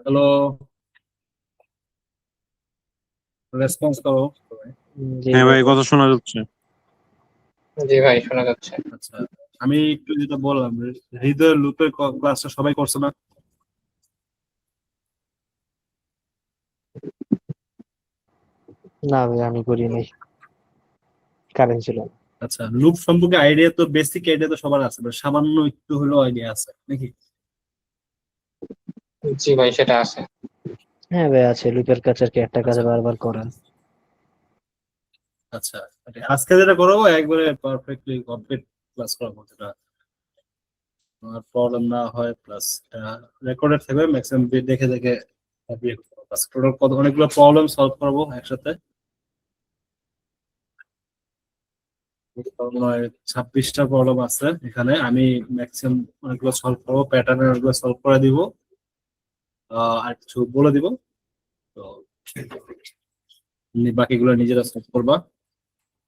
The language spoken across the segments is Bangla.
হ্যালো, রেসপন্স করো। জি হ্যাঁ ভাই ভাই, কথা শোনা যাচ্ছে। জি ভাই শোনা যাচ্ছে। আচ্ছা, আমি একটু যেটা বললাম, হৃদয় লুপের ক্লাসটা সবাই করছে না? না ভাই আমি করি নাই, কারেন্ট ছিল না। আচ্ছা, লুপ সম্পর্কে আইডিয়া তো, বেসিক আইডিয়া তো সবার আছে, but সামান্য একটু হলেও আইডিয়া আছে নাকি? জি ভাই সেটা আছে। হ্যাঁ ভাই আছে, লুপের কাছে আর কি একটা কাজ আচ্ছা বারবার করেন। আচ্ছা, আজকে যেটা করবো একবারে পারফেক্টলি কমপ্লিট ক্লাস করাবো, যেটা তোমার প্রবলেম না হয়, প্লাস রেকর্ডেড থাকবে, ম্যাক্সিমাম দেখে দেখে টোটাল কত অনেকগুলো প্রবলেম সলভ করবো একসাথে। মনে হয় 26টা প্রবলেম আছে এখানে, আমি ম্যাক্সিমাম অনেকগুলো সলভ করবো, প্যাটার্নের অনেকগুলো সলভ করে দিব, আর কিছু বলে দিব। তো বাকিগুলো নিজেরা সলভ করবা,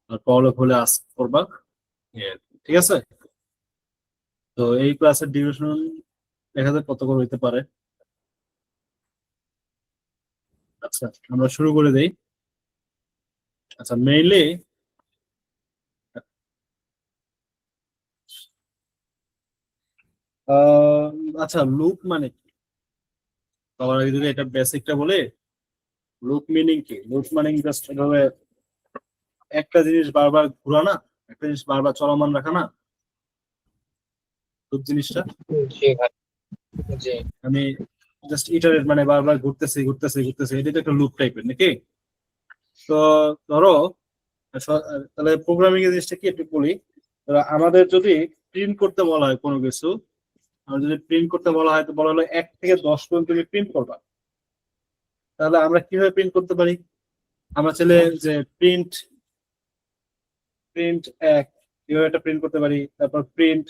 আর প্রবলেম হলে আস্ক করবা। ঠিক আছে? তো এই ক্লাসের ডিউরেশন দেখা যাক কত করে হইতে পারে। আচ্ছা, আমরা শুরু করে দেই। আচ্ছা, মেইনলি আচ্ছা, লুপ মানে কি? সবার আগে যদি এটা বেসিকটা বলে, লুপ মিনিং কি? লুপ মানে জাস্ট এভাবে একটা জিনিস বারবার ঘোরা না, একটা জিনিস বারবার চলমান রাখা না, লুপ জিনিসটা। জি ভাই জি। আমি জাস্ট ইটারেট মানে বারবার ঘুরতেছি ঘুরতেছি ঘুরতেছি, এটা তো একটা লুপ টাইপের নাকি? তো ধরো, তাহলে প্রোগ্রামিং এর জিনিসটা কি একটু বলি। ধরো, আমাদের যদি প্রিন্ট করতে বলা হয় কোনো কিছু, আমরা যদি প্রিন্ট করতে বলা হয়, তো বলা হলো 1 থেকে 10 পর্যন্ত তুমি প্রিন্ট করবা। তাহলে আমরা কিভাবে প্রিন্ট করতে পারি? আমরা চাইলে যে প্রিন্ট প্রিন্ট 1 এভাবে একটা প্রিন্ট করতে পারি, তারপর প্রিন্ট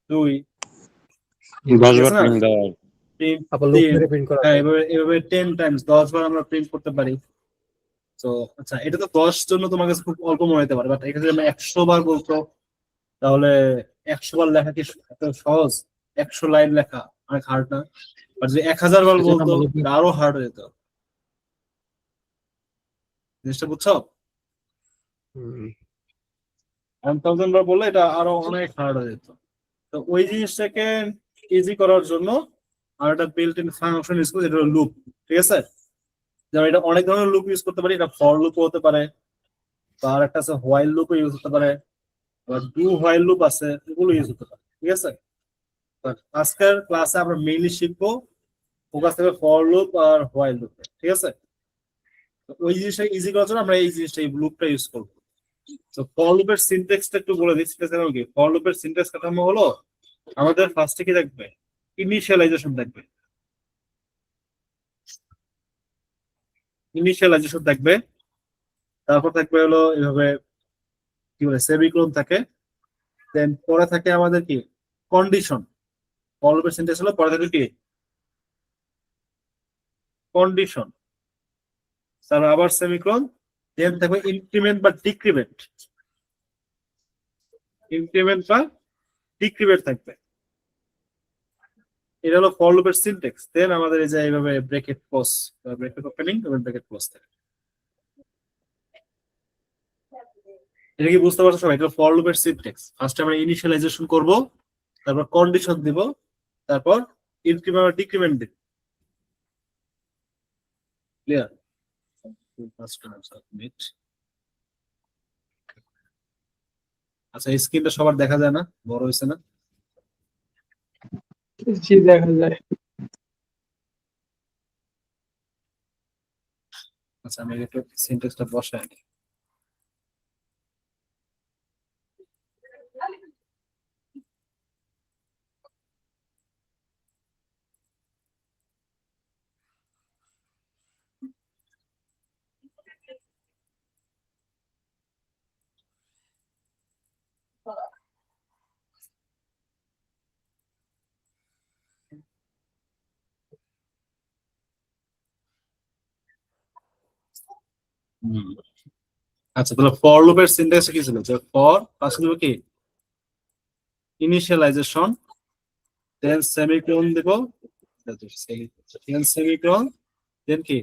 2, 10 ঠিক বার আছে না? প্রিন্ট দেওয়া। প্রিন্ট আবার লুপ 3, মেরে প্রিন্ট করা হ্যাঁ, যায়। এভাবে এভাবে 10 টাইমস 10 বার আমরা প্রিন্ট করতে পারি। তো আচ্ছা, এটা তো 10 জন্য তোমার কাছে খুব অল্প মনে হতে পারে, বাট এখানে যদি আমরা 100 বার বলতো, তাহলে 100 বার লেখা কি এত সহজ? 100 লাইন লেখা অনেক হার্ড না? আর যদি 1000 বার সেজন্য বলতো, আমরা লুপ। এটা আরো হার্ড হয়ে যেত। জিনিসটা বুঝছো? 1000 বার বললে এটা আরো অনেক হার্ড হয়ে যেত। তো ওই জিনিসটাকে ইজি করার জন্য আর একটা বিল্ট ইন ফাংশন ইউজ করি, যেটা হলো লুপ। ঠিক আছে? যেমন এটা অনেক ধরনের লুপ ইউজ করতে পারি, এটা ফর লুপও হতে পারে, বা আর একটা আছে হোয়াইল লুপও ইউজ হতে পারে, আবার ডু হোয়াইল লুপ আছে, এগুলো ইউজ হতে পারে। ঠিক আছে? But আজকের ক্লাসে আমরা মেইনলি শিখবো ফোকাস থাকবে ফর লুপ আর হোয়াইল লুপ। ঠিক আছে? তো ওই জিনিসটা ইজি করার জন্য আমরা এই জিনিসটা, এই লুপটা ইউজ করবো। তো ফর লুপের সিনট্যাক্সটা একটু বলে দিই। সিনট্যাক্স কি? ফর লুপের সিনট্যাক্স কাঠামো হলো, আমাদের ফার্স্টে কি থাকবে? ইনিশিয়ালাইজেশন থাকবে। ইনিশিয়ালাইজেশন থাকবে, তারপর থাকবে হলো এভাবে কি বলে সেমিকোলন থাকে, দেন পরে থাকে আমাদের কি কন্ডিশন। ফর লুপের সিনট্যাক্স হলো পরে থাকে কি কন্ডিশন, তারপর আবার সেমিকোলন, দেন থাকবে ইনক্রিমেন্ট বা ডিক্রিমেন্ট। ইনক্রিমেন্ট বা ডিক্রিমেন্ট থাকবে। এটা হলো ফর লুপের সিনট্যাক্স। দেন আমাদের এই যে এইভাবে ব্র্যাকেট ক্লোজ, ব্র্যাকেট ওপেনিং এবং ব্র্যাকেট ক্লোজ থাকে। এটা কি বুঝতে পারছো সবাই? এটা ফর লুপের সিনট্যাক্স। ফার্স্ট আমরা ইনিশিয়ালাইজেশন করব, তারপর কন্ডিশন দিব, তারপর ইনক্রিমেন্ট বা ডিক্রিমেন্ট দিব। ক্লিয়ার? আচ্ছা, এই স্ক্রিনটা সবার দেখা যায় না? বড় হয়েছে না? জি দেখা যায়। আচ্ছা, আমি একটু সিনট্যাক্সটা বসাই নিই। হুম। আচ্ছা, তাহলে ফর লুপের সিনট্যাক্স কি ছিল? যে ফর ফার্স্ট দেব কি ইনিশিয়ালাইজেশন, দেন সেমিকোলন দেব, দেন সেমিকোলন, দেন কি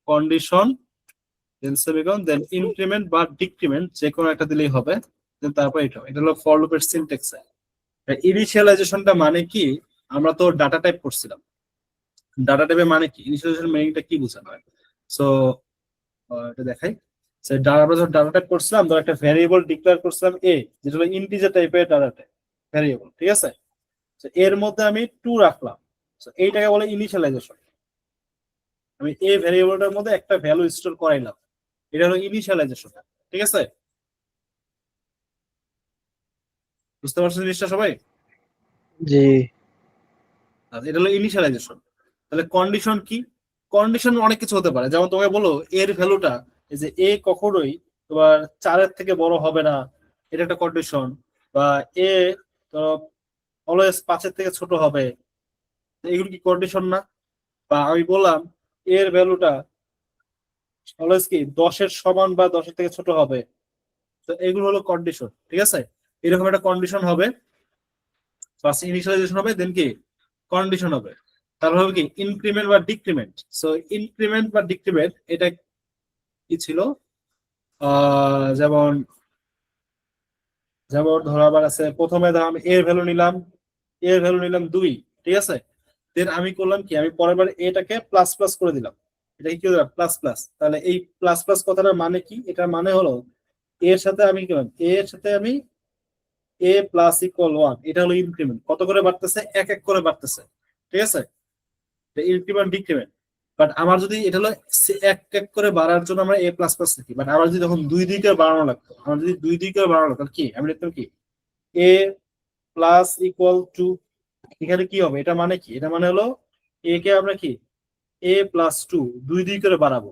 কন্ডিশন, দেন সেমিকোলন, দেন ইনক্রিমেন্ট বা ডিক্রিমেন্ট যে কোনো একটা দিলেই হবে। দেন তারপর এটা হলো ফর লুপের সিনট্যাক্স। ইনিশিয়ালাইজেশনটা মানে কি? আমরা তো ডাটা টাইপ করছিলাম। ডাটা টাইপের মানে কি, ইনিশিয়ালাইজেশন মিনিংটা কি বোঝানো হয়? সো এটা দেখাই। আমরা যখন ডাটা টাইপ করছিলাম, ধর একটা ভ্যারিয়েবল ডিক্লেয়ার করছিলাম এ, যেটা হলো ইন্টিজার টাইপের ডাটা টাইপ ভ্যারিয়েবল, ঠিক আছে? এর মধ্যে আমি 2 রাখলাম, এইটাকে বলে ইনিশিয়ালাইজেশন। আমি এই ভ্যারিয়েবলটার মধ্যে একটা ভ্যালু স্টোর করাইলাম, এটা হলো ইনিশিয়ালাইজেশন, ঠিক আছে? বুঝতে পারছেন জিনিসটা সবাই? জি। এটা হলো ইনিশিয়ালাইজেশন। তাহলে কন্ডিশন কি? কন্ডিশন অনেক কিছু হতে পারে, যেমন তোমাকে বলো এর ভ্যালুটা, এই যে এ কখনোই তোমার 4-এর থেকে বড় হবে না, এটা একটা কন্ডিশন। বা এ তো অলওয়েজ 5-এর থেকে ছোট হবে, এগুলো কি কন্ডিশন না? বা আমি বললাম এর ভ্যালুটা অলওয়েজ কি 10-এর সমান বা 10-এর থেকে ছোট হবে, তো এগুলো হলো কন্ডিশন, ঠিক আছে? এরকম একটা কন্ডিশন হবে, ফার্স্ট ইনিশিয়ালাইজেশন হবে, দেন কি কন্ডিশন হবে, তারপর হবে কি ইনক্রিমেন্ট বা ডিক্রিমেন্ট। সো ইনক্রিমেন্ট বা ডিক্রিমেন্ট এটা কি ছিল? যেমন যেমন ধরো আবার আছে, প্রথমে ধর আমি এর ভ্যালু নিলাম, 2, ঠিক আছে? দেন আমি করলাম কি, আমি পরের বার এটাকে প্লাস প্লাস করে দিলাম, এটা কি দিলাম প্লাস প্লাস। তাহলে এই প্লাস প্লাস কথাটার মানে কি? এটার মানে হলো এর সাথে আমি কি করলাম, এর সাথে আমি এ প্লাস ইকুয়াল 1, এটা হলো ইনক্রিমেন্ট। কত করে বাড়তেছে? এক এক করে বাড়তেছে, ঠিক আছে? Increment decrement. বাট আমার যদি এটা হলো এক এক করে বাড়ার জন্য আমরা এ প্লাস প্লাস লিখি, বাট আমার যদি তখন 2 করে বাড়ানো লাগতো, আমার যদি 2 করে বাড়ানো লাগতো, কি আমি লিখতাম কি এ প্লাস ইকুয়াল টু। এখানে কি হবে? এটা মানে কি? এটা মানে হলো এ কে আমরা কি এ প্লাস 2 2 করে বাড়াবো।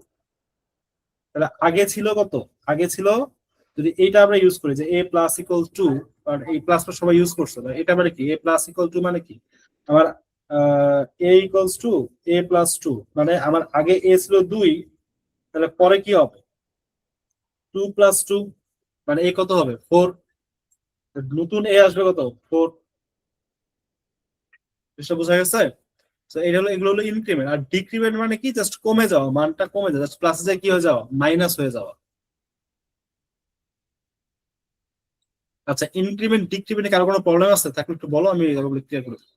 তাহলে আগে ছিল কত? আগে ছিল, যদি এইটা আমরা ইউজ করি যে এ প্লাস ইকুয়াল টু, কারণ এই প্লাস সবাই ইউজ করছে, এটা মানে কি এ প্লাস ইকুয়াল টু মানে কি আমার এ ইকুয়ালস টু এ প্লাস 2, মানে আমার আগে এ ছিল 2, তাহলে পরে কি হবে 2 প্লাস 2, মানে এ কত হবে 4, নতুন এ আসবে কত 4। এটা বোঝা গেছে? তো এটা হলো, এগুলো হলো ইনক্রিমেন্ট। আর ডিক্রিমেন্ট মানে কি? জাস্ট কমে যাওয়া, মানটা কমে যাওয়া, জাস্ট প্লাসে যায় কি হয়ে যাওয়া, মাইনাস হয়ে যাওয়া। আচ্ছা, ইনক্রিমেন্ট ডিক্রিমেন্টে কারো কোনো প্রবলেম আছে থাকলে একটু বলো, আমি ক্লিয়ার করে দিই।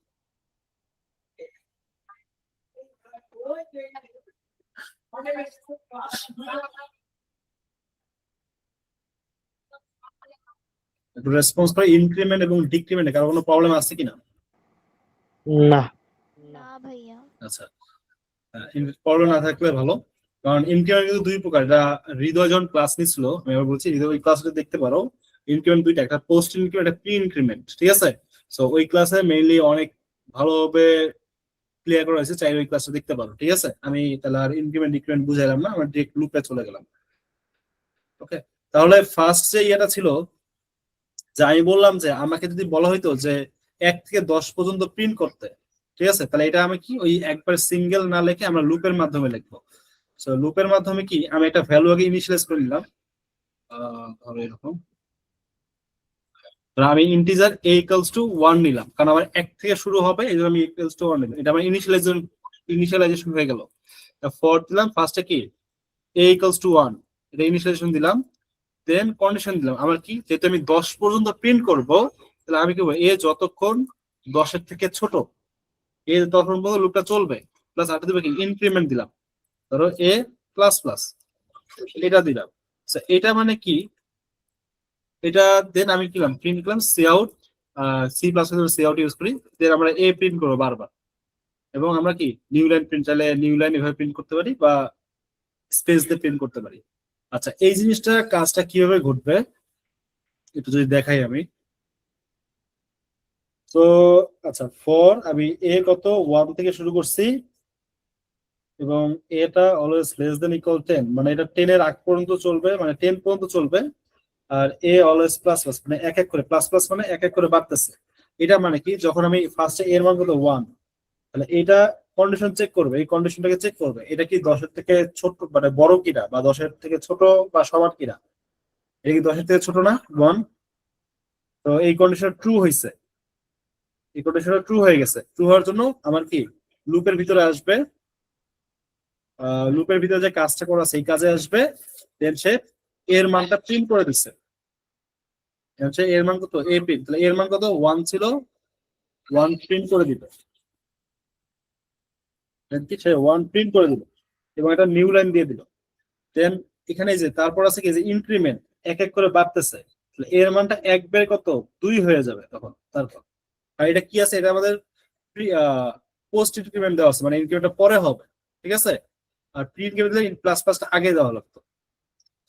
একটু রেসপন্স করে, ইনক্রিমেন্ট এবং ডিক্রিমেন্টে কারো কোনো প্রবলেম আছে কিনা? না। না ভাইয়া। আচ্ছা, প্রবলেম না থাকলে ভালো। কারণ ইনক্রিমেন্ট কিন্তু 2 প্রকার, এটা হৃদয় যখন ক্লাস নিছিল, আমি আবার বলছি হৃদয় ওই ক্লাসটা দেখতে পারো। ইনক্রিমেন্ট দুইটা, একটা পোস্ট ইনক্রিমেন্ট, একটা প্রি ইনক্রিমেন্ট, ঠিক আছে? সো ওই ক্লাসে মেইনলি অনেক ভালোভাবে ক্লিয়ার করা হয়েছে, চাই ওই ক্লাসটা দেখতে পারো, ঠিক আছে? আমি তাহলে আর ইনক্রিমেন্ট ডিক্রিমেন্ট বুঝাইলাম না, আমরা ডিরেক্ট লুপে চলে গেলাম। ওকে, তাহলে ফার্স্ট যে ইয়েটা ছিল, যে আমি বললাম যে আমাকে যদি বলা হইতো যে 1 থেকে 10 পর্যন্ত প্রিন্ট করতে, ঠিক আছে, তাহলে এটা আমি কি ওই একবার সিঙ্গেল না লিখে আমরা লুপের মাধ্যমে লিখবো। সো লুপের মাধ্যমে কি আমি একটা ভ্যালু আগে ইনিশিয়ালাইজ করে নিলাম, ধরো এরকম, আমি ইন্টিজার a ইকুয়ালস টু 1 নিলাম, কারণ আমার 1 থেকে শুরু হবে, এই জন্য আমি ইকুয়ালস টু 1 নিলাম, এটা আমার ইনিশিয়ালাইজেশন হয়ে গেল। ফর দিলাম ফার্স্টে কি a ইকুয়ালস টু 1, এটা ইনিশিয়ালাইজেশন দিলাম, দেন কন্ডিশন দিলাম আমার কি, যেহেতু আমি 10 পর্যন্ত প্রিন্ট করব, তাহলে আমি কি বলবো এ যতক্ষণ 10-এর থেকে ছোট, এ ততক্ষণ পর্যন্ত লুপটা চলবে। প্লাস আটা দিবে কি ইনক্রিমেন্ট দিলাম, ধরো এ প্লাস প্লাস, এটা দিলাম। এটা মানে কি, এটা দেন আমি কি করলাম, প্রিন্ট করলাম C out, C plus C out use করি, দেন আমরা এ প্রিন্ট করবো বারবার। এবং আমরা কি নিউ লাইন প্রিন্ট, চাইলে নিউ লাইন এভাবে প্রিন্ট করতে পারি বা স্পেস দিয়ে প্রিন্ট করতে পারি। আচ্ছা, এই জিনিসটা কাজটা কিভাবে ঘটবে একটু যদি দেখাই আমি। তো আচ্ছা, ফর আমি এ কত 1 থেকে শুরু করছি, এবং এটা অলওয়েজ লেস দেন ইকুয়াল 10, মানে এটা 10 এর আগ পর্যন্ত চলবে, মানে 10 পর্যন্ত চলবে। আর এ অলওয়েজ প্লাস প্লাস, মানে এক এক করে প্লাস প্লাস, মানে এক এক করে বাড়তেছে। এটা মানে কি, যখন আমি ফার্স্টে এর মান কত 1, তাহলে এটা কন্ডিশন চেক করবে, এই কন্ডিশনটাকে চেক করবে এটা কি 10-এর থেকে ছোট মানে বড় কিনা, বা 10-এর থেকে ছোট বা সমান কিনা। এটা কি 10 এর থেকে ছোট না 1? তো এই কন্ডিশন ট্রু হয়েছে, এই কন্ডিশনটা ট্রু হয়ে গেছে। ট্রু হওয়ার জন্য আমার কি লুপের ভিতরে আসবে, লুপের ভিতরে যে কাজটা করা আছে এই কাজে আসবে, দেন সে এর মানটা প্রিন্ট করে দিচ্ছে। হচ্ছে এর মান কত, এ প্রিন্ট, তাহলে এর মান কত 1 ছিল, 1 প্রিন্ট করে দিল, দেন কি সে 1 প্রিন্ট করে দিল এবং একটা নিউ লাইন দিয়ে দিল। দেন এখানে যে তারপর আছে কি যে ইনক্রিমেন্ট এক এক করে বাড়তেছে, তাহলে এর মানটা এক বের কত 2 হয়ে যাবে তখন। তারপর আর এটা কি আছে, এটা আমাদের পোস্ট ইনক্রিমেন্ট দেওয়া আছে, মানে ইনক্রিমেন্টটা পরে হবে, ঠিক আছে। আর প্রি ইনক্রিমেন্ট দিলে প্লাস প্লাসটা আগে দেওয়া লাগতো,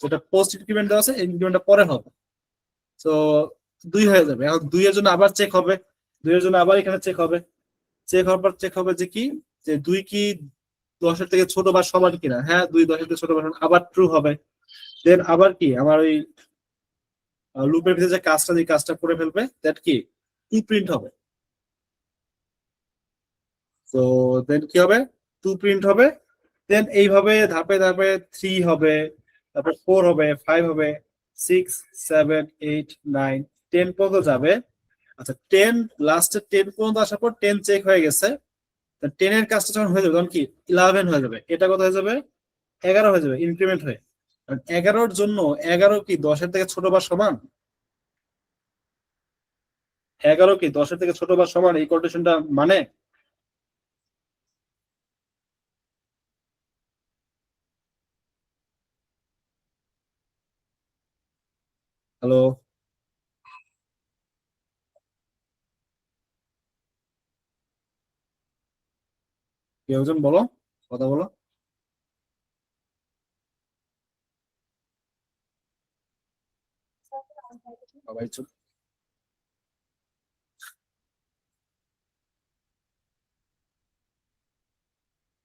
সেটা পোস্ট ইনক্রিমেন্ট দেওয়া আছে, ইনক্রিমেন্টটা পরে হবে। তো 2 হয়ে যাবে। এখন 2 এর জন্য আবার চেক হবে, 2 এর জন্য আবার এখানে চেক হবে, চেক হওয়ার পর চেক হবে যে কি, যে 2 কি 10 এর থেকে ছোট বা সমান কিনা। হ্যাঁ 2 10 এর থেকে ছোট বা সমান, আবার ট্রু হবে। দেন আবার কি আমার ওই লুপের ভিতরে যে কাজটা, যে কাজটা করে ফেলবে, দ্যাট কি 2 প্রিন্ট হবে। তো দেন কি হবে, 2 প্রিন্ট হবে। দেন এইভাবে ধাপে ধাপে 3 হবে, তারপর 4 হবে, 5 হবে, 6 7 8 9 10 পর্যন্ত যাবে। আচ্ছা 10 লাস্টে 10 পর্যন্ত আসার পর 10 চেক হয়ে গেছে, 10 এর কাজটা যখন হয়ে যাবে তখন কি 11 হয়ে যাবে, এটা কত হয়ে যাবে 11 হয়ে যাবে ইনক্রিমেন্ট হয়ে। 11-র জন্য 11 কি 10 এর থেকে ছোট বা সমান, 11 কি 10 এর থেকে ছোট বা সমান, এই কন্ডিশনটা মানে। হ্যালো, কেউ একজন বলো, কথা বলো। সবাই চুপ।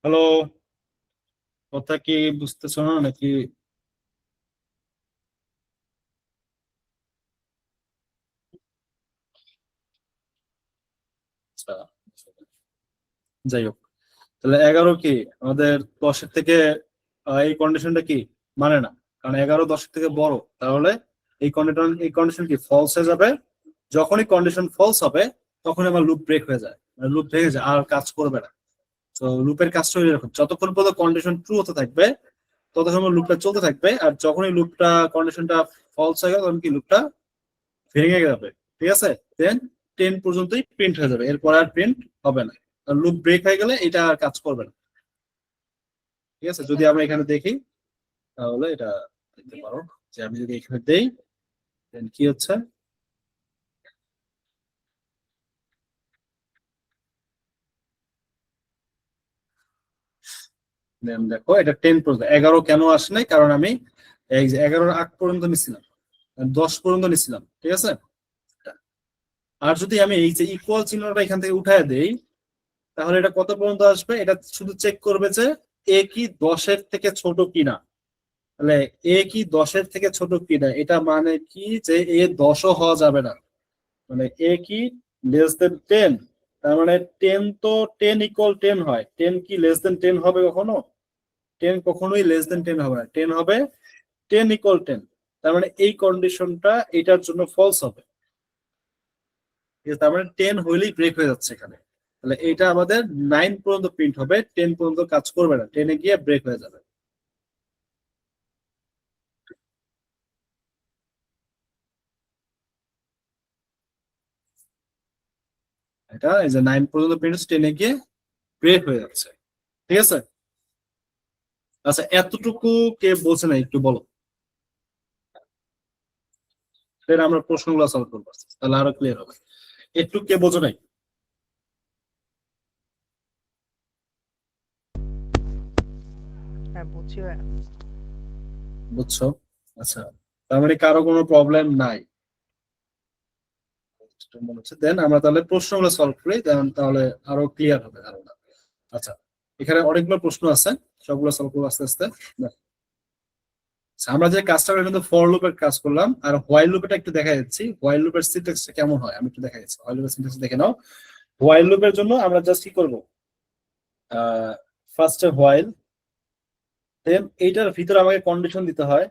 হ্যালো, কথা কি বুঝতেছো না নাকি? আচ্ছা, যাই হোক, তাহলে 11 কি আমাদের 10 এর থেকে এই কন্ডিশনটা কি মানে না, কারণ 11 10 এর থেকে বড়, তাহলে এই কন্ডিশন কি ফলস হয়ে যাবে। যখনই কন্ডিশন ফলস হবে তখন আমার লুপ ব্রেক হয়ে যায়, মানে লুপ ভেঙে যায় আর কাজ করবে না। তো লুপের কাজটা হলো এরকম, যতক্ষণ পর্যন্ত কন্ডিশন ট্রু হতে থাকবে ততক্ষণ লুপটা চলতে থাকবে, আর যখনই লুপটা কন্ডিশনটা ফলস হয়ে গেল তখন কি লুপটা ভেঙে যাবে, ঠিক আছে। দেন 10 পর্যন্তই প্রিন্ট হয়ে যাবে, এরপর আর প্রিন্ট হবে না। লুপ ব্রেক হয়ে গেলে এটা আর কাজ করবে না, ঠিক আছে। যদি আমরা এখানে দেখি তাহলে এটা দেখতে পারো, যে আমি যদি এখানে দেই দেন কি হচ্ছে, দেন দেখো এটা 10 পর্যন্ত, 11 কেন আসে নাই, কারণ আমি এই যে 11-র আগ পর্যন্ত নিছিলাম, 10 পর্যন্ত নিছিলাম, ঠিক আছে। আর যদি আমি এই যে ইকুয়াল চিহ্নটা এখান থেকে উঠায় দেই তাহলে এটা কত পর্যন্ত আসবে, এটা শুধু চেক করবে যে এ কি 10 এর থেকে ছোট কিনা। তাহলে এ কি 10 এর থেকে ছোট কিনা, এটা মানে কি যে এ 10ও হওয়া যাবে না, মানে এ কি লেস দেন 10। তার মানে 10 তো 10 ইকুয়াল 10 হয়, 10 কি লেস দেন 10 হবে কখনো? 10 কখনোই লেস দেন 10 হবে না, 10 হবে 10 ইকুয়াল 10। তার মানে এই কন্ডিশনটা এটার জন্য ফলস হবে, ঠিক আছে? তার মানে 10 হইলেই ব্রেক হয়ে যাচ্ছে এখানে। তাহলে এটা আমাদের 9 পর্যন্ত প্রিন্ট হবে, 10 পর্যন্ত কাজ করবে না, 10 এ গিয়ে ব্রেক হয়ে যাবে। এটা এই যে 9 পর্যন্ত প্রিন্ট হচ্ছে, 10 এ গিয়ে ব্রেক হয়ে যাচ্ছে, ঠিক আছে। আচ্ছা এতটুকু কে বলছে না একটু বলো, তাহলে আমরা প্রশ্নগুলো সলভ করবো, তাহলে আরো ক্লিয়ার হবে। একটু কে বোঝো নাই? হ্যাঁ বুঝছি ভাইয়া। বুঝছো? আচ্ছা, তার মানে কারো কোনো প্রবলেম নাই মনে হচ্ছে। দেন আমরা তাহলে প্রশ্নগুলো সলভ করি, দেন তাহলে আরো ক্লিয়ার হবে ধারণা। আচ্ছা, এখানে অনেকগুলো প্রশ্ন আছে, সবগুলো সলভ করবো আস্তে আস্তে। দেখো, আচ্ছা, আমরা যে কাজটা করলাম কিন্তু ফর লুপের কাজ করলাম, আর হোয়াইল লুপটা একটু দেখা যাচ্ছি, হোয়াইল লুপের সিনট্যাক্সটা কেমন হয় আমি একটু দেখা যাচ্ছি। হোয়াইল লুপের সিনট্যাক্স দেখে নাও। হোয়াইল লুপের জন্য আমরা জাস্ট কি করবো, ফার্স্টে হোয়াইল, দেন এইটার ভিতরে আমাকে কন্ডিশন দিতে হয়,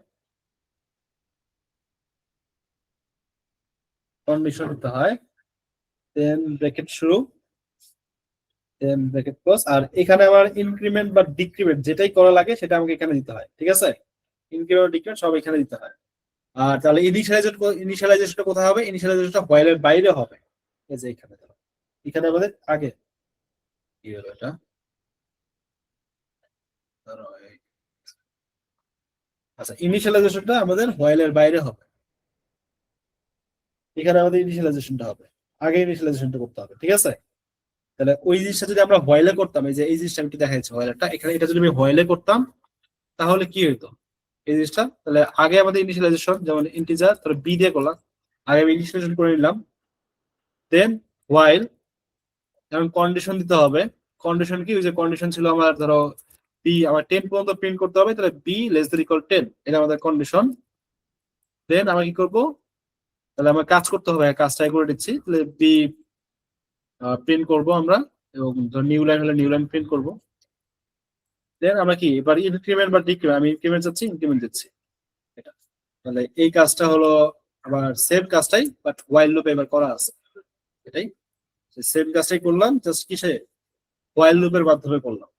কন্ডিশন দিতে হয়, দেন ব্র্যাকেট শুরু, দেন ব্র্যাকেট ক্লোজ। আর এখানে আমার ইনক্রিমেন্ট বা ডিক্রিমেন্ট যেটাই করা লাগে সেটা আমাকে এখানে দিতে হয়, ঠিক আছে? ইনক্রিমেন্ট ডিক্রিমেন্ট সব এখানে দিতে হয়। আর তাহলে ইনিশিয়ালাইজেশনটা কোথায় হবে? ইনিশিয়ালাইজেশনটা হোয়াইলের বাইরে হবে, এই যে এখানে। এখানে আমাদের আগে কি হলো এটা, ধরো আচ্ছা, ইনিশিয়ালাইজেশনটা আমাদের হোয়াইলের বাইরে হবে, এখানে আমাদের ইনিশিয়ালাইজেশনটা হবে, আগে ইনিশিয়ালাইজেশনটা করতে হবে, ঠিক আছে? তাহলে ওই জিনিসটা যদি আমরা হোয়াইলে করতাম, এই যে এই জিনিসটা আমি কি দেখাচ্ছি হোয়াইলটা, এখানে এটা যদি আমি হোয়াইলে করতাম তাহলে কি হইতো এই জিনিসটা? তাহলে আগে আমাদের ইনিশিয়ালাইজেশন, যেমন ইন্টিজার ধরো বি দিয়ে করলাম, আগে আমি ইনিশিয়ালাইজেশন করে নিলাম, দেন হোয়াইল, এবং কন্ডিশন দিতে হবে। কন্ডিশন কি? ওই যে কন্ডিশন ছিল আমার, ধরো বি আমার 10 পর্যন্ত প্রিন্ট করতে হবে, তাহলে বি লেস দ্যান ইকুয়াল 10, এটা আমাদের কন্ডিশন। দেন আমরা কি করব? তাহলে আমার কাজ করতে হবে, কাজটাই করে দিচ্ছি। তাহলে বি প্রিন্ট করব আমরা, এবং নিউ লাইন হলে নিউ লাইন প্রিন্ট করব। দেন আমরা কি এবার ইনক্রিমেন্ট বা ডিক্রিমেন্ট, আমি ইনক্রিমেন্ট চাচ্ছি, ইনক্রিমেন্ট দিচ্ছি এটা। তাহলে এই কাজটা হলো আবার সেম কাজটাই, বাট হোয়াইল লুপে এবার করা আছে, এটাই সেম কাজটাই করলাম, জাস্ট কিসে? হোয়াইল লুপের মাধ্যমে করলাম।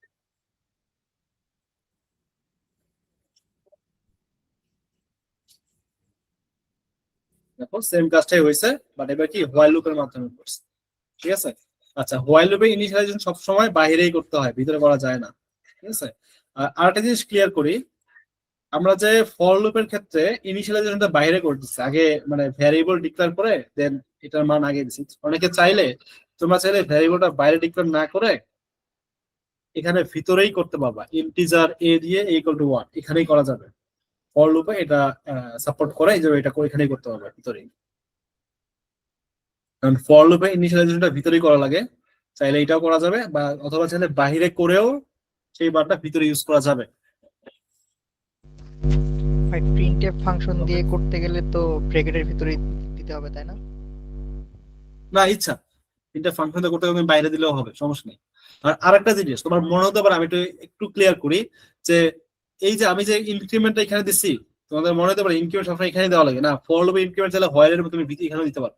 দেখো সেম কাজটাই হয়েছে, বাট এবার কি হোয়াইল লুপের মাধ্যমে করছে, ঠিক আছে? আচ্ছা, হোয়াইল লুপে ইনিশিয়ালাইজেশন সবসময় বাইরেই করতে হয়, ভিতরে করা যায় না, ঠিক আছে? আর আরেকটা জিনিস ক্লিয়ার করি, আমরা যে ফর লুপের ক্ষেত্রে ইনিশিয়ালাইজেশনটা বাইরে করে দিচ্ছি আগে, মানে ভ্যারিয়েবল ডিক্লেয়ার করে দেন এটার মান আগে দিচ্ছি। অনেকে চাইলে, তোমরা চাইলে ভ্যারিয়েবলটা বাইরে ডিক্লেয়ার না করে এখানে ভিতরেই করতে পারবা, ইন্টিজার এ দিয়ে ইকুয়াল টু 1 এখানেই করা যাবে। ফর লুপে এটা সাপোর্ট করে, এই যে এটা এখানেই করতে পারবে ভিতরেই, কারণ ফর লুপে ইনিশিয়ালাইজেশনটা ভিতরেই করা লাগে। চাইলে এটাও করা যাবে, বা অথবা চাইলে বাইরে করেও সেই বারটা ভিতরে ইউজ করা যাবে। ভাই প্রিন্টএফ ফাংশন দিয়ে করতে গেলে তো ব্র্যাকেটের ভিতরে দিতে হবে, তাই না? না, ইচ্ছা তিনটা ফাংশন করতে তুমি বাইরে দিলেও হবে, সমস্যা নেই। আর আরেকটা জিনিস তোমার মনে হতে পারে, আমি একটু ক্লিয়ার করি, যে এই যে আমি যে ইনক্রিমেন্টটা এখানে দিচ্ছি, তোমাদের মনে হতে পারে ইনক্রিমেন্ট সবসময় এখানে দেওয়া লাগে না, ফর লুপে ইনক্রিমেন্ট চাইলে হোয়াইলের তুমি এখানেও দিতে পারো,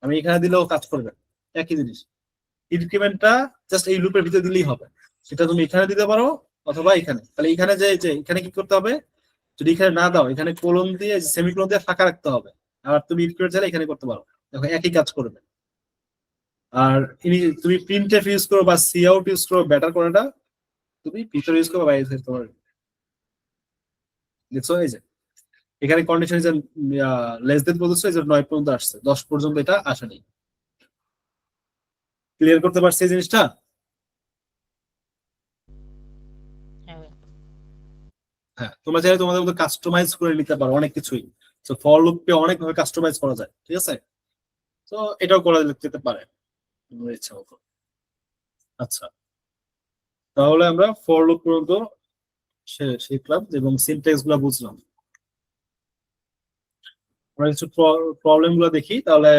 আমি এখানে দিলেও কাজ করবে, একই জিনিস। ইনক্রিমেন্টটা জাস্ট এই লুপের ভিতরে দিলেই হবে, সেটা তুমি এখানে দিতে পারো অথবা এখানে। তাহলে এখানে যে যে এখানে কি করতে হবে? যদি এখানে না দাও, এখানে কোলন দিয়ে সেমিকোলন দিয়ে ফাঁকা রাখতে হবে। আর তুমি ইনক্রিমেন্ট চাইলে এখানে করতে পারো, দেখো একই কাজ করবে। আর তুমি প্রিন্টএফ ইউজ করো বা সি আউট ইউজ করো, বেটার কোনটা? তুমি ভিতরে ইউজ করো বা বাইরে তোমার, দেখছো এই যে এখানে কন্ডিশন যে লেস দেন বলছো, এই যে 9 পর্যন্ত আসছে, 10 পর্যন্ত এটা আসেনি। ক্লিয়ার করতে পারছি এই জিনিসটা? হ্যাঁ। হ্যাঁ, তোমরা চাইলে তোমাদের মতো কাস্টমাইজ করে নিতে পারো অনেক কিছুই। তো ফর লুপকে অনেক ভাবে কাস্টমাইজ করা যায়, ঠিক আছে? তো এটাও করা যেতে পারে তোমার ইচ্ছা মতো। আচ্ছা, তাহলে আমরা ফর লুপ পর্যন্ত শিখলাম এবং সিনট্যাক্স গুলা বুঝলাম। আমরা কিছু প্রবলেম গুলো দেখি, তাহলে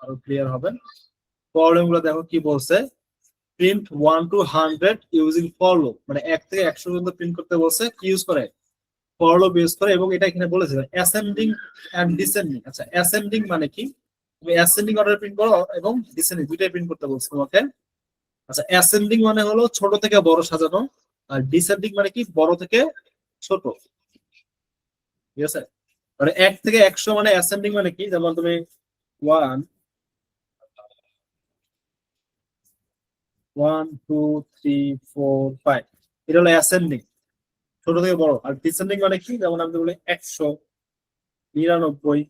আরো ক্লিয়ার হবে। প্রবলেম গুলো দেখো কি বলছে, print 1 to 100 using for loop, মানে 1 থেকে 100 পর্যন্ত প্রিন্ট করতে বলছে, কি ইউজ করে? ফর লুপ ইউজ করে। এবং এটা এখানে বলেছে অ্যাসেন্ডিং এন্ড ডিসেন্ডিং। আচ্ছা, অ্যাসেন্ডিং মানে কি? তুমি অ্যাসেন্ডিং অর্ডার প্রিন্ট করো, এবং ডিসেন্ডিং দুইটাই প্রিন্ট করতে বলছে তোমাকে। আচ্ছা, অ্যাসেন্ডিং মানে হলো ছোট থেকে বড় সাজানো, আর ডিসেন্ডিং মানে কি? বড় থেকে ছোট, ঠিক আছে? মানে 1 থেকে 100 মানে অ্যাসেন্ডিং মানে কি? যেমন তুমি 1 1 2 3 4 5, এটা হলো অ্যাসেন্ডিং, ছোট থেকে বড়। আর ডিসেন্ডিং মানে কি? যেমন আমি বলি 100 99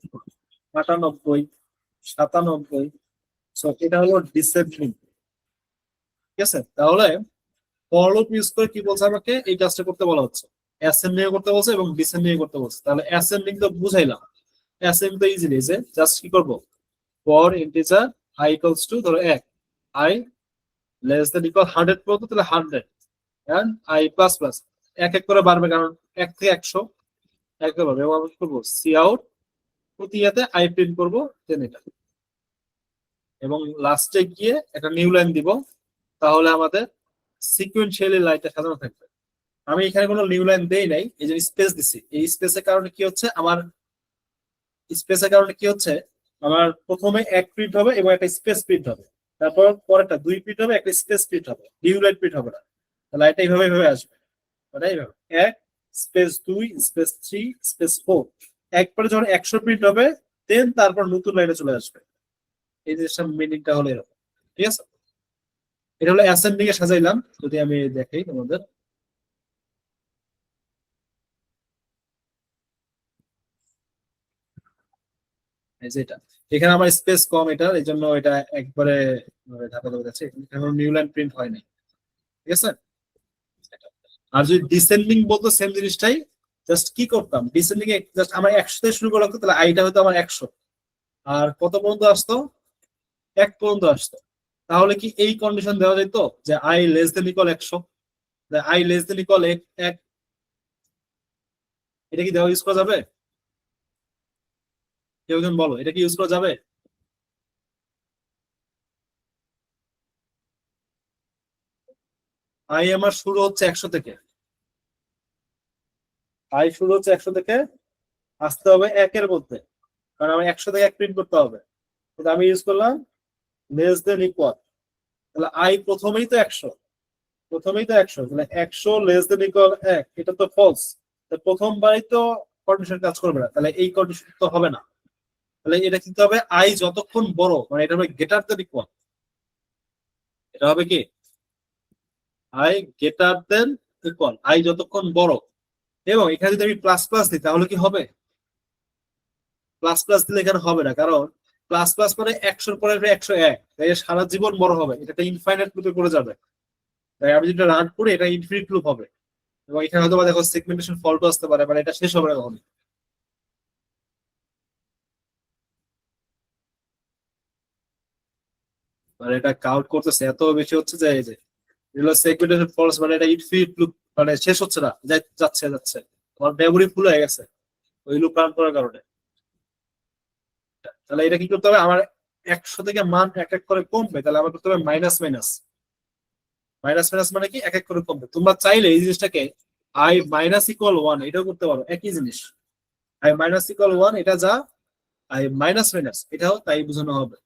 98 97। সো এটা হলো ডিসেন্ডিং, ঠিক আছে? তাহলে ফর লুপ ইউজ করে কি বলছে আমাকে? এই কাজটা করতে বলা হচ্ছে, অ্যাসেন্ডিং করতে বলছে এবং ডিসেন্ডিং করতে বলছে। তাহলে অ্যাসেন্ডিং তো বুঝাইলাম, অ্যাসেন্ডিং তো ইজিলি, যে জাস্ট কি করব? For integer i equals two ধরো 1, i লেস দ্যান ইকুয়াল 100 পর্যন্ত, তাহলে 100 এন্ড i প্লাস প্লাস, এক এক করে বাড়বে, কারণ 1 থেকে 100 এক করে বাড়বে। এবং আমি করবো সি আউট, প্রতি ইয়াতে i প্রিন্ট করবো, দেন এটা, এবং লাস্টে গিয়ে একটা নিউ লাইন দিব, তাহলে আমাদের সিকুয়েন্সিয়ালি লাইনটা সাজানো থাকবে। আমি এখানে কোনো নিউ লাইন দেই নাই, এই যে স্পেস দিছি, এই স্পেসের কারণে কি হচ্ছে? আমার স্পেসের কারণে কি হচ্ছে? আমার প্রথমে এক প্রিন্ট হবে এবং একটা স্পেস প্রিন্ট হবে, তারপর পরেরটা 2 প্রিন্ট হবে, একটা স্পেস প্রিন্ট হবে, ডিউ লাইন প্রিন্ট হবে না। তাহলে এটা এইভাবে এইভাবে আসবে, ওটা এইভাবে 1 স্পেস 2 স্পেস 3 স্পেস 4। একবারে যখন 100 প্রিন্ট হবে দেন তারপর নতুন লাইনে চলে আসবে। এই জিনিসটা মিনিংটা হলো এরকম, ঠিক আছে? এটা হলো অ্যাসেন্ডিং এ সাজাইলাম। যদি আমি দেখাই তোমাদের, এই যে এটা, এখানে আমার স্পেস কম, এটা এই জন্য এটা একবারে ধাপে ধাপে যাচ্ছে, এখানে নিউ লাইন প্রিন্ট হয় নাই, ঠিক আছে? আর যদি ডিসেন্ডিং বলতো সেম জিনিসটাই, জাস্ট কি করতাম, ডিসেন্ডিং এ জাস্ট আমার 100 থেকে শুরু করা লাগতো, তাহলে আইটা হয়তো আমার 100, আর কত পর্যন্ত আসতো, 1 পর্যন্ত আসতো। তাহলে কি এই কন্ডিশন দেওয়া যেত যে I less than equal 100, I less than equal 1, এটা কি দেওয়া ইউজ করা যাবে? কেউ একজন বলো, এটা কি ইউজ করা যাবে? আই আমার শুরু হচ্ছে 100 থেকে, আই শুরু হচ্ছে 100 থেকে, আসতে হবে 1 এর মধ্যে, কারণ আমার 100 থেকে 1 প্রিন্ট করতে হবে। কিন্তু আমি ইউজ করলাম লেস দেন ইকুয়াল, তাহলে আই প্রথমেই তো 100, প্রথমেই তো 100, তাহলে 100 লেস দেন ইকুয়াল 1, এটা তো ফলস। প্রথমবারই তো কন্ডিশন কাজ করবে না, তাহলে এই কন্ডিশন তো হবে না। তাহলে এটা কিন্তু হবে আই যতক্ষণ বড়, মানে এটা হবে গ্রেটার দেন ইকুয়াল, এটা হবে কি I greater than equal, I যতক্ষণ বড়। এবং এখানে যদি আমি প্লাস প্লাস দিই তাহলে কি হবে? প্লাস প্লাস দিলে এখানে হবে না, কারণ প্লাস প্লাস পরে 100 পরে 101, তাই এর সারা জীবন বড় হবে, এটা একটা ইনফাইনাইট লুপে করে যাবে। তাই আমি যেটা রান করি এটা ইনফিনিট লুপ হবে, এবং এখানে হয়তো বা দেখো সেগমেন্টেশন ফল্ট আসতে পারে, মানে এটা শেষ হবে না কখনো। মানে এটা কাউন্ট করতেছে এত বেশি হচ্ছে যে এই যে এগুলো সেগমেন্টেশন ফল্ট, মানে এটা ইনফিনিট লুপ, মানে শেষ হচ্ছে না, যাচ্ছে যাচ্ছে, আমার মেমোরি ফুল হয়ে গেছে ওই লুপ রান করার কারণে। তাহলে এটা কি করতে হবে, আমার 100 থেকে মান এক এক করে কমবে, তাহলে আমার করতে হবে মাইনাস মাইনাস, মাইনাস মাইনাস মানে কি এক এক করে কমবে। তোমরা চাইলে এই জিনিসটাকে আই মাইনাস ইকুয়াল 1 এটাও করতে পারো, একই জিনিস। আই মাইনাস ইকুয়াল 1 এটা যা, আই মাইনাস মাইনাস এটাও তাই বোঝানো হবে,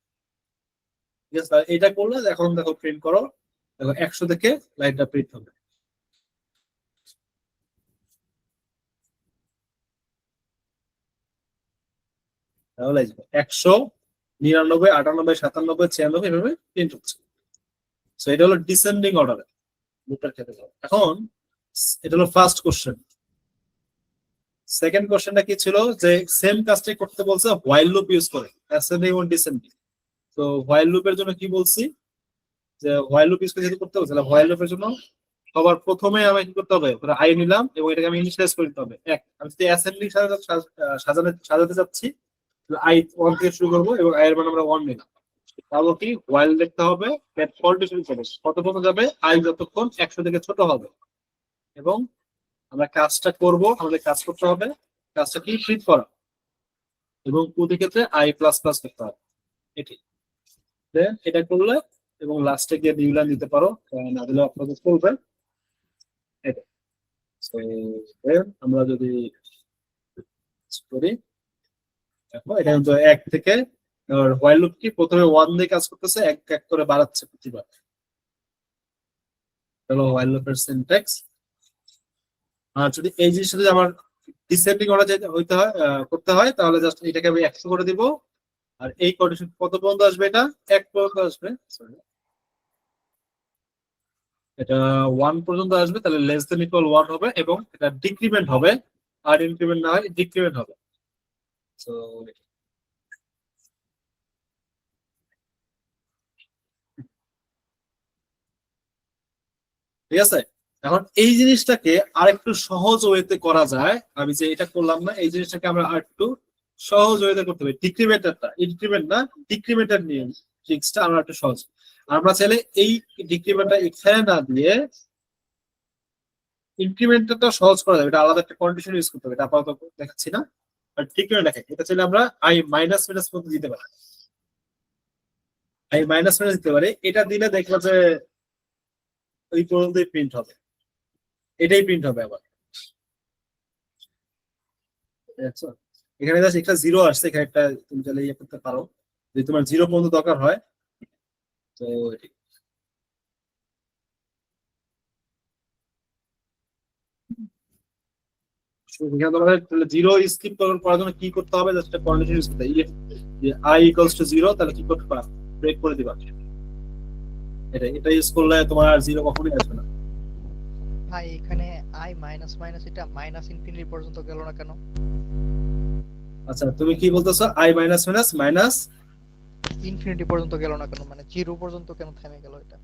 ঠিক আছে? তাহলে এটা করলে এখন দেখো প্রিন্ট করো, দেখো 100 থেকে লাইনটা প্রিন্ট হবে, তাহলে 100 99 98 97 96 এভাবে প্রিন্ট হচ্ছে। সো এটা হলো ডিসেন্ডিং অর্ডারে লুপের ক্ষেত্রে। এখন এটা হলো ফার্স্ট কোশ্চেন। সেকেন্ড কোশ্চেনটা কি ছিল, যে সেম কাজটাই করতে বলছে হোয়াইল লুপ ইউজ করে, অ্যাসেন্ডিং এবং ডিসেন্ডিং। তো হোয়াইল লুপের জন্য কি বলছি, যে হোয়াইল লুপ ইউজ করে যেহেতু করতে বলছে, তাহলে হোয়াইল লুপের জন্য সবার প্রথমে আমি কি করতে হবে, আই নিলাম এবং এটাকে আমি ইনিশিয়ালাইজ করে দিতে হবে 1। আমি যদি অ্যাসেন্ডিং সাজাতে চাচ্ছি, আই 1 থেকে শুরু করবো এবং আই এর মান আমরা 1 নিলাম। তাহলে কি হোয়াইল দেখতে হবে কত পর্যন্ত যাবে, আই যতক্ষণ 100 থেকে ছোট হবে। এবং আমরা কাজটা করব, আমাদের কাজ করতে হবে, কাজটা কি প্রিন্ট করা, এবং প্রতি ক্ষেত্রে আই প্লাস প্লাস করতে হবে এটি। Then এটা করলে এবং লাস্টে গিয়ে নিউলাইন দিতে পারো, না দিলে আপনাদের চলবে এটা। So, then আমরা যদি করি, দেখো এটা কিন্তু 1 থেকে, হোয়াইল লুপ কি প্রথমে 1 দিয়ে কাজ করতেছে, এক এক করে বাড়াচ্ছে প্রতিবার। হলো হোয়াইল লুপের সিনট্যাক্স। আর যদি এই জিনিসটা যদি আমার ডিসেন্ডিং অর্ডার হইতে হয়, করতে হয়, তাহলে জাস্ট এটাকে আমি 100 করে দিব। আর এই কন্ডিশন কত পর্যন্ত আসবে, এটা 1 পর্যন্ত আসবে, সরি এটা 1 পর্যন্ত আসবে, তাহলে লেস দেন ইকুয়াল 1 হবে এবং এটা ডিক্রিমেন্ট হবে, আর ইনক্রিমেন্ট না হয় ডিক্রিমেন্ট হবে। সো ঠিক আছে, এখন এই জিনিসটাকে আরেকটু সহজ ওয়েতে করা যায়। আমি যে এটা করলাম না, এই জিনিসটাকে আমরা আরেকটু সহজ ওয়েতে করতে পারি। ডিক্রিমেন্টারটা ইনক্রিমেন্ট না, ডিক্রিমেন্টার নিয়ম ট্রিক্সটা আমরা একটু সহজ। আমরা চাইলে এই ডিক্রিমেন্টটা এখানে না দিয়ে ইনক্রিমেন্টটা সহজ করা যাবে, এটা আলাদা একটা কন্ডিশন ইউজ করতে হবে, এটা আপাতত দেখাচ্ছি না। আর ডিক্রিমেন্ট দেখে এটা চাইলে আমরা আই মাইনাস মাইনাস পর্যন্ত দিতে পারি, আই মাইনাস মাইনাস দিতে পারি। এটা দিলে দেখবো যে ওই পর্যন্তই প্রিন্ট হবে, এটাই প্রিন্ট হবে আবার, বুঝছো? এখানে জাস্ট একটা জিরো আসছে, এখানে একটা তুমি চাইলে ইয়ে করতে পারো যদি তোমার জিরো পর্যন্ত দরকার হয়। তো এখানে তোমাদের জিরো স্কিপ করার জন্য কি করতে হবে, জাস্ট একটা কন্ডিশন ইউজ করতে হবে। আই ইকুয়ালস টু জিরো, তাহলে কি করতে পারো, ব্রেক করে দিবা। এটা ইউজ করলে তোমার আর জিরো কখনোই আসবে না। ভাই এখানে আই মাইনাস মাইনাস এটা মাইনাস ইনফিনিটি পর্যন্ত গেল না কেন? আচ্ছা তুমি কি বলতেছো, I minus minus minus infinity পর্যন্ত গেল না কেন, মানে জিরো পর্যন্ত কেন থেমে গেল এটা?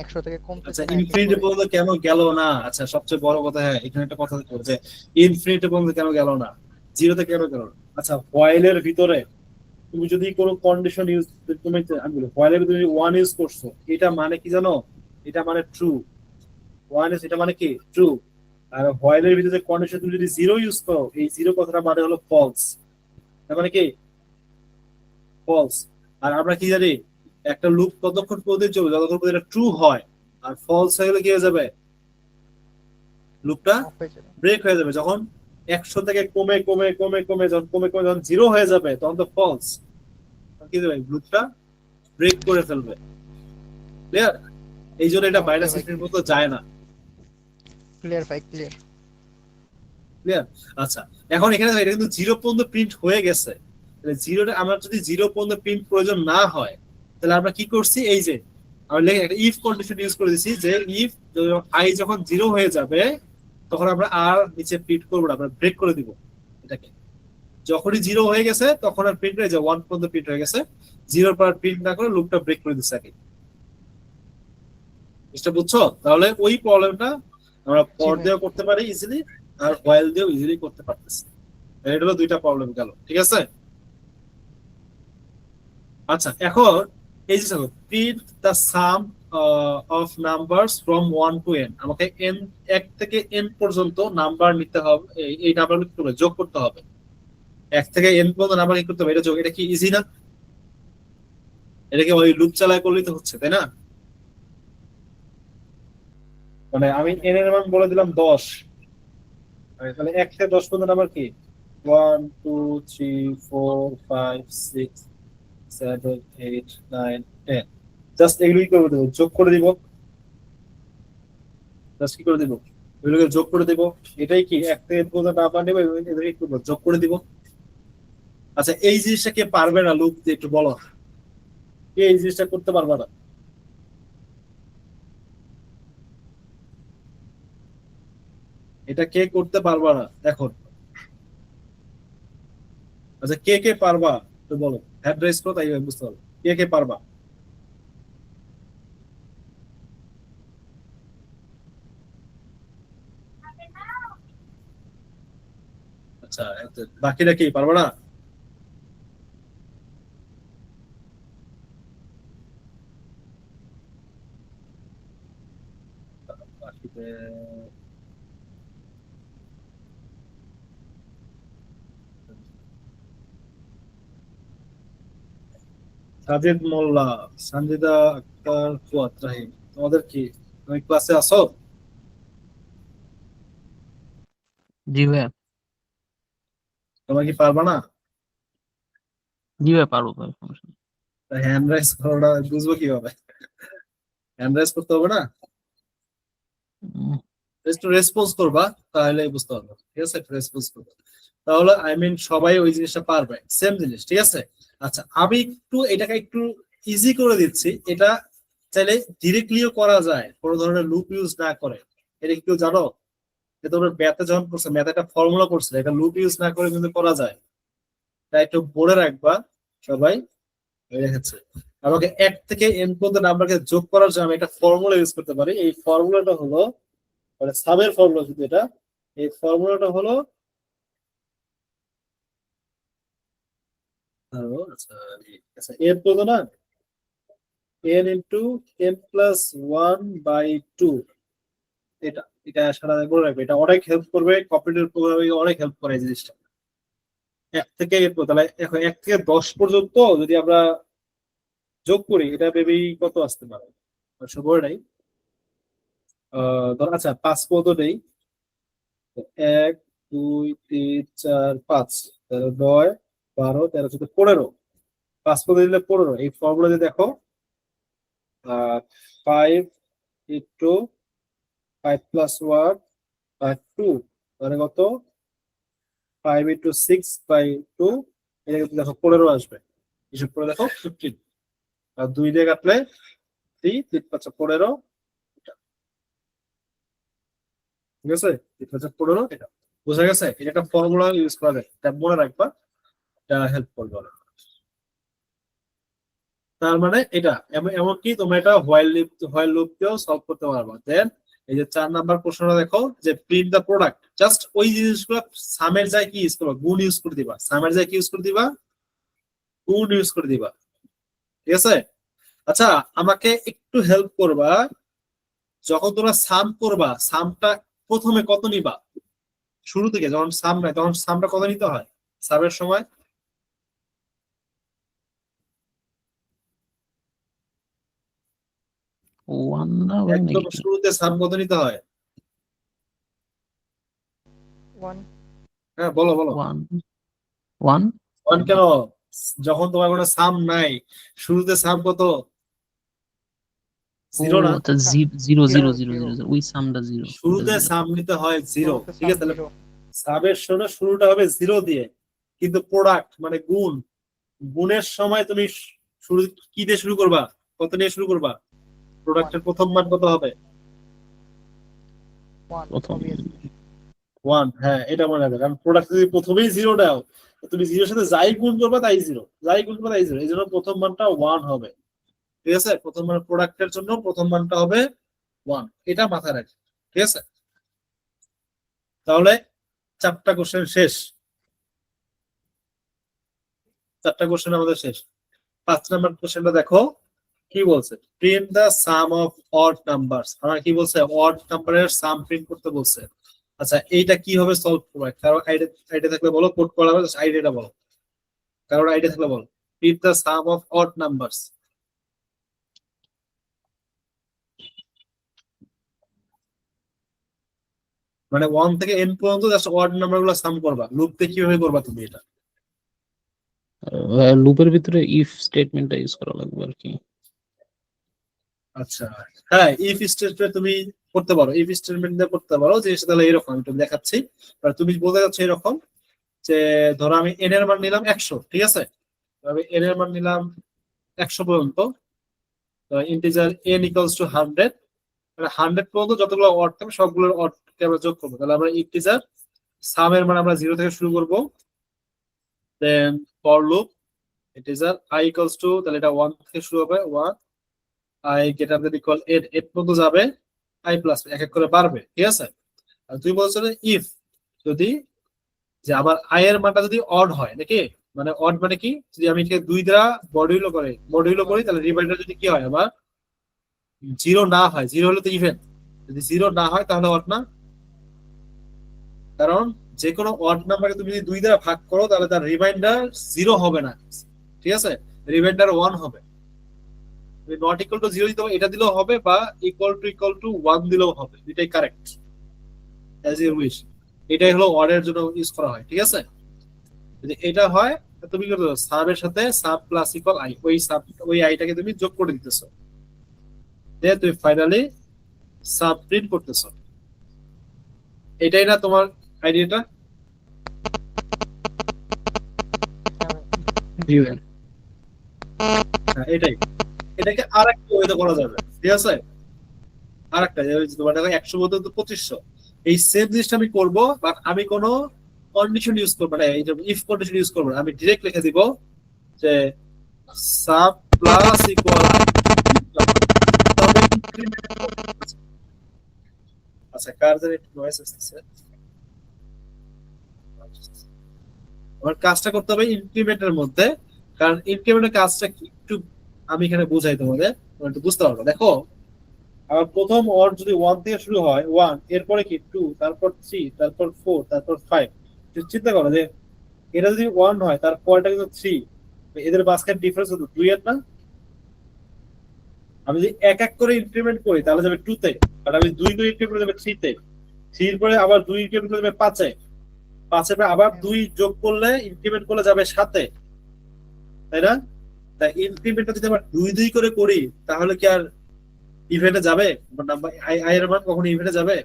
100 থেকে কমতেছে আচ্ছা না একের ইনফিনিটি পরে? পর্যন্ত কেন গেল না, আচ্ছা সবচেয়ে বড় কথা, হ্যাঁ এখানে একটা কথা যে ইনফিনিটি পর্যন্ত কেন গেল না, জিরোতে কেন গেল না। আচ্ছা হোয়াইলের ভিতরে তুমি যদি কোনো কন্ডিশন ইউজ, তুমি আমি বলি হোয়াইলের ভিতরে যদি ওয়ান ইউজ করছো, এটা মানে কি জানো, এটা মানে ট্রু। ওয়ান ইজ এটা মানে কি ট্রু। আর হোয়াইলের ভিতরে কন্ডিশন তুমি যদি জিরো ইউজ করো, এই জিরো কথাটা মানে হলো ফলস, তার মানে কি ফলস। আর আমরা কি জানি, একটা লুপ ততক্ষণ পর্যন্ত চলবে যতক্ষণ পর্যন্ত এটা ট্রু হয়, আর ফলস হয়ে গেলে কি হয়ে যাবে, লুপটা অফ হয়ে যাবে। ব্রেক হয়ে যাবে। যখন 100 থেকে কমে কমে কমে কমে যখন কমে কমে যখন জিরো হয়ে যাবে তখন তো ফলস, কি হবে, লুপটা ব্রেক করে ফেলবে। ক্লিয়ার? এই জন্য এটা ওকে বাইরে ভাই, সিস্টেম মতো যায় না। ক্লিয়ার ভাই, ক্লিয়ার। ক্লিয়ার? আচ্ছা এখন এখানে দেখো, এটা কিন্তু জিরো পর্যন্ত প্রিন্ট হয়ে গেছে। তাহলে জিরোটা আমরা যদি জিরো পর্যন্ত প্রিন্ট প্রয়োজন না হয়, তাহলে আমরা কি করছি, এই যে আমরা একটা ইফ কন্ডিশন ইউজ করে দিছি, যে ইফ আই যখন জিরো হয়ে যাবে তখন আমরা আর নিচে প্রিন্ট করবো না, আমরা ব্রেক করে দিব এটাকে। যখনই জিরো হয়ে গেছে তখন আর প্রিন্ট হয়ে যায়, ওয়ান পর্যন্ত প্রিন্ট হয়ে গেছে, জিরোর পর প্রিন্ট না করে লুপটা ব্রেক করে দিচ্ছে আগে। এটা বুঝছো? তাহলে ওই প্রবলেমটা আমরা জি ফর ভাই। দিয়েও করতে পারি ইজিলি, আর হোয়াইল দিয়েও ইজিলি করতে পারতেছি। এটা হলো দুইটা প্রবলেম গেল, ঠিক আছে? আচ্ছা এখন এই যে print the sum of numbers from 1 to n, আমাকে n 1 থেকে n পর্যন্ত নাম্বার নিতে হবে, এই নাম্বার যোগ করতে হবে। 1 থেকে n পর্যন্ত নাম্বার কি করতে হবে, এটা যোগ, এটা কি ইজি না? এটাকে ওই লুপ চালায় করলেই তো হচ্ছে, তাই না? মানে আমি n এর মান বলে দিলাম 10, তাহলে 1 থেকে 10 পর্যন্ত নাম্বার কি, 1 2 3 4 5 6 7 8 9 10, জাস্ট এগুলোই করে দেবো, যোগ করে দিব। জাস্ট কি করে দিব, এগুলোকে যোগ করে দিব। এটাই কি 1 থেকে n পর্যন্ত নাম্বার নেবো এবং এদেরকে কি করবো, যোগ করে দিব। আচ্ছা এই জিনিসটা কে পারবে না, লুপ দিয়ে একটু বলো, কে এই জিনিসটা করতে পারবে না? এটা কে করতে পারবা না এখন? আচ্ছা কে কে পারবা তো বলো, হ্যান্ড রাইজ করো, তাই আমি বুঝতে পারবো কে কে পারবা। আচ্ছা বাকিরা কি পারবা না? বাকিদের সাজিদ মোল্লা, সঞ্জিদা আক্তার, ফুয়াদ রাহিম, তোমাদের কি, তুমি ক্লাসে আসো? জি ভাইয়া। তোমরা কি পারবা না? জি ভাইয়া, পারবো ভাই, সমস্যা নেই। হ্যান্ড রাইজ করাটা বুঝবো কিভাবে, হ্যান্ড রাইজ করতে হবে না, উম, একটু রেসপন্স করবা, তাহলে বুঝতে পারবে, ঠিক আছে? একটু রেসপন্স করবে, তাহলে সবাই ওই জিনিসটা পারবে, সেম জিনিস, ঠিক আছে? আচ্ছা আমি একটু এটাকে একটু ইজি করে দিচ্ছি, এটা চাইলে ডিরেক্টলিও করা যায় কোনো ধরনের লুপ ইউজ না করে। এটা কি কেউ জানো? যে তোমরা ম্যাথে যখন করছো, ম্যাথে একটা ফর্মুলা করছে, এটা লুপ ইউজ না করে কিন্তু করা যায়, তাই একটু বলে রাখবা সবাই। রেখেছে আমাকে 1 থেকে n পর্যন্ত নাম্বারকে যোগ করার জন্য আমি একটা ফর্মুলা ইউজ করতে পারি। এই ফর্মুলাটা হলো, মানে সামের ফর্মুলা কিন্তু এটা, এই ফর্মুলাটা হলো ধরো, আচ্ছা আচ্ছা n পর্যন্ত না, n ইন্টু n প্লাস 1/2, এটা এটা সারা বলে রাখবে, এটা অনেক হেল্প করবে, কম্পিউটার প্রোগ্রামিং অনেক হেল্প করে এই জিনিসটা। 1 থেকে n পর্যন্ত, তাহলে এখন 1 থেকে 10 পর্যন্ত যদি আমরা যোগ করি, এটা ভেবেই কত আসতে পারে, সবর নাই, ধর আচ্ছা 5 পর্যন্ত নেই, 1 2 3 4 5, 13 9 12 13 14 15 5 করে দিলে 15 এই ফর্মুলা দিয়ে দেখো 5 into 5 plus 1 by 2 মানে কত 5 into 6 by 2 এটা কিন্তু দেখো 15 আসবে হিসাব করে দেখো 15 আর 2 দিয়ে কাটলে 3 3 5 15 ঠিক আছে 3 5 15 এটা বুঝা গেছে এটা একটা ফর্মুলা ইউজ করা যায় এটা মনে রাখবা এটা হেল্প করবে অনেক। তার মানে এটা এমনকি তোমরা এটা হোয়াইল লুপ দিয়েও সলভ করতে পারবা দেন এই যে 4 নাম্বার প্রশ্নটা দেখো যে প্রিন্ট দা প্রোডাক্ট জাস্ট ওই জিনিসগুলো সামের যায় কি ইউজ করবা গুণ ইউজ করে দিবা সামের যায় কি ইউজ করে দিবা গুণ ইউজ করে দিবা ঠিক আছে আচ্ছা আমাকে একটু হেল্প করবা যখন তোমরা সাম করবা সামটা প্রথমে কত নিবা শুরু থেকে যখন সাম নাই তখন সামটা কত নিতে হয় সামের সময় ওয়ান না ওয়ান একদম শুরুতে সাম কত নিতে হয় ওয়ান হ্যাঁ বলো বলো ওয়ান ওয়ান ওয়ান কেন যখন তোমার কোনো সাম নাই শুরুতে সাম কত জিরো না zero zero Zero, zero zero. Zero ওই সামটা জিরো শুরুতে সাম নিতে হয় জিরো শুরুতে ঠিক আছে তাহলে zero, সামের সময় শুরুটা হবে জিরো দিয়ে কিন্তু প্রোডাক্ট মানে গুণ গুণের সময় তুমি শুরু কি দিয়ে শুরু করবা কত নিয়ে শুরু করবা প্রোডাক্টের প্রথম মান কত হবে one, প্রথম obviously. 1 হ্যাঁ এটা মনে রাখবে কারণ প্রোডাক্ট যদি প্রথমেই জিরো দাও তুমি জিরোর সাথে যাই গুণ করবা তাই জিরো যাই গুণ করবা তাই জিরো এই জন্য প্রথম মানটা 1 হবে ঠিক আছে প্রথম মান প্রোডাক্টের জন্য প্রথম মানটা হবে 1 এটা মাথায় রাখবে ঠিক আছে তাহলে 4টা কোশ্চেন শেষ 4টা কোশ্চেন আমাদের শেষ 5 নাম্বার কোশ্চেনটা দেখো কি বলছে print the sum of odd numbers আমরা কি বলছে অড নাম্বারের সাম প্রিন্ট করতে বলছে আচ্ছা এইটা কিভাবে সলভ করবে কারো আইডিয়া থাকলে বলো কোড করা হবে আইডিয়াটা বলো কারোর আইডিয়া থাকলে বলো print the sum of odd numbers মানে 1 থেকে n পর্যন্ত জাস্ট অড নাম্বারগুলো সাম করবা লুপ দিয়ে কিভাবে করবা তুমি এটা লুপের ভিতরে ইফ স্টেটমেন্টটা ইউজ করা লাগবে আর কি আচ্ছা হ্যাঁ ইফ স্টেটমেন্ট তুমি করতে পারো ইফ স্টেটমেন্ট দিয়ে করতে পারো যে সেটা তাহলে এরকম আমি তুমি দেখাচ্ছি আর তুমি বলতে যাচ্ছ এরকম যে ধরো আমি n এর মান নিলাম 100 ঠিক আছে আমি n এর মান নিলাম 100 পর্যন্ত ইন্টিজার n ইকুয়ালস টু 100 মানে 100 পর্যন্ত যতগুলো অড থাকবে সবগুলোর অডকে আমরা যোগ করবো তাহলে আমরা ইন্টিজার সাম এর মান আমরা 0 থেকে শুরু করব then for loop integer i equals to তাহলে এটা 1 থেকে শুরু হবে 1 i গ্রেটার দ্যান ইকুয়াল 8 পর্যন্ত যাবে i প্লাস এক এক করে বাড়বে ঠিক আছে আর তুই বলছো যে ইফ যদি যে আবার i এর মানটা যদি অড হয় নাকি মানে অড মানে কি যদি আমি এটাকে 2 দ্বারা মডিউলো করি তাহলে রিমাইন্ডার যদি কি হয় আবার 0 না হয় 0 হলে তো ইভেন যদি 0 না হয় তাহলে অড না কারণ যে কোনো অড নাম্বারকে তুমি যদি 2 দ্বারা ভাগ করো তাহলে তার রিমাইন্ডার 0 হবে না ঠিক আছে রিমাইন্ডার 1 হবে তুমি নট ইকুয়াল টু 0 দিতে হবে এটা দিলেও হবে বা ইকুয়াল টু 1 দিলেও হবে এটাই কারেক্ট অ্যাজ ইউ উইশ এটাই হলো অড এর জন্য ইউজ করা হয় ঠিক আছে যদি এটা হয় তুমি কি করছো সাবের সাথে সাব প্লাস ইকুয়াল i ওই আইটাকে তুমি যোগ করে দিতেছো দিয়ে তুমি ফাইনালি সাব প্রিন্ট করতেছো এটাই না তোমার আইডিয়াটা হ্যাঁ এটাই এটাকে আরেকটা ওয়েতে করা যাবে ঠিক আছে আরেকটা তোমার দেখো 100 বলতে 2500 এই সেম জিনিসটা আমি করব বাট আমি কোনো কন্ডিশন ইউজ করব না এইটা ইফ কন্ডিশন ইউজ করব না আমি ডাইরেক্ট লিখে দিব যে সাব প্লাস ইকুয়াল আচ্ছা কার জানি নয়েজ আসছে আমার কাজটা করতে হবে ইনক্রিমেন্টের মধ্যে কারণ ইনক্রিমেন্টের কাজটা একটু আমি এখানে বুঝাই তোমাদের তোমরা একটু বুঝতে পারবে দেখো আমার প্রথম অর যদি 1 থেকে শুরু হয় 1 এরপরে কি 2 তারপর 3 তারপর 4 তারপর 5 চিন্তা করো যে এটা যদি 1 হয় তার পরেরটা কিন্তু 3 এদের মাঝখানে ডিফারেন্স হতো 2 এর না আমি যদি এক এক করে ইনক্রিমেন্ট করি তাহলে যাবে 2 তে আর আমি 2 করে ইনক্রিমেন্ট করে যাবে 3 তে 3 এর পরে আবার 2 ইনক্রিমেন্ট করে যাবে 5 এ 5-এর পরে আবার 2 যোগ করলে ইনক্রিমেন্ট করলে যাবে 7-এ, তাই না? তাই ইনক্রিমেন্টটা যদি আমরা 2 করে করি তাহলে কি আর ইভেন্টে যাবে? নাম্বার আই এর মান কখনো ইভেন্টে যাবে?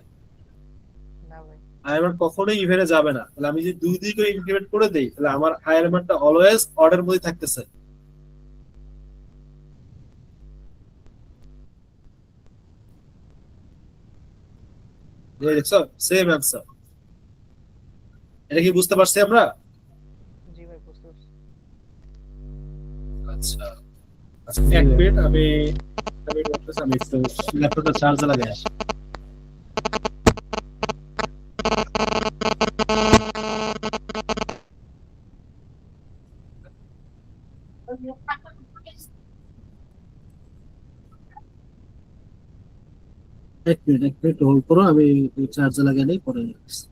না ভাই। আই এর মান কখনোই ইভেন্টে যাবে না। তাহলে আমি যদি 2 করে ইনক্রিমেন্ট করে দেই তাহলে আমার আই এর মানটা অলওয়েজ অর্ডারের মধ্যে থাকতেছে। দেখছো, সেম অ্যান্সার। এটা কি বুঝতে পারছি আমরা? জি ভাই, বুঝতে পারছি। আচ্ছা আচ্ছা, এক মিনিট আমি একটু ল্যাপটপটা চার্জে লাগাই আসি। এক মিনিট হোল্ড করো, আমি চার্জে লাগিয়ে নেই, পরে আসছি।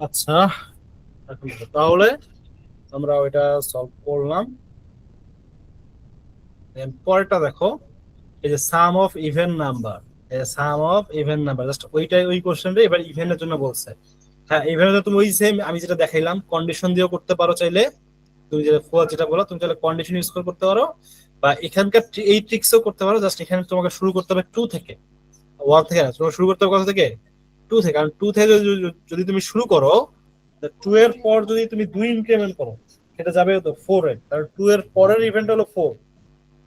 আচ্ছা, তাহলে আমরা ওইটা সলভ করলাম। পরেরটা দেখো, এই যে sum of even number, sum of even number, just ওইটাই, ওই কোশ্চেনটা এবার ইভেনের জন্য বলছে। হ্যাঁ, ইভেনে তুমি ওই সেম আমি যেটা দেখাইলাম কন্ডিশন দিয়েও করতে পারো চাইলে, তুমি যেটা বলো তুমি চাইলে কন্ডিশন ইউজ করে করতে পারো, বা এখানকার এই ট্রিক্সও করতে পারো। জাস্ট এখানে তোমাকে শুরু করতে হবে 2 থেকে, 1 থেকে না, তোমাকে শুরু করতে হবে কত থেকে? 2 থেকে। কারণ 2 থেকে যদি তুমি শুরু করো, 2 এর পর যদি তুমি 2 ইনক্রিমেন্ট করো সেটা যাবে তো 4 এর, কারণ 2 এর পরের ইভেন্ট হলো 4,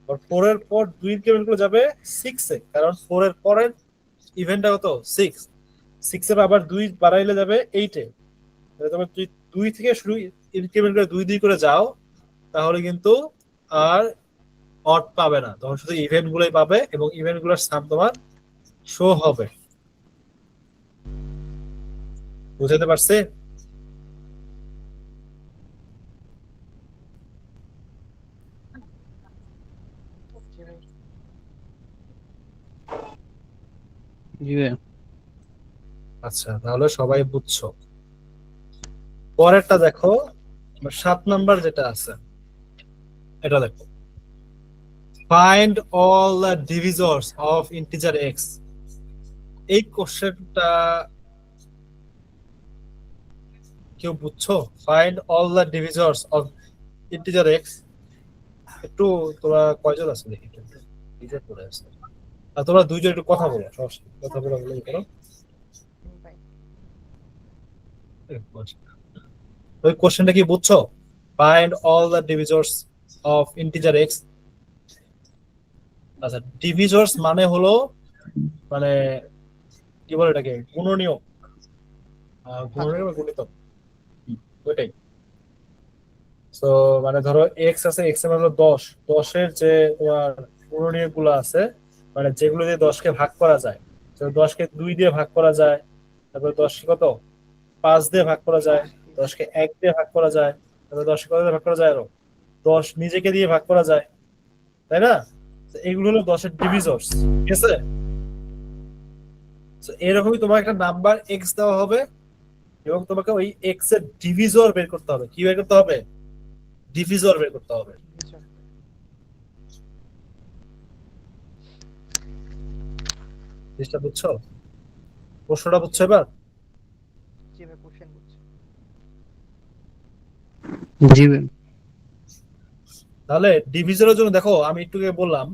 আর 4 এর পর 2 ইনক্রিমেন্ট গুলো যাবে 6 এ, কারণ 4 এর পরের ইভেন্টটা কত? 6। 6 এর আবার 2 বাড়াইলে যাবে 8 এ। তাহলে তোমার যদি 2 থেকে শুরু ইনক্রিমেন্ট করে 2 করে যাও তাহলে কিন্তু আর অড পাবে না, তখন শুধু ইভেন্ট গুলোই পাবে এবং ইভেন্ট গুলোর সাম তোমার শো হবে। বুঝতে পারছি? জি ভাই। জি ভাই। আচ্ছা, তাহলে সবাই বুঝছো। পরেরটা দেখো, 7 নাম্বার যেটা আছে এটা দেখো, find all the divisors of integer X. এই কোশ্চেনটা কেউ বুঝছো? Find all the divisors of integer X. একটু তোমরা কয়জন আছো দেখি, একটু ডিজার করে আসো। আর তোমরা দুইজন একটু কথা বলো, সমস্যা নেই, কথা বলা বলে করো। ভাই ওই কোশ্চেনটা কি বুঝছো? Find all the divisors of integer X. আচ্ছা, ডিভিজর্স মানে হলো, মানে কি বলে এটাকে, গুণনীয়, গুণনীয় বা গুণিতক, ওইটাই। তো মানে ধরো এক্স আছে, এক্স এর মান হলো 10, 10-এর যে তোমার গুণনীয় গুলো আছে, মানে যেগুলো দিয়ে 10-কে ভাগ করা যায়, তো 10-কে 2 দিয়ে ভাগ করা যায়, তারপর 10-কে কত 5 দিয়ে ভাগ করা যায়, 10-কে 1 দিয়ে ভাগ করা যায়, তারপর 10-কে কত দিয়ে ভাগ করা যায়, আরো 10 নিজেকে দিয়ে ভাগ করা যায়, তাই না? তো এগুলো হলো 10-এর ডিভিজর্স, ঠিক আছে? তো এরকমই তোমার একটা নাম্বার এক্স দেওয়া হবে এবং তোমাকে ওই এক্স এর ডিভিজর বের করতে হবে। কি বের করতে হবে? ডিভিজর বের করতে হবে। বুঝছো? জিনিসটা বুঝছো? প্রশ্নটা বুঝছো এবার? জি ভাই, কোশ্চেন বুঝছি। জি ভাই। তাহলে ডিভিজনের জন্য দেখো, আমি একটু আগে বললাম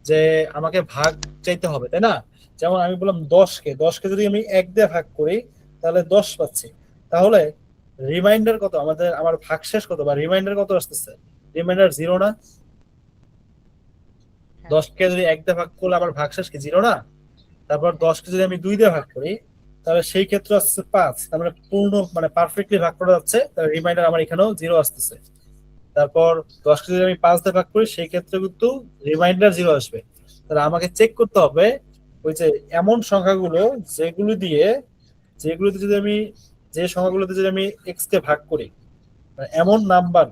যে আমাকে ভাগ চাইতে হবে, তাই না? যেমন আমি বললাম 10-কে যদি আমি 1 দিয়ে ভাগ করি তাহলে 10 পাচ্ছি। তাহলে রিমাইন্ডার কত আমাদের, আমার ভাগশেষ কত বা রিমাইন্ডার কত আসতেছে? রিমাইন্ডার 0 না? হ্যাঁ 10-কে যদি 1 দিয়ে ভাগ করলে আমার ভাগশেষ কি 0 না? তারপর 10-কে যদি আমি 2 দিয়ে ভাগ করি তাহলে সেই ক্ষেত্রে আসছে 5, তার মানে পূর্ণ, মানে পারফেক্টলি ভাগ করা যাচ্ছে, তাহলে রিমাইন্ডার আমার এখানেও 0 আসতেছে। তারপর 10-কে যদি আমি 5 দিয়ে ভাগ করি সেই ক্ষেত্রে কিন্তু রিমাইন্ডার 0 আসবে। তাহলে আমাকে চেক করতে হবে ওই যে এমন সংখ্যাগুলো যেগুলো দিয়ে যদি আমি যে সংখ্যাগুলোতে যদি আমি এক্স কে ভাগ করি, মানে এমন নাম্বার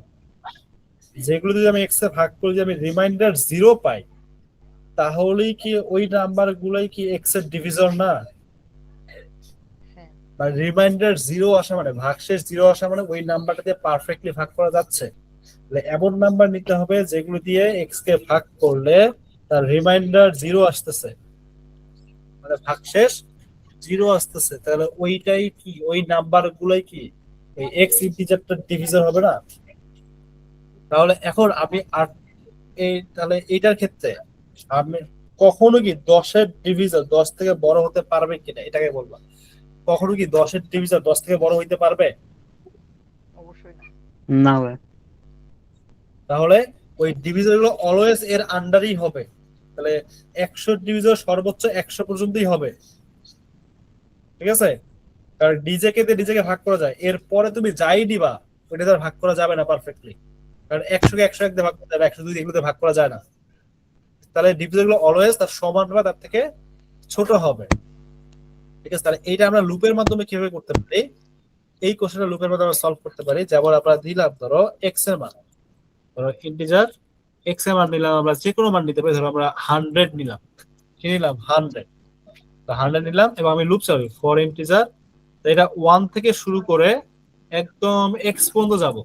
যেগুলো যদি আমি এক্স এ ভাগ করি যদি আমি রিমাইন্ডার 0 পাই, তাহলেই কি ওই নাম্বার গুলাই কি এক্স এর ডিভিজর না? হ্যাঁ মানে রিমাইন্ডার 0 আসা মানে ভাগশেষ 0 আসা মানে ওই নাম্বারটা দিয়ে পারফেক্টলি ভাগ করা যাচ্ছে। তাহলে এমন নাম্বার নিতে হবে যেগুলো দিয়ে এক্স কে ভাগ করলে তার রিমাইন্ডার 0 আসতেছে, মানে ভাগশেষ 0 আসতেছে। তাহলে ওইটাই কি ওই নাম্বার গুলাই কি এই এক্স ইন্টিজারটার ডিভিজর হবে না? তাহলে এখন আমি আর তাহলে এইটার ক্ষেত্রে আমি কখনো কি 10-এর ডিভিজর 10 থেকে বড় হতে পারবে কিনা এটাকে বলবো। কখনো কি 10-এর ডিভিজর 10 থেকে বড় হইতে পারবে? অবশ্যই না। না ভাই। তাহলে ওই ডিভিজর গুলো অলওয়েজ এর আন্ডারই হবে। তাহলে 100 ডিভিজর সর্বোচ্চ 100 পর্যন্তই হবে, ঠিক আছে? কারণ ডিজে কে ভাগ করা যায়, এরপরে তুমি যাই দিবা ওইটা তো আর ভাগ করা যাবে না পারফেক্টলি, কারণ 100 কে 101 দিয়ে ভাগ করা যাবে, 102 এগুলোতে ভাগ করা যায় না। তাহলে ডিভিজর গুলো অলওয়েজ তার সমান বা তার থেকে ছোট হবে, ঠিক আছে? তাহলে এইটা আমরা লুপের মাধ্যমে কিভাবে করতে পারি, এই কোশ্চেনটা লুপের মাধ্যমে আমরা সলভ করতে পারি। যেমন আমরা দিলাম ধরো এক্স এর মান, ধরো ইন্টিজার এক্স এর মান নিলাম, আমরা যে কোনো মান নিতে পারি। ধরো আমরা 100 নিলাম, কি নিলাম 100, তো 100 নিলাম এবং আমি লুপ চালাবো ফর ইন্টিজার। এটা 1 থেকে শুরু করে একদম এক্স পর্যন্ত যাব,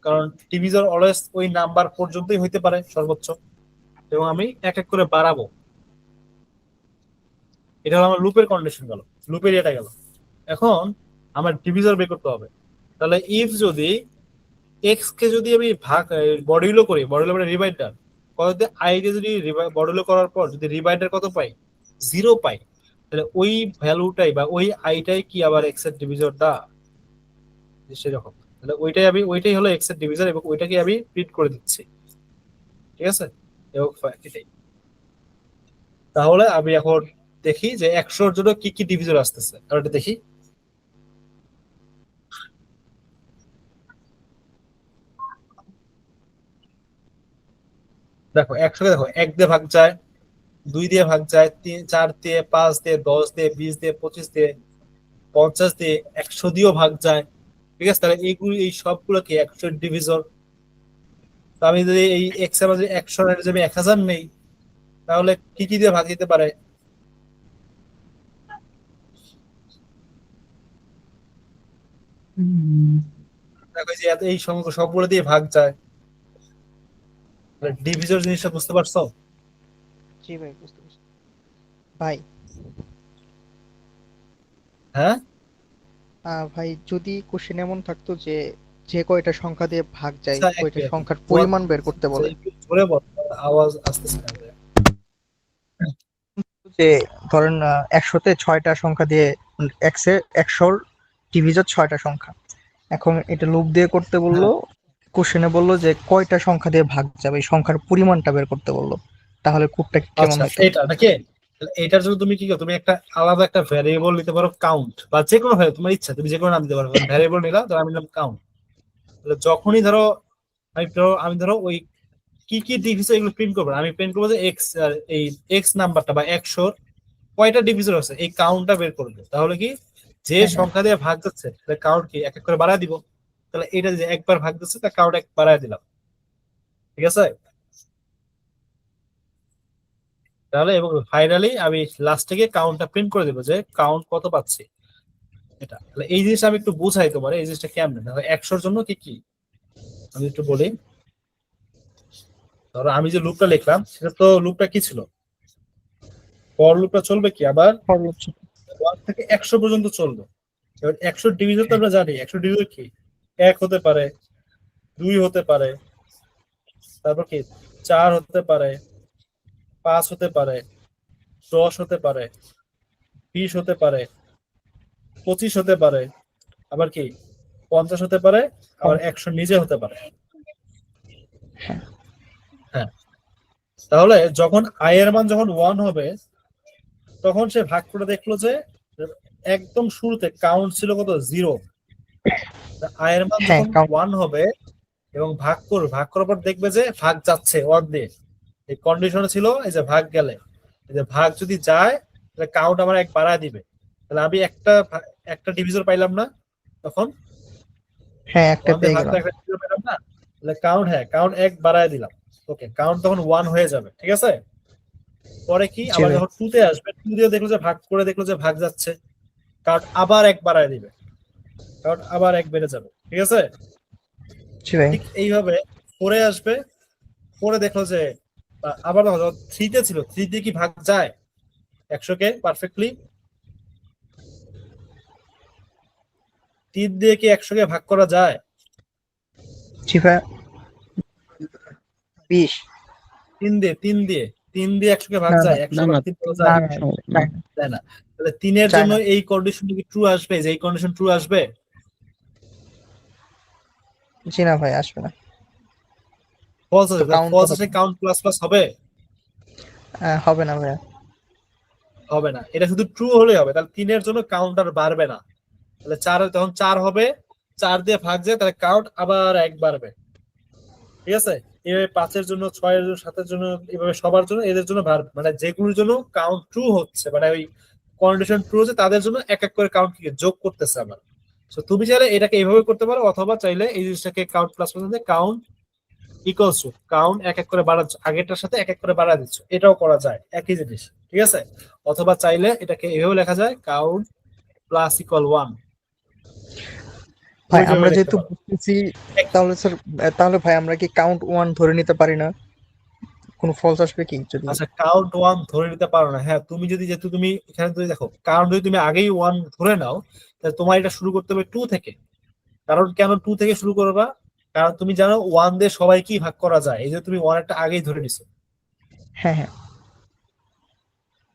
কারণ ডিভিজর অলওয়েজ ওই নাম্বার পর্যন্তই হইতে পারে সর্বোচ্চ, এবং আমি এক এক করে বাড়াবো। এটা হলো আমার লুপের কন্ডিশন গেল, লুপের এটা গেল। এখন আমার ডিভিজর বের করতে হবে। তাহলে ইফ যদি এক্স কে যদি আমি ভাগ বডিলো করি, বডিলো মানে রিমাইন্ডার কততে আই কে যদি বডিলো করার পর যদি রিমাইন্ডার কত পাই 0 পাই, তাহলে ওই ভ্যালুটাই বা ওই আইটাই কি আবার এক্স এর ডিভিজর দা সেরকম। তাহলে ওইটাই হলো এক্স এর ডিভিজর এবং ওইটাকে আমি প্রিন্ট করে দিচ্ছি, ঠিক আছে? এবং এটাই। তাহলে আমি এখন দেখি যে 100-র জন্য কি কি ডিভিজর আসতেছে, আর এটা দেখি। দেখো 100 কে দেখো 1 দিয়ে ভাগ যায়, 2 দিয়ে ভাগ যায়, 3 4 দিয়ে, 5 দিয়ে, 10 দিয়ে, 20 দিয়ে, 25 দিয়ে, 50 দিয়ে, 100 দিয়েও ভাগ যায়, ঠিক আছে? তাহলে এইগুলো এই সবগুলোকে 100 এর ডিভিজর। তো আমি যদি এই এক্স এর মাঝে 100 এর যদি 1000 নেই, তাহলে কি কি দিয়ে ভাগ দিতে পারে? দেখো এই যে এই সংখ্যা সবগুলো দিয়ে ভাগ যায়, ডিভিজর জিনিসটা বুঝতে পারছো? জি ভাই বুঝতে পারছি। ভাই হ্যাঁ, ভাই যদি কোশ্চেন এমন থাকতো যে যে কয়টা সংখ্যা দিয়ে ভাগ যায় আচ্ছা, কয়টা এক সংখ্যার মিনিট। পরিমাণ বের করতে বলে, একটু জোরে বল, আওয়াজ আসতেছে না। যে ধরেন 100-তে 6টা সংখ্যা দিয়ে একশোর ডিভিজর 6টা সংখ্যা। এখন এটা লুপ দিয়ে করতে বললো, কোশ্চেনে বললো যে কয়টা সংখ্যা দিয়ে ভাগ যাবে এই সংখ্যার পরিমাণটা বের করতে বললো, তাহলে কোডটা কেমন আচ্ছা, হতো? এটা নাকি তাহলে এটার জন্য তুমি কি করো, তুমি একটা আলাদা একটা ভ্যারিয়েবল নিতে পারো কাউন্ট, বা যে কোনো ভ্যারিয়েবল তোমার ইচ্ছা, তুমি যে কোনো নাম দিতে পারো। ভ্যারিয়েবল নিলাম, ধরো আমি নিলাম কাউন্ট। তাহলে যখনই ধরো আমি ধরো ওই কি কি ডিভিজর এগুলো প্রিন্ট করবো, আমি প্রিন্ট করবো যে এক্স, এই এক্স নাম্বারটা বা 100 কয়টা ডিভিজর আছে এই কাউন্টটা বের করবে। তাহলে কি যে হ্যাঁ, হ্যাঁ। সংখ্যা দিয়ে ভাগ যাচ্ছে তাহলে কাউন্ট কি এক এক করে বাড়ায় দিব। তাহলে এটা যে একবার ভাগ যাচ্ছে তার কাউন্ট এক বাড়ায় দিলাম, ঠিক আছে? তাহলে এবং ফাইনালি আমি লাস্টে গিয়ে কাউন্টটা প্রিন্ট করে দেবো যে কাউন্ট কত পাচ্ছি। এটা তাহলে এই জিনিসটা আমি একটু বুঝাই তোমার, এই জিনিসটা কেমন। দেখো 100-র জন্য কি কি আমি একটু বলি। ধরো আমি যে লুপটা লিখলাম সেটা তো লুপটা কি ছিল, ফর লুপটা চলবে কি আবার 1 থেকে 100 পর্যন্ত চলবে। এবার 100 ডিভিজন তো আমরা জানি, 100 ডিভিজন কি 1 হতে পারে, 2 হতে পারে, তারপর কি 4 হতে পারে, 5 হতে পারে, 10 হতে পারে, 20 হতে পারে, 25 হতে পারে, আবার কি 50 হতে পারে, আবার 100 নিজে হতে পারে। হ্যাঁ, তাহলে যখন আই এর মান যখন 1 হবে তখন সে ভাগ করে দেখলো যে একদম শুরুতে কাউন্ট ছিল কত 0। আই এর মান হ্যাঁ, যখন 1 হবে এবং ভাগ করার পর দেখবে যে ভাগ যাচ্ছে 1 দিয়ে, এই কন্ডিশনে ছিল এই যে ভাগ গেলে, এই যে ভাগ যদি যায় তাহলে কাউন্ট আমার 1 বাড়ায় দিবে। তাহলে আমি একটা ডিভিজর পাইলাম না, তখন হ্যাঁ, একটা 1 দিয়ে পেয়ে ভাগ গেলাম। করে একটা 0 পেলাম না? তাহলে কাউন্ট 1 বাড়ায় দিলাম। ওকে, কাউন্ট তখন 1 হয়ে যাবে, ঠিক আছে? পরে কি জি আবার ভাই। যখন 2 তে আসবে, 2 দিয়ে দেখলো যে ভাগ করে দেখলো যে ভাগ যাচ্ছে, কাউন্ট আবার 1 বাড়ায় দিবে, কাউন্ট আবার 1 বেড়ে যাবে, ঠিক আছে? জি ভাই। ঠিক এইভাবে 4 এ আসবে, 4 এ দেখলো যে আবার দেখো 3 তে ছিল, 3 দিয়ে কি ভাগ যায় 100 কে পারফেক্টলি? 3 দিয়ে কি 100 কে ভাগ করা যায়? জি ভাই। 20। 3 দিয়ে 100 কে ভাগ না যায়, না 100 না ভাগ না 3 করা না যায়? না, না যায় না, তাই না? তাহলে 3 এর যায় জন্য না। এই কন্ডিশন কি ট্রু আসবে, যে এই কন্ডিশন ট্রু আসবে? জি না ভাই, আসবে না। ফলস তো আসবে, কাউন্ট তো ফলস হবে আসলে না। কাউন্ট প্লাস প্লাস হবে? হবে না ভাইয়া। হবে না, এটা শুধু ট্রু হলেই হবে। তাহলে 3 এর জন্য কাউন্ট আর বাড়বে না। তাহলে 4 তখন 4 হবে, 4 দিয়ে ভাগ যায়, তাহলে কাউন্ট আবার 1 বাড়বে, ঠিক আছে? এইভাবে 5 এর জন্য, 6 এর জন্য, 7 এর জন্য, এইভাবে সবার জন্য, এদের জন্য বাড়বে, মানে যেগুলোর জন্য কাউন্ট ট্রু হচ্ছে, মানে ওই কন্ডিশন ট্রু হচ্ছে, তাদের জন্য এক এক করে কাউন্ট যোগ করতেছে আবার। তো তুমি চাইলে এটাকে এইভাবে করতে পারো, অথবা চাইলে এই জিনিসটাকে count plus plus count equals to count এক এক করে বাড়াচ্ছ, আগেরটার সাথে এক এক করে বাড়া দিচ্ছ, এটাও করা যায়, একই জিনিস, ঠিক আছে? অথবা চাইলে এটাকে এভাবে লেখা যায়, কাউন্ট প্লাস ইকুয়াল 1, ভাই তুমি যেভাবে আমরা লিখতে যেহেতু পারো। বুঝতেছি, তাহলে স্যার, তাহলে ভাই আমরা কি কাউন্ট 1 ধরে নিতে পারি না? কোনো ফলস আসবে কি যদি? আচ্ছা, কাউন্ট 1 ধরে নিতে পারো না? হ্যাঁ, তুমি যদি, যেহেতু তুমি এখানে যদি দেখো, কারণ যদি তুমি আগেই 1 ধরে নাও, তাহলে তোমার এটা শুরু করতে হবে 2 থেকে। কারণ কেন 2 থেকে শুরু করবা? কারণ তুমি জানো 1 দিয়ে সবাইকেই ভাগ করা যায়, এই যে তুমি 1 একটা আগেই ধরে নিছো, হ্যাঁ হ্যাঁ।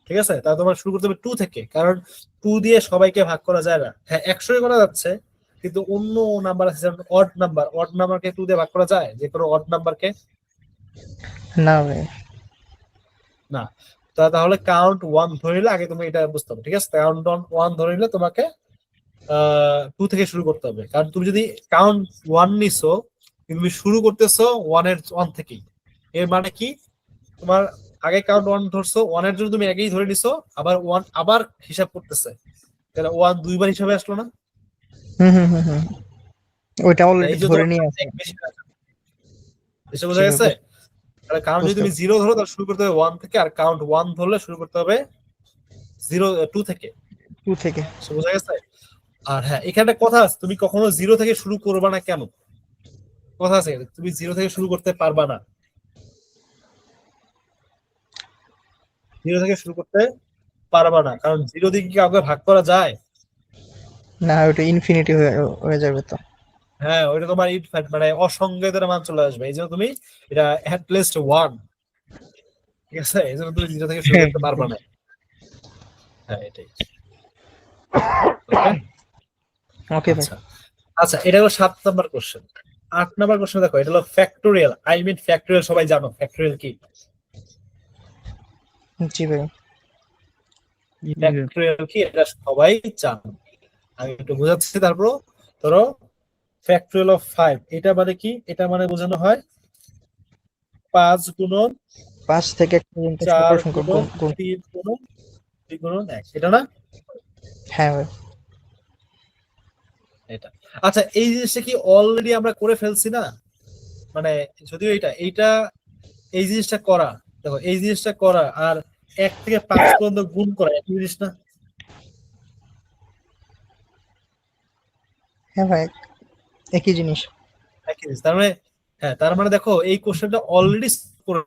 ঠিক আছে? তাহলে তোমার শুরু করতে হবে 2 থেকে, কারণ 2 দিয়ে সবাইকে ভাগ করা যায় না। হ্যাঁ, 100 করা যাচ্ছে, কিন্তু অন্য নাম্বার আছে যেমন অড নাম্বারকে 2 দিয়ে ভাগ করা যায়, যে কোনো অড নাম্বারকে? না ভাই। না। তাহলে কাউন্ট 1 ধরে নিলে আগে তুমি এটা বুঝতে হবে, ঠিক আছে? কাউন্ট 1 ধরে নিলে তোমাকে 2 থেকে শুরু করতে হবে, কারণ তুমি যদি কাউন্ট 1 নিছো, কিন্তু তুমি শুরু করতেছো 1 থেকেই, এর মানে কি তোমার আগে কাউন্ট 1 ধরছো, 1 এর জন্য তুমি আগেই ধরে নিছো, আবার 1 আবার হিসাব করতেছে, তাহলে 1 দুইবার হিসাবে আসলো না? হুম হুম হুম হুম। ওইটা অলরেডি এই যে ধরে তোমার নিয়ে আছে। এক বেশি আসে। এসে জি বোঝা ভাই, গেছে? তাহলে কাউন্ট যদি বুঝতে তুমি পারছি। 0 ধরো, তাহলে শুরু করতে হবে 1 থেকে, আর কাউন্ট 1 ধরলে শুরু করতে হবে 2 থেকে। 2 থেকে। এসে বোঝা গেছে? আর হ্যাঁ, এখানে একটা কথা আছে, তুমি কখনো 0 থেকে শুরু করবা না। কেন? কথা আছে, তুমি 0 থেকে শুরু করতে পারবা না। 0 থেকে শুরু করতে পারবা না, কারণ 0 দিকে কি কাউকে ভাগ করা যায়? না, ওইটা ইনফিনিটি হয়ে হয়ে যাবে তো। হ্যাঁ, ওইটা তোমার ইনফ্যাক্ট মানে অসংজ্ঞাতের মান চলে আসবে, এই জন্য তুমি এটা অ্যাট লিস্ট 1, ঠিক আছে? এই জন্য তুমি 0 থেকে শুরু হ্যাঁ। করতে পারবা না। হ্যাঁ, এটাই। ওকে, ওকে ভাই। আচ্ছা। আচ্ছা, এটা হলো 7 নাম্বার কোশ্চেন। 8 নাম্বার কোশ্চেন দেখো, এটা হলো ফ্যাক্টোরিয়াল। আই মিন ফ্যাক্টোরিয়াল, সবাই জানো ফ্যাক্টোরিয়াল কি? জি ভাই। ফ্যাক্টোরিয়াল কি এটা সবাই জানো। আমি একটু বোঝাচ্ছি, তারপর ধরো ফ্যাক্টোরিয়াল অফ 5, এটা মানে কি? এটা মানে বোঝানো হয় 5 গুণন 5 থেকে 1 পর্যন্ত 4 সকল সংখ্যা গুণন গুণ গুণ। 3 গুণন 2 গুণন 1, এটা না? হ্যাঁ ভাই। এটা। আচ্ছা, এই জিনিসটা কি অলরেডি আমরা করে ফেলছি না? মানে যদিও এইটা এই জিনিসটা করা, দেখো এই জিনিসটা করা আর 1 থেকে 5 পর্যন্ত গুণ করা একই জিনিস না? হ্যাঁ ভাই, একই জিনিস। একই জিনিস, তার মানে হ্যাঁ, তার মানে দেখো এই কোশ্চেনটা অলরেডি করে,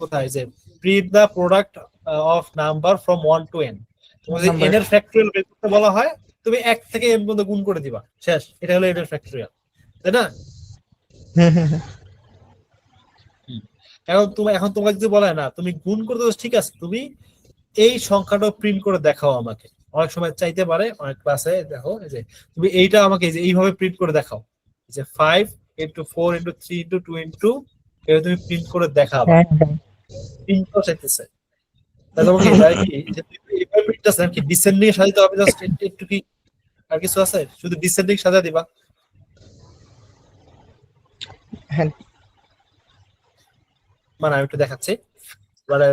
কোথায় যে print the product of number from 1 to n, তোমার যদি নাম্বার। n এর ফ্যাক্টরিয়াল বের করতে বলা হয়, তুমি 1 থেকে n পর্যন্ত গুণ করে দিবা, শেষ। এটা হলো n এর ফ্যাক্টরিয়াল, তাই না? হুম হুম হুম। হুম। এখন তোমাকে যদি বলা হয় না তুমি গুণ করতে চাও, ঠিক আছে, তুমি এই সংখ্যাটা প্রিন্ট করে দেখাও আমাকে। অনেক সময় চাইতে পারে, অনেক ক্লাসে দেখো এই যে তুমি এইটা আমাকে এই যে এইভাবে প্রিন্ট করে দেখাও, যে 5 into 4 into 3 into 2 into, এটা তুমি প্রিন্ট করে দেখাবা। হ্যাঁ হ্যাঁ। প্রিন্ট তো চাইতেছে, তাহলে তোমাকে তাই কি যে তুমি এইভাবে প্রিন্ট আছে নাকি ডিসেন্ডিং সাজাতে হবে? জাস্ট একটু কি আর কিছু আছে? শুধু ডিসেন্ডিং সাজা দিবা। হ্যাঁ। মানে আমি একটু দেখাচ্ছি, মানে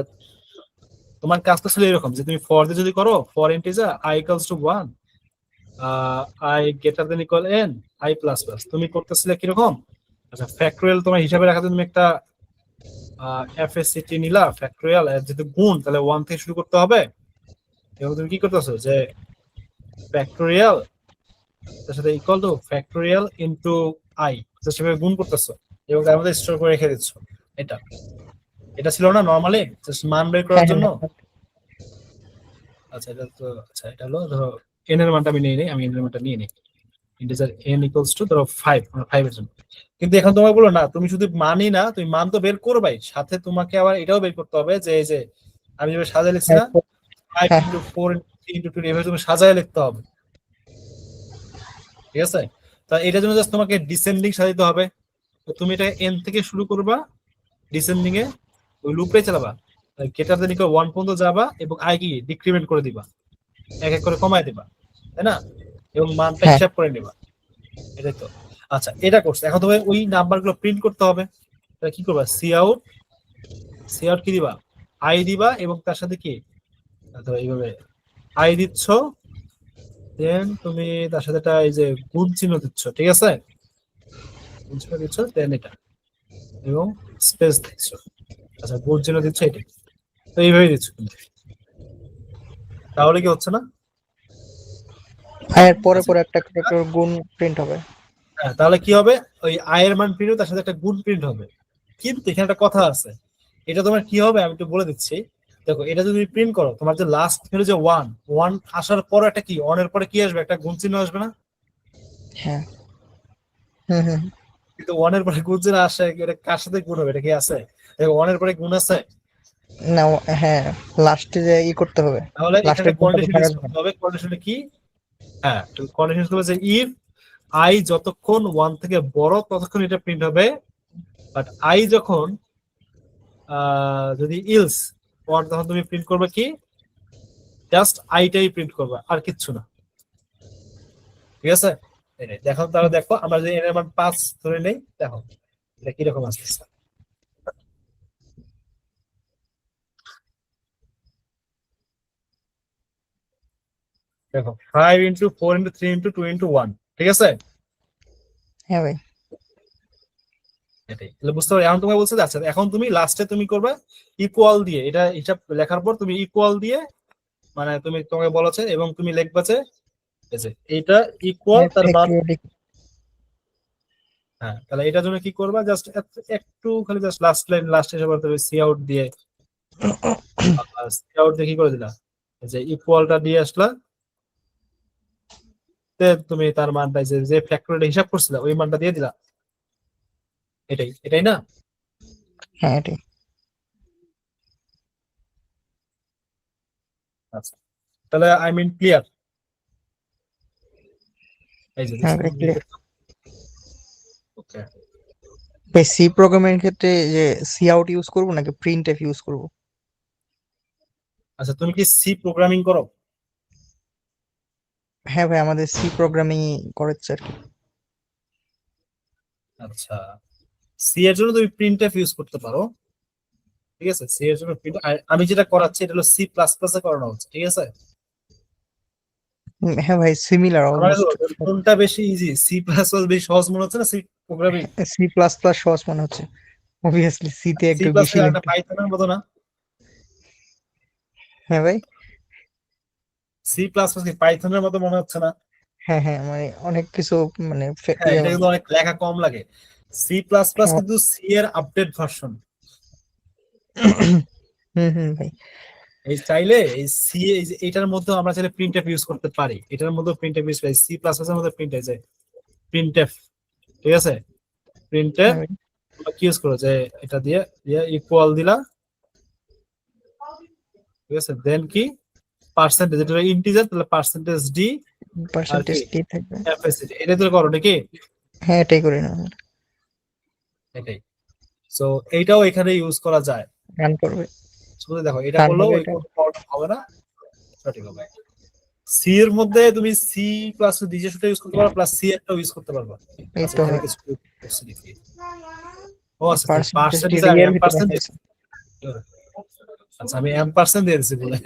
তোমার কাজটা ছিল এরকম যে তুমি ফর দিয়ে যদি করো for integer i equals two 1 i greater than equal n i plus plus, তুমি করতেছিলে কিরকম? আচ্ছা ফ্যাক্টরিয়াল তোমার হিসাবে রাখাতে তুমি একটা এফএসসিটি নিলা ফ্যাক্টরিয়াল, যেহেতু গুণ তাহলে 1 থেকে শুরু করতে হবে, এবং তুমি কি করতেছো যে ফ্যাক্টরিয়াল তার সাথে equal to factorial into i সেভাবে গুণ করতেছো এবং তার মধ্যে স্টোর করে রেখে দিচ্ছ। এটা এটা ছিল না নরমালি জাস্ট মান বের করার জন্য। আচ্ছা এটা তো আচ্ছা এটা হলো ধরো n এর মানটা আমি নিয়ে নিই, আমি n এর মানটা নিয়ে নিই ইন্টিজার n ইকুয়ালস টু ধরো 5, মানে 5 এর জন্য। কিন্তু এখন তোমাকে বলো না তুমি শুধু মানই না, তুমি মান তো বের করবাই, সাথে তোমাকে আবার এটাও বের করতে হবে যে এই যে আমি যেভাবে সাজায় লিখছি না 5 ইনটু 4 ইনটু 2 এভাবে তুমি সাজায় লিখতে হবে, ঠিক আছে? তা এটার জন্য জাস্ট তোমাকে ডিসেন্ডিং সাজাইতে হবে। তো তুমি এটা n থেকে শুরু করবা, ডিসেন্ডিং এ ওই লুপে চালাবা, গ্রেটার দেন ইকুয়াল 1 পর্যন্ত যাবা এবং i কি ডিক্রিমেন্ট করে দিবা, এক এক করে কমায় দিবা, তাই না? এবং মানটা হিসাব করে নিবা, এটাই তো। আচ্ছা এটা করছে, এখন তোমার ওই নাম্বারগুলো প্রিন্ট করতে হবে। তাহলে কি করবা? সি আউট কি দিবা? i দিবা এবং তার সাথে কি এইভাবে i দিচ্ছ, দেন তুমি তার সাথে একটা এই যে গুণ চিহ্ন দিচ্ছ, ঠিক আছে? গুণ চিহ্ন দিচ্ছ দেন এটা এবং স্পেস দিচ্ছ। আচ্ছা গুণ চিহ্ন দিচ্ছ এটা, তো এইভাবে দিচ্ছ কিন্তু। তাহলে কি হচ্ছে না? এর পরে পরে একটা গুণ প্রিন্ট হবে। হ্যাঁ তাহলে কি হবে? ওই i এর মান প্রিন্ট তার সাথে একটা গুণ প্রিন্ট হবে। কিন্তু এখানে একটা কথা আছে, এটা তোমার কি হবে আমি একটু বলে দিচ্ছি। দেখো এটা যদি প্রিন্ট করো, তোমার যে লাস্ট হলো যে 1 আসার পর একটা কি, 1 এর পরে কি আসবে? একটা গুণ চিহ্ন আসবে না? হ্যাঁ হুম কিন্তু 1 এর পরে গুণ চিহ্ন আসে, এটা কার সাথে গুণ হবে? এটা কি আছে? দেখো 1 এর পরে গুণ আছে না, হ্যাঁ লাস্টে যে করতে হবে, তাহলে লাস্টে এখানে কন্ডিশন ইউজ করতে হবে। কন্ডিশনটা কি? হ্যাঁ কন্ডিশন ইউজ করবে যে ইফ i যতক্ষণ 1 থেকে বড় ততক্ষণ এটা প্রিন্ট হবে, বাট i যখন যদি ইলস পর তখন তুমি প্রিন্ট করবে কি জাস্ট আইটাই প্রিন্ট করবে আর কিচ্ছু না, ঠিক আছে? দেখো তাহলে দেখো আমরা যদি এর মান 5 ধরে নেই, দেখো এটা কিরকম আসছে। দেখো 5 ইন্টু 4 ইন্টু 3 ইন্টু 2 ইন্টু 1, ঠিক আছে? হ্যাঁ ভাই এটাই তাহলে বুঝতে পারো। এখন তোমাকে বলছে আচ্ছা এখন তুমি লাস্টে তুমি করবে ইকুয়াল দিয়ে, এটা হিসাব লেখার পর তুমি ইকুয়াল দিয়ে মানে তুমি তোমাকে বলেছে এবং তুমি লিখবা যে এই যে এটা ইকুয়াল তার মান। হ্যাঁ তাহলে এটার জন্য কি করবা? জাস্ট একটু খালি জাস্ট লাস্ট লাইন লাস্ট হিসেবে বলতে হবে সি আউট দিয়ে, সি আউট দিয়ে কি করে দিলা যে ইকুয়ালটা দিয়ে আসলা, তুমি তার মানটা যে ফ্যাক্টরিটা হিসাব করছিলা ওই মানটা দিয়ে দিলা, এটাই না? হ্যাঁ এটাই। আচ্ছা তাহলে আই মিন ক্লিয়ার? এই যে হ্যাঁ ভাই ক্লিয়ার। ওকে সি প্রোগ্রামের ক্ষেত্রে যে সি আউট ইউজ করব নাকি প্রিন্ট এফ ইউজ করব? আচ্ছা তুমি কি সি প্রোগ্রামিং করো? হ্যাঁ ভাই আমাদের সি প্রোগ্রামিং করেছে আর কি। আচ্ছা সি এর জন্য তুমি প্রিন্টএফ ইউজ করতে পারো, ঠিক আছে? সি এর জন্য প্রিন্ট, আমি যেটা করাচ্ছি এটা হলো সি প্লাস প্লাস এ করানো হচ্ছে, ঠিক আছে? হ্যাঁ ভাই সিমিলার আমার অলমোস্ট। কোনটা বেশি ইজি, সি প্লাস প্লাস বেশি সহজ মনে হচ্ছে না C programming? C plus plus সহজ মনে হচ্ছে, অবভিয়াসলি সি তে সি একটু প্লাস বেশি লাগবে। পাইথনের মতো না? হ্যাঁ ভাই সি প্লাস প্লাস কি পাইথনের মতো মনে হচ্ছে না? হ্যাঁ হ্যাঁ মানে অনেক কিছু মানে হ্যাঁ এটা কিন্তু অনেক লেখা কম লাগে। সি প্লাস প্লাস কিন্তু সি এর আপডেট ভার্সন। ভাই এই চাইলে এই সি এটার মধ্যে আমরা চাইলে প্রিন্টএফ ইউজ করতে পারি, এটার মধ্যে প্রিন্টএফ ইউজ করি, সি প্লাস প্লাস এর মধ্যে প্রিন্ট আছে প্রিন্টএফ, ঠিক আছে? প্রিন্টএফ কি ইউজ করো যে এটা দিয়ে ইকুয়াল দিলা, ঠিক আছে? দেন কি পার্সেন্টেজ, এটা ইন্টিজার তাহলে পার্সেন্টেজ ডি পার্সেন্টেজ ডি থাকবে। এফএসসি এটা তো করো নাকি? হ্যাঁ এটাই করি না, এটাই। সো এইটাও এখানে ইউজ করা যায়, রান করবে। শুধু দেখো এটা রান করলেও হবে ওই এটা। কোনো প্রবলেম হবে না, সঠিক হবে। সি এর মধ্যে তুমি সি প্লাস ডিজেসটা ইউজ করতে পারো, প্লাস সি এরটাও ইউজ করতে পারবা। এই আচ্ছা তো এখানে হয়। কিছু করছি দেখি। ও আচ্ছা পার্সেন্টেজ পার্সেন্টেজ ডি আর এর ভিতরে পার্সেন্টেজ আছে। আচ্ছা আমি এম% দিয়ে দিছি বলে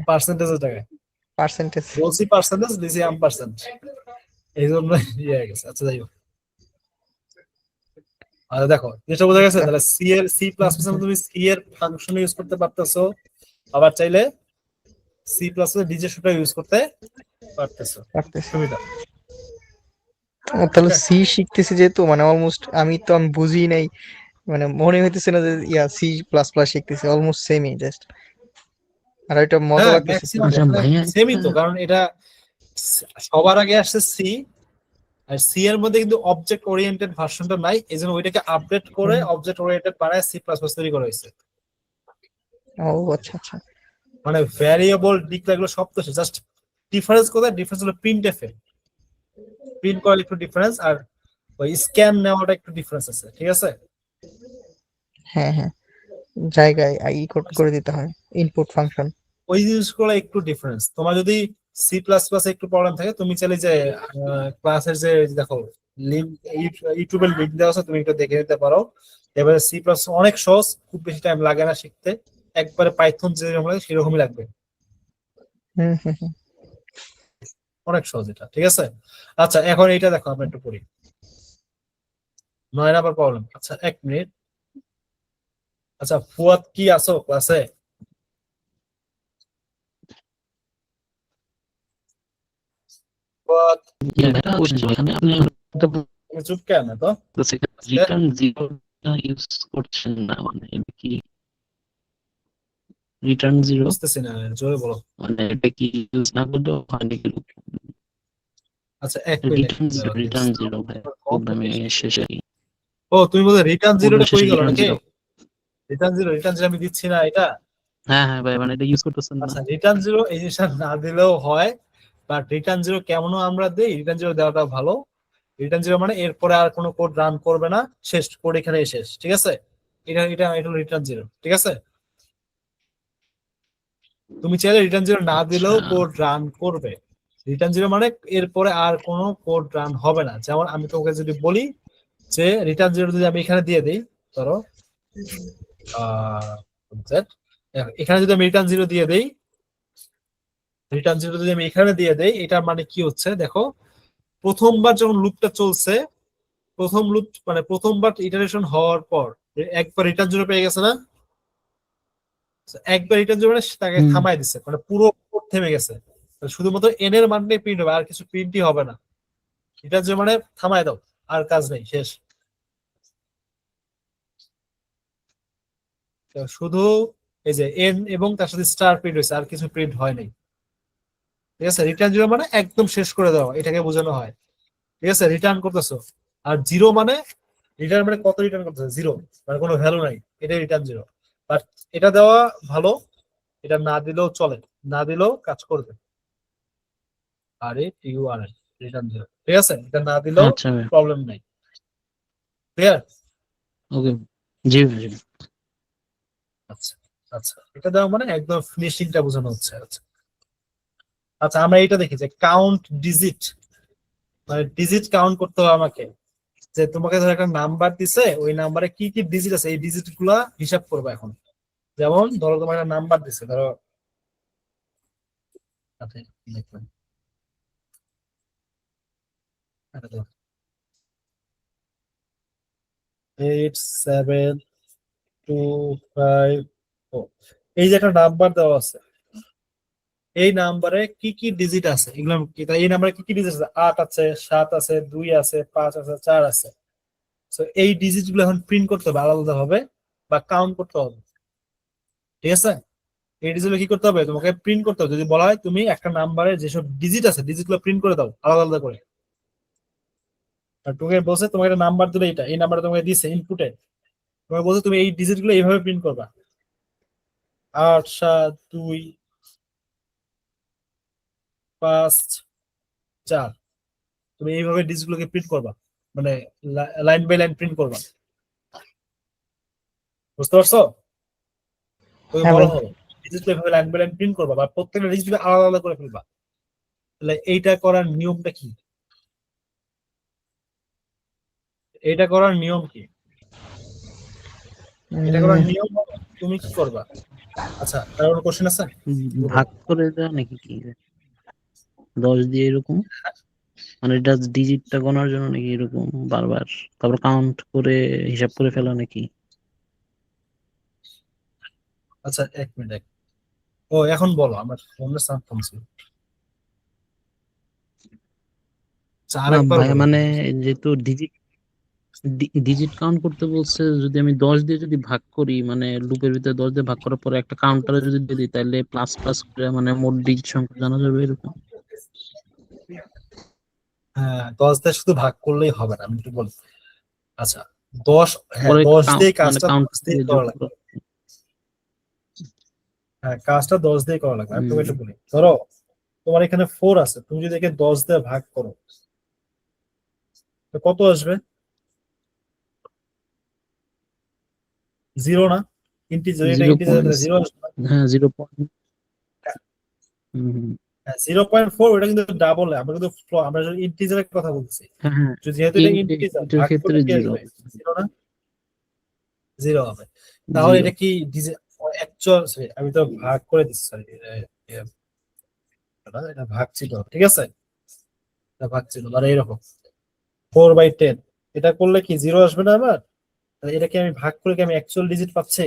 পার্সেন্টেজের টাকা পার্সেন্টেজ। বলছি, পার্সেন্টেজ দিছি এম%, এই জন্য ইয়ে হয়ে গেছে। আচ্ছা যাই হোক, আচ্ছা দেখো যেটা বোঝা গেছে, তাহলে সি প্লাস প্লাস তুমি সি এর ফাংশন ইউজ করতে পারতেছো, আবার চাইলে সি প্লাস প্লাস ডিজেশনটা ইউজ করতে পারতেছো, পারতেছি। সুবিধা। তাহলে সি শিখতেছি যেহেতু মানে অলমোস্ট আমি বুঝি নাই, মানে মনে হইতেছে না যে সি প্লাস প্লাস শিখতেছি, অলমোস্ট সেমই জাস্ট। আর এটা মজা হ্যাঁ লাগতেছে ম্যাক্সিমাম আচ্ছা ভাইয়া সেমই তো, কারণ এটা সবার আগে আসছে সি, আর সি এর মধ্যে কিন্তু অবজেক্ট ওরিয়েন্টেড ভার্সনটা নাই, এজন্য ওইটাকে আপডেট করে অবজেক্ট ওরিয়েন্টেড বানায় সি প্লাস প্লাস তৈরি করা হয়েছে। ও আচ্ছা আচ্ছা। মানে ভ্যারিয়েবল ডিক্লেয়ার এগুলো সব তো জাস্ট ডিফারেন্স কোথায়, ডিফারেন্স হলো প্রিন্টএফ এ প্রিন্ট করার একটু ডিফারেন্স, আর ওই স্ক্যান নেওয়াটা একটু ডিফারেন্স আছে, ঠিক আছে। হ্যাঁ হ্যাঁ, জায়গায় করে দিতে হয় ইনপুট ফাংশন। ওই জিনিসগুলো একটু ডিফারেন্স। তোমার যদি সি প্লাস প্লাস একটু প্রবলেম থাকে, তুমি চাইলে যে ক্লাসের যে দেখো লিঙ্ক, ইউটিউবের লিঙ্ক দেওয়া আছে, তুমি একটু দেখে নিতে পারো। এবারে সি প্লাস অনেক সহজ, খুব বেশি টাইম লাগে না শিখতে, একবারে পাইথন যেরকম লাগে সেরকমই লাগবে, হুম হুম হুম। অনেক সহজ এটা, ঠিক আছে। আচ্ছা এখন এইটা দেখো, আমরা একটু পড়ি 9 নাম্বার প্রবলেম। আচ্ছা 1 মিনিট। আচ্ছা ফুয়াদ কি আছো ক্লাসে? ফুয়াদ একটা কোশ্চেন এখানে আপনি তুমি চুপ কেন তো? রিটার্ন জিরো ইউজ করছেন না, মানে এটা কি রিটার্ন জিরো, বুঝতেছি না, জোরে বলো। মানে এটা কি ইউজ না করলেও হয় নাকি? আচ্ছা 1 মিনিট। রিটার্ন জিরো ভাই প্রোগ্রামে শেষে ও তুমি বলছো রিটার্ন জিরোটা কই গেল রিটার্ন নাকি? জিরো। রিটার্ন জিরো আমি দিচ্ছি না এটা। হ্যাঁ হ্যাঁ ভাই, মানে এটা ইউজ করতেছেন না। আচ্ছা রিটার্ন জিরো এই জিনিসটা না দিলেও হয়, বাট রিটার্ন জিরো কেমন আমরা দেই, রিটার্ন জিরো দেওয়াটা ভালো। রিটার্ন জিরো মানে এরপরে আর কোনো কোড রান করবে না, শেষ কোড এখানে শেষ, ঠিক আছে। এটা এটা এটা রিটার্ন জিরো, ঠিক আছে। তুমি চাইলে রিটার্ন জিরো না দিলেও আচ্ছা কোড রান করবে। রিটার্ন জিরো মানে এরপরে আর কোনো কোড রান হবে না। যেমন আমি তোমাকে যদি বলি যে রিটার্ন জিরো যদি আমি এখানে দিয়ে দিই, ধরো এখানে যদি আমি রিটার্ন জিরো দিয়ে দেই, রিটার্ন জিরো যদি আমি এখানে দিয়ে দেই, এটা মানে কি হচ্ছে দেখো, প্রথমবার যখন লুপটা চলছে, প্রথম লুপ মানে প্রথমবার ইটারেশন হওয়ার পর একবার রিটার্ন জিরো পেয়ে গেছে না, একবার রিটার্ন জিরো মানে তাকে থামাই দিচ্ছে, মানে পুরো কোড থেমে গেছে, শুধুমাত্র এন এর মানটাই প্রিন্ট হবে, আর কিছু প্রিন্টই হবে না। রিটার্ন জিরো মানে থামাই দাও, আর কাজ নেই, শেষ। তো শুধু এই যে এন এবং তার সাথে স্টার প্রিন্ট হয়েছে, আর কিছু প্রিন্ট হয় নাই, ঠিক আছে। রিটার্ন জিরো মানে একদম শেষ করে দেওয়া, এটাকে বোঝানো হয়, ঠিক আছে। রিটার্ন করতেছো, আর জিরো মানে রিটার্ন মানে কত রিটার্ন করতেছে, জিরো মানে কোনো ভ্যালু নাই, এটাই রিটার্ন জিরো। বাট এটা দেওয়া ভালো, এটা না দিলেও চলে, না দিলেও কাজ করবে। আরে টিউআরএল রিটার্ন জিরো, ঠিক আছে, এটা না দিলেও আচ্ছা ভাই, প্রবলেম নাই, ক্লিয়ার। ওকে, জি ভাই জি। আচ্ছা আচ্ছা, এটা দেওয়া মানে একদম ফিনিশিংটা বোঝানো হচ্ছে। আচ্ছা আচ্ছা, আমরা এটা দেখি যে কাউন্ট ডিজিট, মানে ডিজিট কাউন্ট করতে হবে আমাকে। যে তোমাকে ধরো একটা নাম্বার দিছে, ওই নাম্বারে কি কি ডিজিট আছে এই ডিজিট গুলা হিসাব করবো এখন। যেমন ধরো তোমার একটা নাম্বার দিছে, ধরো আচ্ছা, লিখলাম, 8725, এই যে একটা নাম্বার দেওয়া আছে, এই নাম্বারে কি কি ডিজিট আছে এগুলো এই নাম্বারে কি কি ডিজিট আছে, 8 আছে, 7 আছে, 2 আছে, 5 আছে, 4 আছে। তো এই ডিজিট গুলো এখন প্রিন্ট করতে হবে আলাদা হবে, বা কাউন্ট করতে হবে, ঠিক আছে। এই ডিজিট কি করতে হবে, তোমাকে প্রিন্ট করতে হবে। যদি বলা হয় তুমি একটা নাম্বারে যেসব ডিজিট আছে ডিজিট গুলো প্রিন্ট করে দাও আলাদা আলাদা করে, আর তোমাকে বলছে তোমাকে একটা নাম্বার দিলে, এটা এই নাম্বারটা তোমাকে দিছে ইনপুটে, তোমাকে বলছে তুমি এই ডিজিট গুলো এইভাবে প্রিন্ট করবা, 8 7 2 5 4, তুমি এইভাবে ডিজিট গুলোকে প্রিন্ট করবা, মানে লাইন বাই লাইন প্রিন্ট করবা, বুঝতে পারছো? তুমি হ্যাঁ বড় ভাই। হবে, ডিজিট এইভাবে লাইন বাই লাইন প্রিন্ট করবা, বা প্রত্যেকটা ডিজিট আলাদা আলাদা করে ফেলবা। তাহলে এইটা করার নিয়মটা কি, এটা করার নিয়ম কি, এটা করার নিয়ম হলো তুমি কি করবা, আচ্ছা, তার কোনো কোশ্চেন আছে? ভাগ করে দেওয়া নাকি কি 10 দিয়ে এরকম, মানে এটা ডিজিটটা গণার জন্য নাকি এরকম বারবার তারপর কাউন্ট করে হিসাব করে ফেলা নাকি? আচ্ছা, এক মিনিট। ও এখন বলো, আমার ফোনের সাউন্ড কমছে। আচ্ছা, না আরেকবার ভাই বলো। মানে যেহেতু ডিজিট ডিজিট কাউন্ট করতে বলছে, যদি আমি 10 দিয়ে যদি ভাগ করি, মানে লুপের ভিতরে 10 দিয়ে ভাগ করার পরে একটা কাউন্টারে যদি দিয়ে দিই, তাহলে প্লাস প্লাস করে মানে মোট ডিজিট সংখ্যা জানা যাবে এরকম। হ্যাঁ, 10 দিয়ে শুধু ভাগ করলেই হবে না, আমি একটু বলি। আচ্ছা, 10, হ্যাঁ পরে 10 দিয়ে মানে কাজটা কাউন্ট 10 দিয়ে দিয়ে করা যোগ লাগবে। করা। হ্যাঁ, কাজটা 10 দিয়ে করা লাগবে। আমি হুম, তোমাকে একটু বলি, ধরো তোমার এখানে 4 আছে, তুমি যদি একে 10 দিয়ে ভাগ করো, তো কত আসবে? 0 না? ইন্টিজার, এটা 0. ইন্টিজার, 0 আসবে না? হ্যাঁ 0. হুম, 0.4 ওটা কিন্তু ডাবল, আমরা কিন্তু আমরা যদি ইন্টিজারের কথা বলছি, হ্যাঁ হ্যাঁ, যেহেতু এটা ইন্টিজার, এটার ভাগ ক্ষেত্রে করলে কি 0 আসবে? 0 না? 0 হবে। তাহলে 0। এটা কি অ্যাকচুয়াল, আমি তো ভাগ করে দিচ্ছি, সরি, এটা ভাগ ছিল, ঠিক আছে, এটা ভাগ ছিল, মানে এরকম 4/10, এটা করলে কি 0 আসবে না আমার? তাহলে এটা কি আমি ভাগ করে কি আমি অ্যাকচুয়াল ডিজিট পাচ্ছি?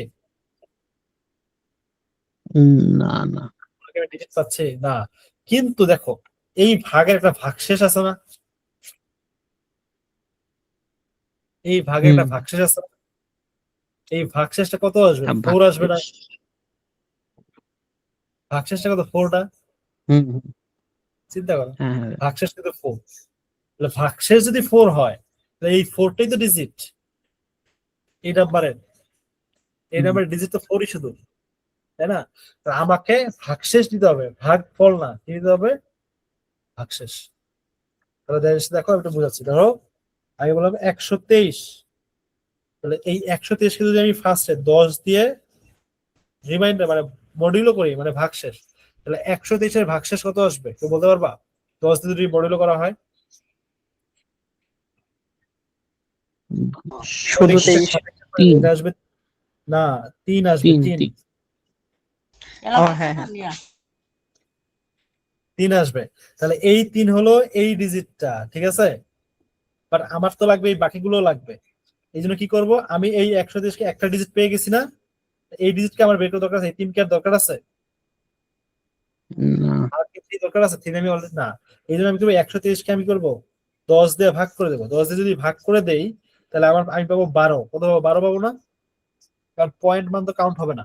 না না। আমি ডিজিট পাচ্ছি না। কিন্তু দেখো, এই ভাগের একটা ভাগশেষ আছে না? এই ভাগের হুম, একটা ভাগশেষ আছে না? এই ভাগশেষটা কত আসবে? আর 4 আসবে না? ভাগশেষ। ভাগশেষটা কত? 4টা। হুম হুম, চিন্তা করো, হ্যাঁ হ্যাঁ। ভাগশেষ কিন্তু 4। তাহলে ভাগশেষ যদি 4 হয়, তাহলে এই 4টাই তো ডিজিট এই নাম্বারের। এই হুম, নাম্বারের ডিজিট তো 4ই শুধু, তাই না? তো আমাকে ভাগশেষ দিতে হবে, ভাগফল না, কি দিতে হবে? ভাগশেষ। তাহলে দেখো আমি একটু বোঝাচ্ছি, ধরো আমি বললাম 123, তাহলে এই 123কে যদি আমি ফার্স্টে 10 দিয়ে রিমাইন্ডার মানে মডিউলো করি, মানে ভাগশেষ, তাহলে 123-এর ভাগশেষ কত আসবে কেউ বলতে পারবা? 10 দিয়ে যদি মডিউলো করা হয়, শুধু পরীক্ষা 23। খাতা তিন এটা আসবে না, 3 আসবে, তিন 3। তিন হ্যাঁ হ্যাঁ। 3 আসবে। তাহলে এই 3 হলো এই ডিজিটটা, ঠিক আছে, বাট আমার তো লাগবে, এই বাকিগুলো লাগবে। এই জন্য কি করব, আমি এই 123কে একটা ডিজিট পেয়ে গেছি না, এই ডিজিটকে আমার বের করা দরকার আছে, এই 3 কি আর দরকার আছে? না। আর কি 3 দরকার আছে? 3 আমি অলরেডি না। এই জন্য আমি করবো 123কে আমি করব 10 দিয়ে ভাগ করে দেবো। 10 দিয়ে যদি ভাগ করে দেই, তাহলে আমি পাবো 12। কত পাবো? 12 পাবো না? কারণ পয়েন্ট মান তো কাউন্ট হবে না।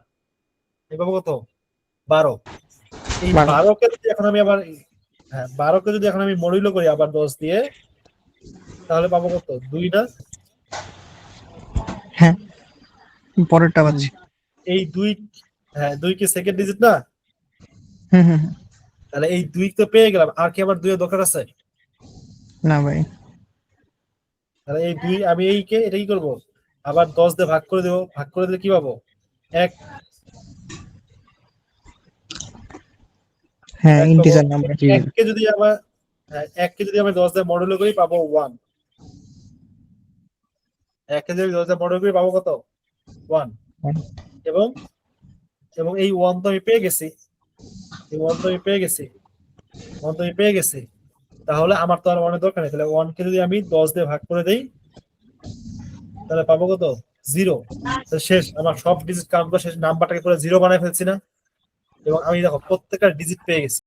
আমি পাবো কত? 12। এই 12কে যদি এখন আমি আবার, হ্যাঁ 12কে যদি এখন আমি মডিউলো করি আবার 10 দিয়ে, তাহলে পাবো কত? 2 না? হ্যাঁ, পরেরটা পাচ্ছি। এই 2, হ্যাঁ 2 কি সেকেন্ড ডিজিট না? হুম হুম হুম। তাহলে এই 2 তো পেয়ে গেলাম, আর কি আবার 2 এর দরকার আছে? না ভাই। তাহলে এই 2, আমি এটা কি করবো, আবার 10 দিয়ে ভাগ করে দেবো, ভাগ করে দিলে কি পাবো? 1। হ্যাঁ, 1 পাবো। Integer number. ঠিক 1কে যদি আবার, হ্যাঁ 1কে যদি আমি 10 দিয়ে মডুলো করি পাবো 1। 1কে যদি 10 দিয়ে মডুলো করি পাবো কত? 1। এবং এবং এই 1 তো আমি পেয়ে গেছি, এই 1 তো আমি পেয়ে গেছি, 1 তো আমি পেয়ে গেছি। তাহলে আমার তো আর 1 এর দরকার নেই। তাহলে 1 কে যদি আমি 10 দিয়ে ভাগ করে দেই, তাহলে পাবো কত? 0। শেষ, আমার সব ডিজিট কাউন্ট করে শেষ, নাম্বারটাকে পুরো 0 বানায় ফেলছি না? এবং আমি দেখো প্রত্যেকটা ডিজিট পেয়ে গেছি।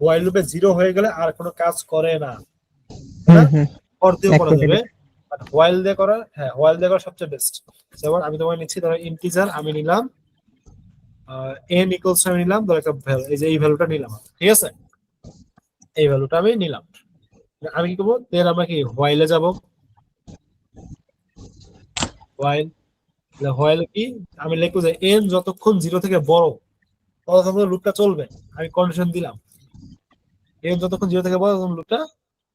হোয়াইল লুপে 0 হয়ে গেলে আর কোনো কাজ করে না, তাই হুম না? হুম। ফর দিয়েও এক করা করে যাবে, দিলে। বাট হোয়াইল দিয়ে করা, হ্যাঁ হোয়াইল দিয়ে করা সবচেয়ে বেস্ট। যেমন আমি তোমায় নিচ্ছি, ধরো ইন্টিজার আমি নিলাম, n ইকুয়ালস আমি নিলাম, ধরো একটা ভ্যালু, এই যে এই ভ্যালুটা নিলাম, ঠিক আছে, এই ভ্যালুটা আমি নিলাম। আমি কি করবো, দেন আমরা কি হোয়াইলে যাব, হোয়াইল হোয়াইল কি আমি লিখবো যে n যতক্ষণ 0 থেকে বড় ততক্ষণ লুপটা চলবে। আমি কন্ডিশন দিলাম n যতক্ষণ 0 থেকে বড় ততক্ষণ লুপটা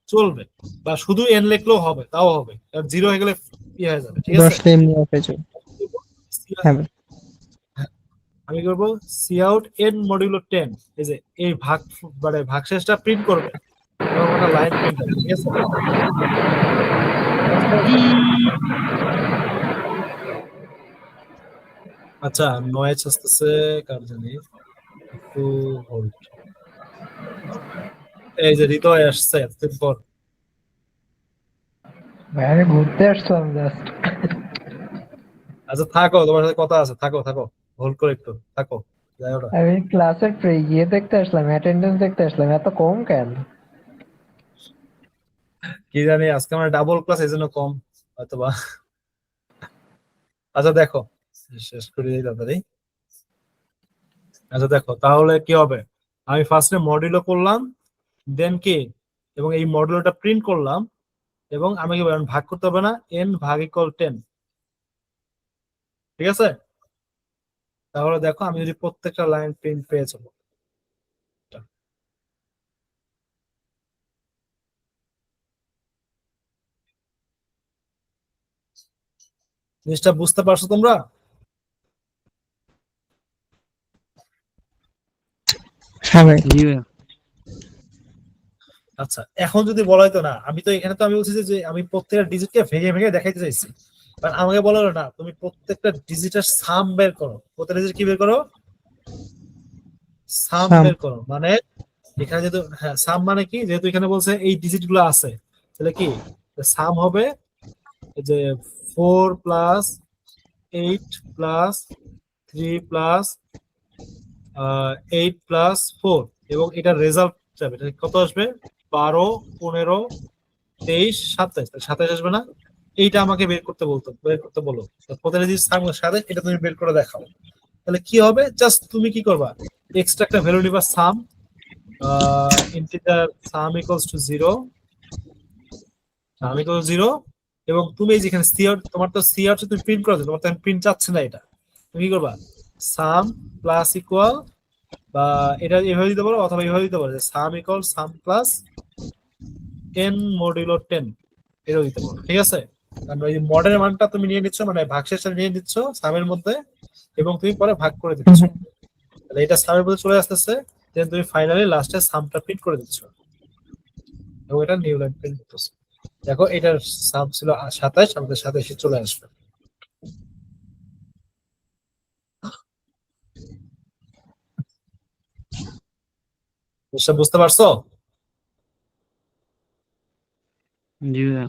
চলবে, বা শুধু n লিখলেও হবে, তাও হবে, কারণ 0 হয়ে গেলে কি হয়ে যাবে, ঠিক আছে? 10 টা এমনি অফ হয়ে যাবে। হ্যাঁ ভাই। আমি করবো সি আউট n মডিউলো 10, এই যে এই ভাগ মানে ভাগশেষটা প্রিন্ট করবে এবং একটা লাইন প্রিন্ট হবে, ঠিক আছে? আচ্ছা নয়েজ আসতেছে কার জানি, একটু হোল্ড। এই যে হৃদয় আসছে এতদিন পর। ভাই আমি ঘুরতে আসলাম জাস্ট। আচ্ছা থাকো, তোমার সাথে কথা আছে, থাকো থাকো, হোল্ড করে একটু থাকো, যাই ওটা। আমি ক্লাসের ইয়ে দেখতে আসলাম, অ্যাটেন্ডেন্স দেখতে আসলাম, এত কম কেন? কি জানি আজকে আমার ডাবল ক্লাস এই জন্য কম হয়তোবা। আচ্ছা দেখো, শেষ করে দিই তাড়াতাড়ি। আচ্ছা দেখো তাহলে কি হবে, আমি ফার্স্টে মডিউলো করলাম, দেন কি, এবং এই মডিউলটা প্রিন্ট করলাম, এবং আমি কি বললাম, ভাগ করতে হবে না, n ভাগ ইকুয়াল 10, ঠিক আছে? তাহলে দেখো আমি যদি প্রত্যেকটা লাইন প্রিন্ট পেয়ে যাবো। জিনিসটা বুঝতে পারছো তোমরা? হ্যাঁ ভাই। জি ভাইয়া। আচ্ছা এখন যদি বলা হতো না, আমি তো এখানে তো আমি বলছি যে আমি প্রত্যেকটা ডিজিটকে ভেঙে ভেঙে দেখাইতে চাইছি, কারণ আমাকে বলা হলো না তুমি প্রত্যেকটা ডিজিটের সাম বের করো, প্রত্যেকটা ডিজিট কি বের করো, সাম Sum। বের করো। মানে এখানে যেহেতু, হ্যাঁ সাম মানে কি, যেহেতু এখানে বলছে এই ডিজিট গুলো আছে, তাহলে কি সাম হবে এই যে 4 প্লাস 8 প্লাস 3 প্লাস 8 প্লাস 4, এবং এটার রেজাল্ট যাবে, এটা কত আসবে, 12 15 23 27, 27 আসবে না? এইটা আমাকে বের করতে বলো, প্রত্যেকটা জিনিস সামের সাথে এটা তুমি বের করে দেখাও। তাহলে কি হবে, জাস্ট তুমি কি করবা, এক্সট্রা একটা ভ্যালু নিবা, sum integer sum equals to 0, sum equal 0, এবং তুমি এই যেখানে সি আউট, তোমার তো সি আউট তুমি প্রিন্ট করছো, তোমার তো প্রিন্ট যাচ্ছে না, এটা তুমি কি করবা, সাম প্লাস ইকুয়াল, বা এটা এভাবে দিতে পারো অথবা এভাবে দিতে পারো যে সাম ইকুয়াল সাম প্লাস n মডিউলো 10, এটাও দিতে পারো, ঠিক আছে? কারণ ওই মডেলের মানটা তুমি নিয়ে নিচ্ছ, মানে ভাগশেষটা নিয়ে নিচ্ছ সামের মধ্যে, এবং তুমি পরে ভাগ করে দিচ্ছ, তাহলে এটা সামের মধ্যে চলে আসতেছে, দেন তুমি ফাইনালি লাস্টে সামটা প্রিন্ট করে দিচ্ছ, এবং এটা নিউ লাইন প্রিন্ট করতেছে। দেখো এটার সাম ছিল 27, আমাদের 27 চলে আসবে। জিনিসটা বুঝতে পারছো? জি ভাইয়া।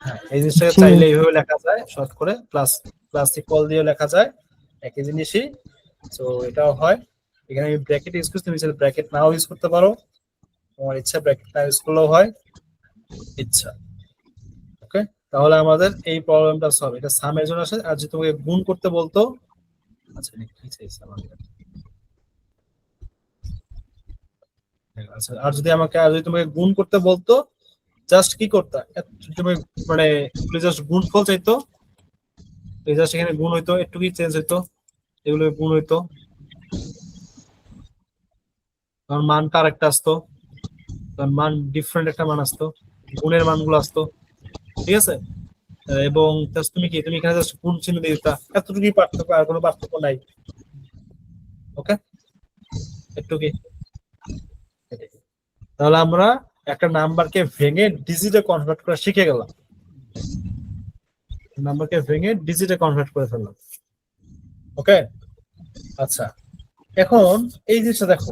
হ্যাঁ এই জিনিসটাকে জি। চাইলে এইভাবে লেখা যায়, শর্ট করে প্লাস প্লাস ইকুয়াল দিয়ে লেখা যায়, একই জিনিসই। তো এটাও হয়, এখানে আমি ব্র্যাকেট ইউজ করছি, তুমি চাইলে ব্র্যাকেট নাও ইউজ করতে পারো, তোমার ইচ্ছা ব্র্যাকেট না ইউজ করলেও হয়, ইচ্ছা। ওকে, তাহলে আমাদের এই প্রবলেমটা সলভ, এটা সামের জন্য আসে। আর যদি তোমাকে গুণ করতে বলতো, আচ্ছা কি চাইছে আমাদের, আচ্ছা আর যদি তোমাকে গুণ করতে বলতো, জাস্ট কি করতে, তুমি মানে জাস্ট গুণফল চাইতো, জাস্ট এখানে গুণ হইতো, একটু কি চেঞ্জ হইতো, এগুলো গুণ হইতো, কারণ মানটা আরেকটা আসতো, কারণ মান ডিফারেন্ট একটা মান আসতো, গুণের মানগুলো আসতো, ঠিক আছে? এবং just তুমি এখানে জাস্ট গুণ চিহ্ন দিয়ে দিতা, এতটুকুই পার্থক্য, আর কোনো পার্থক্য নাই। ওকে, একটু কি, তাহলে আমরা একটা নাম্বারকে ভেঙে ডিজিটে কনভার্ট করা শিখে গেলাম, নাম্বারকে ভেঙে ডিজিটে কনভার্ট করে ফেললাম। ওকে, আচ্ছা এখন এই জিনিসটা দেখো,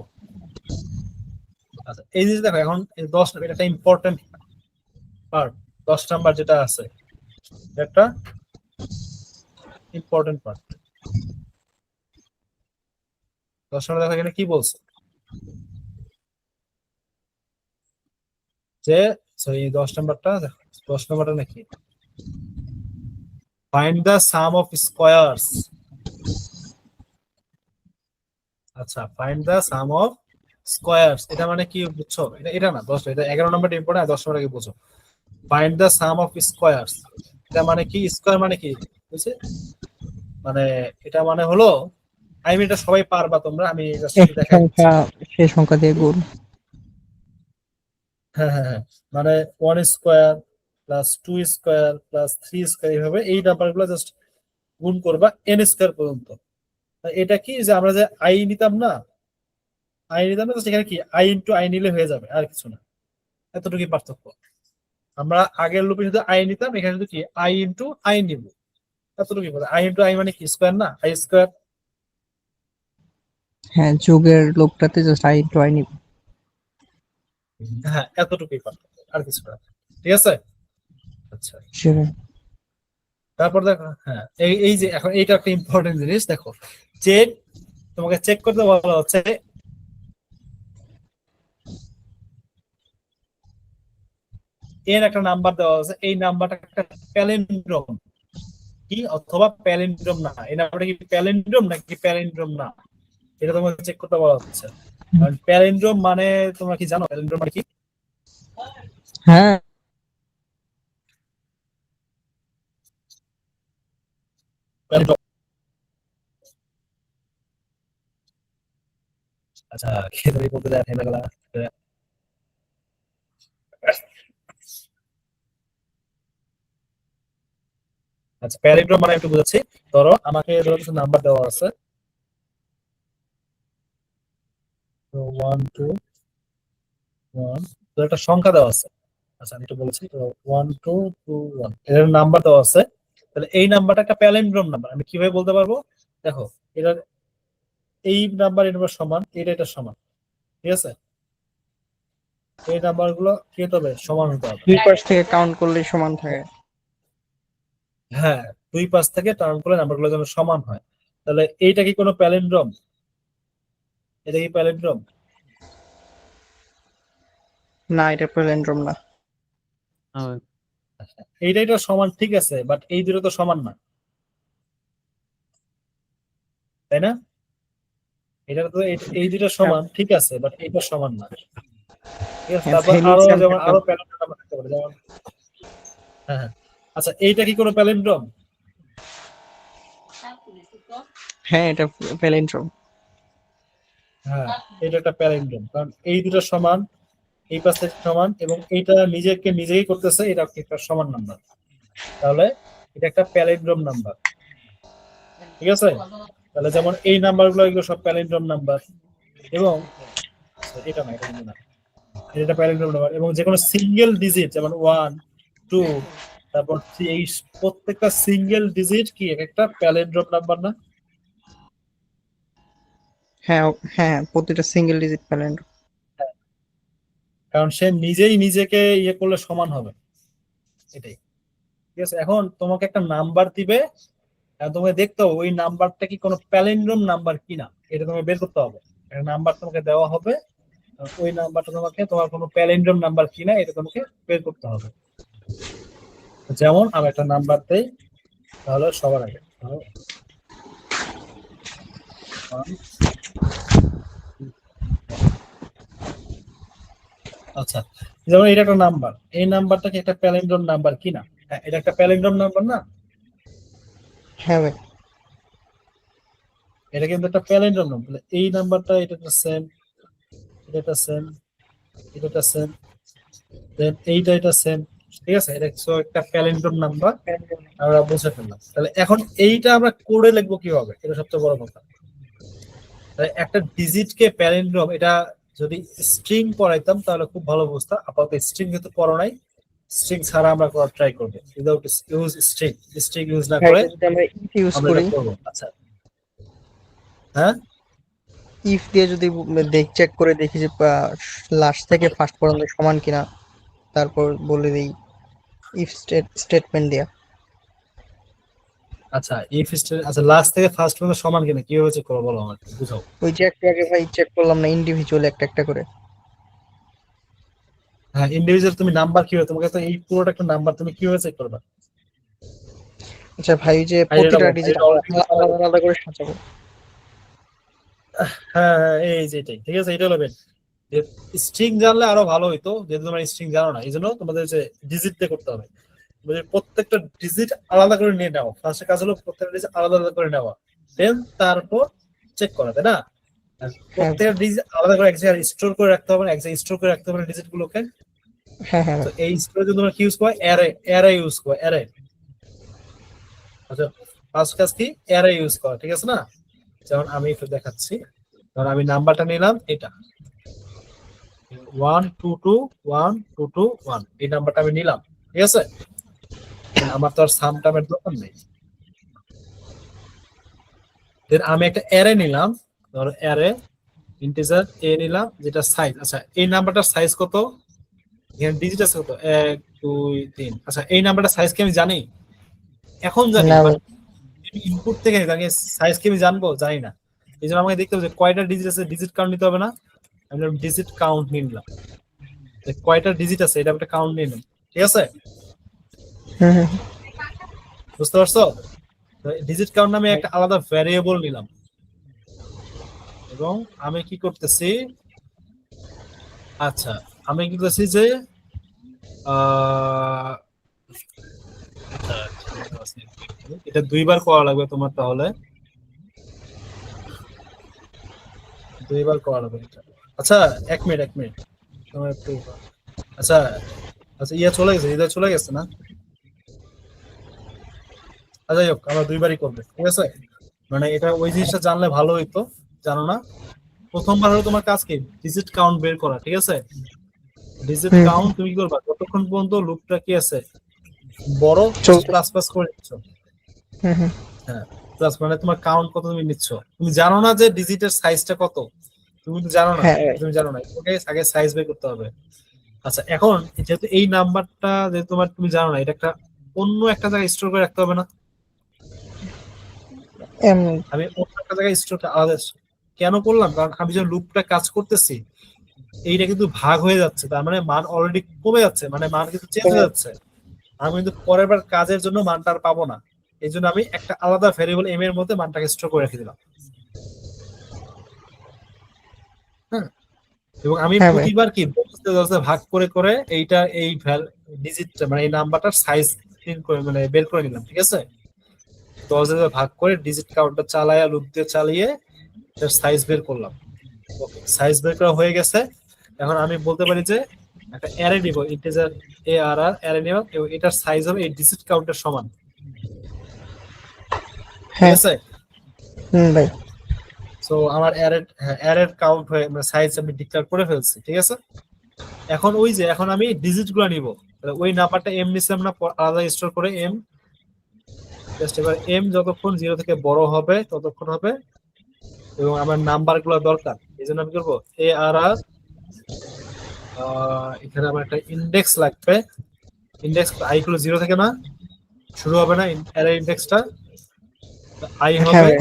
আচ্ছা এই জিনিস দেখো, এখন 10 এটা একটা ইম্পর্টেন্ট পার্ট, 10 নাম্বার যেটা আছে একটা ইম্পর্টেন্ট পার্ট। 10 নাম্বার দেখো এখানে কি বলছে, যে সরি 10 নাম্বারটা দেখো, 10 নাম্বারটা নাকি ফাইন্ড দ্য সাম অফ স্কয়ারস। আচ্ছা ফাইন্ড দ্য সাম অফ স্কয়ারস, এটা মানে কি বুঝছো? এটা না 10, এটা 11 নাম্বারটা ইম্পর্টেন্ট, আর 10 নাম্বারটা কি বুঝো, ফাইন্ড দ্য সাম অফ স্কয়ারস। এটা মানে কি, স্কোয়ার মানে কি বুঝছে, মানে এটা মানে হলো, এটা সবাই পারবা তোমরা, আমি just এক দেখাই দিচ্ছি। সংখ্যা সে সংখ্যা দিয়ে গুণ। হ্যাঁ হ্যাঁ হ্যাঁ, মানে 1² প্লাস 2² প্লাস 3² এইভাবে এই নাম্বার গুলো জাস্ট গুণ করবা n² পর্যন্ত। এটা কি যে আমরা যে নিতাম না, নিতাম না, সেখানে কি ইন্টু নিলে হয়ে যাবে, আর কিছু না, এতটুকুই পার্থক্য। আমরা আগের লুপে শুধু নিতাম, এখানে শুধু কি ইন্টু নিব, এতটুকুই বলে। ইন্টু মানে কি স্কোয়ার না, স্কোয়ার। হ্যাঁ, যোগের লোকটাতে জাস্ট আই ইন্টু আই নিব। হ্যাঁ, এতটুকুই পার্থক্য, আর কিছু না। ঠিক আছে, আচ্ছা। সেটা তারপর দেখো, হ্যাঁ এই যে এখন এইটা একটা ইম্পর্টেন্ট জিনিস, দেখো চেক, তোমাকে চেক করতে বলা হচ্ছে এর একটা নাম্বার দেওয়া আছে, এই নাম্বারটা একটা প্যালিন্ড্রোম কি অথবা প্যালিন্ড্রোম না, এই নাম্বারটা কি প্যালিন্ড্রোম নাকি প্যালিন্ড্রোম না, এটা তোমাকে চেক করতে বলা হচ্ছে। কারণ প্যালিন্ড্রোম মানে তোমরা কি জানো প্যালিন্ড্রোম মানে কি? হ্যাঁ প্যালিন্ড্রোম, আচ্ছা কে তুমি বলতে দেয় থেমে গেলা। আচ্ছা প্যালিন্ড্রোম মানে একটু বুঝাচ্ছি, ধরো আমাকে ধরো কিছু নাম্বার দেওয়া আছে 1 2 1, তো একটা সংখ্যা দেওয়া আছে। আচ্ছা আমি একটু বলছি, তো 1 2 2 1 এর নাম্বার দেওয়া আছে, তাহলে এই নাম্বারটা একটা প্যালিন্ড্রোম নাম্বার। আমি কিভাবে বলতে পারবো, দেখো এটা এই নাম্বার এই নাম্বার সমান, এটা সমান, ঠিক আছে, এই নাম্বার গুলো কি হতে হবে, সমান হতে হবে। দুই পাশ থেকে কাউন্ট করলে সমান থাকে। হ্যাঁ, দুই পাশ থেকে টার্ন করলে নাম্বার গুলো যেন সমান হয়। তাহলে এইটা কি কোনো প্যালিন্ড্রোম? এটা কি প্যালিন্ড্রোম? না, এটা প্যালিন্ড্রোম না। হ্যাঁ, এইটা সমান, ঠিক আছে, বাট এই দুটো তো সমান না, তাই না? এটা তো এই দুটো সমান, ঠিক আছে, বাট এইটা সমান না, ঠিক আছে। হ্যাঁ, তারপর আরো ভেনিসিয়ান যেমন থাকতে আরো হবে। প্যালিন্ড্রোম নাম্বার থাকতে পারে, যেমন হ্যাঁ হ্যাঁ। আচ্ছা এইটা কি কোনো প্যালিন্ড্রোম? হ্যাঁ, এটা প্যালিন্ড্রোম। হ্যাঁ, এটা একটা প্যালিন্ড্রোম, কারণ এই দুটো সমান, এই পাশ থেকে সমান, এবং এইটা নিজেকে নিজেই করতেছে, এটা একটা সমান নাম্বার, তাহলে এটা একটা প্যালিন্ড্রোম নাম্বার, ঠিক আছে। তাহলে যেমন এই নাম্বার গুলো এগুলো সব প্যালিন্ড্রোম নাম্বার, এবং এটা না, এটা কিন্তু না, এটা প্যালিন্ড্রোম নাম্বার, এবং যে কোনো সিঙ্গেল ডিজিট যেমন 1 2 তারপর 3, এই প্রত্যেকটা সিঙ্গেল ডিজিট কি একটা প্যালিন্ড্রোম নাম্বার না? হ্যাঁ হ্যাঁ, প্রতিটা সিঙ্গেল ডিজিট প্যালিন্ড্রোম। কারণ সে নিজেই নিজেকে ইয়ে করলে সমান হবে, এটাই, ঠিক আছে। এখন তোমাকে একটা নাম্বার দিবে, তোমাকে দেখতে হবে ওই নাম্বারটা কি কোনো প্যালিন্ড্রোম নাম্বার কিনা, এটা তোমাকে বের করতে হবে। একটা নাম্বার তোমাকে দেওয়া হবে, ওই নাম্বারটা তোমাকে তোমার কোনো প্যালিন্ড্রোম নাম্বার কিনা এটা তোমাকে বের করতে হবে। যেমন আমি একটা নাম্বার দেই, তাহলে সবার আগে ধরো 1, আচ্ছা যেমন এটা একটা নাম্বার, এই নাম্বারটা কি একটা প্যালিন্ড্রোম নাম্বার কিনা? হ্যাঁ, এটা একটা প্যালিন্ড্রোম নাম্বার না? হ্যাঁ ভাই। এটা কিন্তু একটা প্যালিন্ড্রোম নাম্বার, এই নাম্বারটা এটা সেম, এটা সেম, এটা সেম, দেন এটা সেম, ঠিক আছে। এটা একটা প্যালিন্ড্রোম নাম্বার আমরা বুঝে ফেললাম। তাহলে এখন এইটা আমরা কোডে লিখবো কিভাবে, এটা সবচেয়ে বড় কথা। তাহলে একটা ডিজিটকে প্যালিন্ড্রোম, এটা যদি স্ট্রিং পড়াইতাম তাহলে খুব ভালো বুঝতা, আপাতত স্ট্রিং যেহেতু পড়ো নাই, স্ট্রিং ছাড়া আমরা করার ট্রাই করবো, without use string, string use না হ্যাঁ, করে এটা যদি আমরা ইফ ইউজ আমরা করি, এটা করবো। আচ্ছা হ্যাঁ, ইফ দিয়ে যদি চেক করে দেখি যে লাস্ট থেকে ফার্স্ট পর্যন্ত সমান কিনা, তারপর বলে দিই ইফ স্টেটমেন্ট দিয়া। আচ্ছা ইফ আচ্ছা লাস্ট থেকে ফার্স্ট পর্যন্ত সমান কিনা কিভাবে চেক করবো বলো আমাকে, বুঝাও। ওই যে একটু আগে ভাই চেক করলাম না, ইন্ডিভিজুয়াল একটা একটা করে। হ্যাঁ ইন্ডিভিজুয়াল, তুমি নাম্বার কিভাবে, তোমাকে তো এই পুরোটা একটা নাম্বার, তুমি কিভাবে চেক করবে? আচ্ছা ভাই, ওই যে আইডিটা প্রতিটা বল, ডিজিট আইডিটা অলরেডি আলাদা আলাদা করে সাজাবো। হ্যাঁ হ্যাঁ, এই যে এটাই, ঠিক আছে, এটা হলো main। স্ট্রিং জানলে আরো ভালো হইতো, যেহেতু তোমরা স্ট্রিং জানো না, এই জন্য তোমাদের যে ডিজিট দিয়ে করতে হবে। প্রত্যেকটা ডিজিট আলাদা করে নিয়ে নেওয়া। ফার্স্ট কাজ হলো প্রত্যেকটা ডিজিট আলাদা আলাদা করে নেওয়া, দেন তারপর চেক করা, তাই না? আর প্রত্যেকটা ডিজিট আলাদা করে এক জায়গায় স্টোর করে রাখতে হবে না, এক জায়গায় স্টোর করে রাখতে হবে না ডিজিট গুলোকে। হ্যাঁ হ্যাঁ তো এই স্টোরের জন্য তোমরা কি ইউজ করো? অ্যারে ইউজ করো, অ্যারে। আচ্ছা, ফার্স্ট কাজ কি? অ্যারে ইউজ করা, ঠিক আছে না? যেমন আমি একটু দেখাচ্ছি, কারণ আমি নাম্বারটা নিলাম এটা 122 এই নাম্বারটা আমি নিলাম, ঠিক আছে? আমার তো আর সাম টামের দরকার নেই। দেন আমি একটা অ্যারে নিলাম, ধরো অ্যারে ইন্টিজার এ নিলাম, যেটা সাইজ। আচ্ছা, এই নাম্বারটার সাইজ কত? এখানে ডিজিট আছে কত? 1 2 3। আচ্ছা, এই নাম্বারটার সাইজ কি আমি জানি? এখন জানি, না ইনপুট থেকে জানি সাইজ কি আমি জানবো? জানি না। এই জন্য আমাকে দেখতে হবে যে কয়টা ডিজিট আছে, ডিজিট কাউন্ট নিতে হবে না? আমি ডিজিট কাউন্ট নিয়ে নিলাম, কয়টা ডিজিট আছে এটা একটা কাউন্ট নিয়ে নিলাম, ঠিক আছে? বুঝতে পারছো? ডিজিট কাউন্ট নামে একটা আলাদা ভ্যারিয়েবল নিলাম, এবং আমি কি করতেছি, আচ্ছা আমি কি করতেছি যে এটা দুইবার করা লাগবে তোমার, তাহলে দুইবার করা লাগবে এটা। আচ্ছা, এক মিনিট তোমার একটু, আচ্ছা আচ্ছা চলে গেছে, চলে গেছে না? আচ্ছা, যাই হোক, আমরা দুইবারই করবে, ঠিক আছে? মানে এটা ওই জিনিসটা জানলে ভালো হইতো, জানো না? প্রথমবার হলো তোমার কাজ কি? ডিজিট কাউন্ট বের করা, ঠিক আছে? ডিজিট কাউন্ট তুমি কি করবা? যতক্ষণ পর্যন্ত লুপটা কি আছে বড়, প্লাস প্লাস করে নিচ্ছ। হ্যাঁ, প্লাস মানে তোমার কাউন্ট কত তুমি নিচ্ছ। তুমি জানো না যে ডিজিটের সাইজটা কত, তুমি তো জানো না, তুমি জানো না, ওকে আগে সাইজ বের করতে হবে। আচ্ছা, এখন যেহেতু এই নাম্বারটা যে তোমার তুমি জানো না, এটা একটা অন্য একটা জায়গায় স্টোর করে রাখতে হবে না? আমি অন্য একটা জায়গায় স্টোরটা আলাদা কেন করলাম? কারণ আমি যে লুপটা কাজ করতেছি এইটা কিন্তু ভাগ হয়ে যাচ্ছে, তার মানে মান অলরেডি কমে যাচ্ছে, মানে মান কিন্তু চেঞ্জ হয়ে যাচ্ছে। আমি কিন্তু পরের বার কাজের জন্য মানটা আর পাবো না, এই জন্য আমি একটা আলাদা ভ্যারিয়েবল এম এর মধ্যে মানটাকে স্টোর করে রেখে দিলাম। হ্যাঁ, এবং আমি প্রতিবার কি 10 ভাগ করে করে এইটা এই ডিজিটটা মানে এই নাম্বারটার সাইজ করে মানে বের করে নিলাম, ঠিক আছে? 10 ভাগ করে ডিজিট কাউন্টটা চালায়া লুপ দিয়ে চালিয়ে এটার সাইজ বের করলাম। ওকে, সাইজ বের করা হয়ে গেছে। এখন আমি বলতে পারি যে একটা অ্যারে নিব, ইন্টিজার এ আর আর অ্যারে নিব, এবং এটার সাইজ হবে এই ডিজিট কাউন্টের সমান, ঠিক আছে? ভাই সো আমার অ্যারের কাউন্ট হয়ে মানে সাইজ আমি ডিক্লেয়ার করে ফেলছি, ঠিক আছে? এখন ওই যে এখন আমি ডিজিট গুলো নিব, ওই নাম্বারটা এম নিছিলাম না আলাদা স্টোর করে এম, জাস্ট এবার এম যতক্ষণ 0 থেকে বড় হবে ততক্ষণ হবে, এবং আমার নাম্বার গুলো দরকার, এই জন্য আমি করবো এ আর আর, এখানে আমার একটা ইন্ডেক্স লাগবে, ইন্ডেক্স আই গুলো 0 থেকে না শুরু হবে না, অ্যারে ইন্ডেক্সটা আই হবে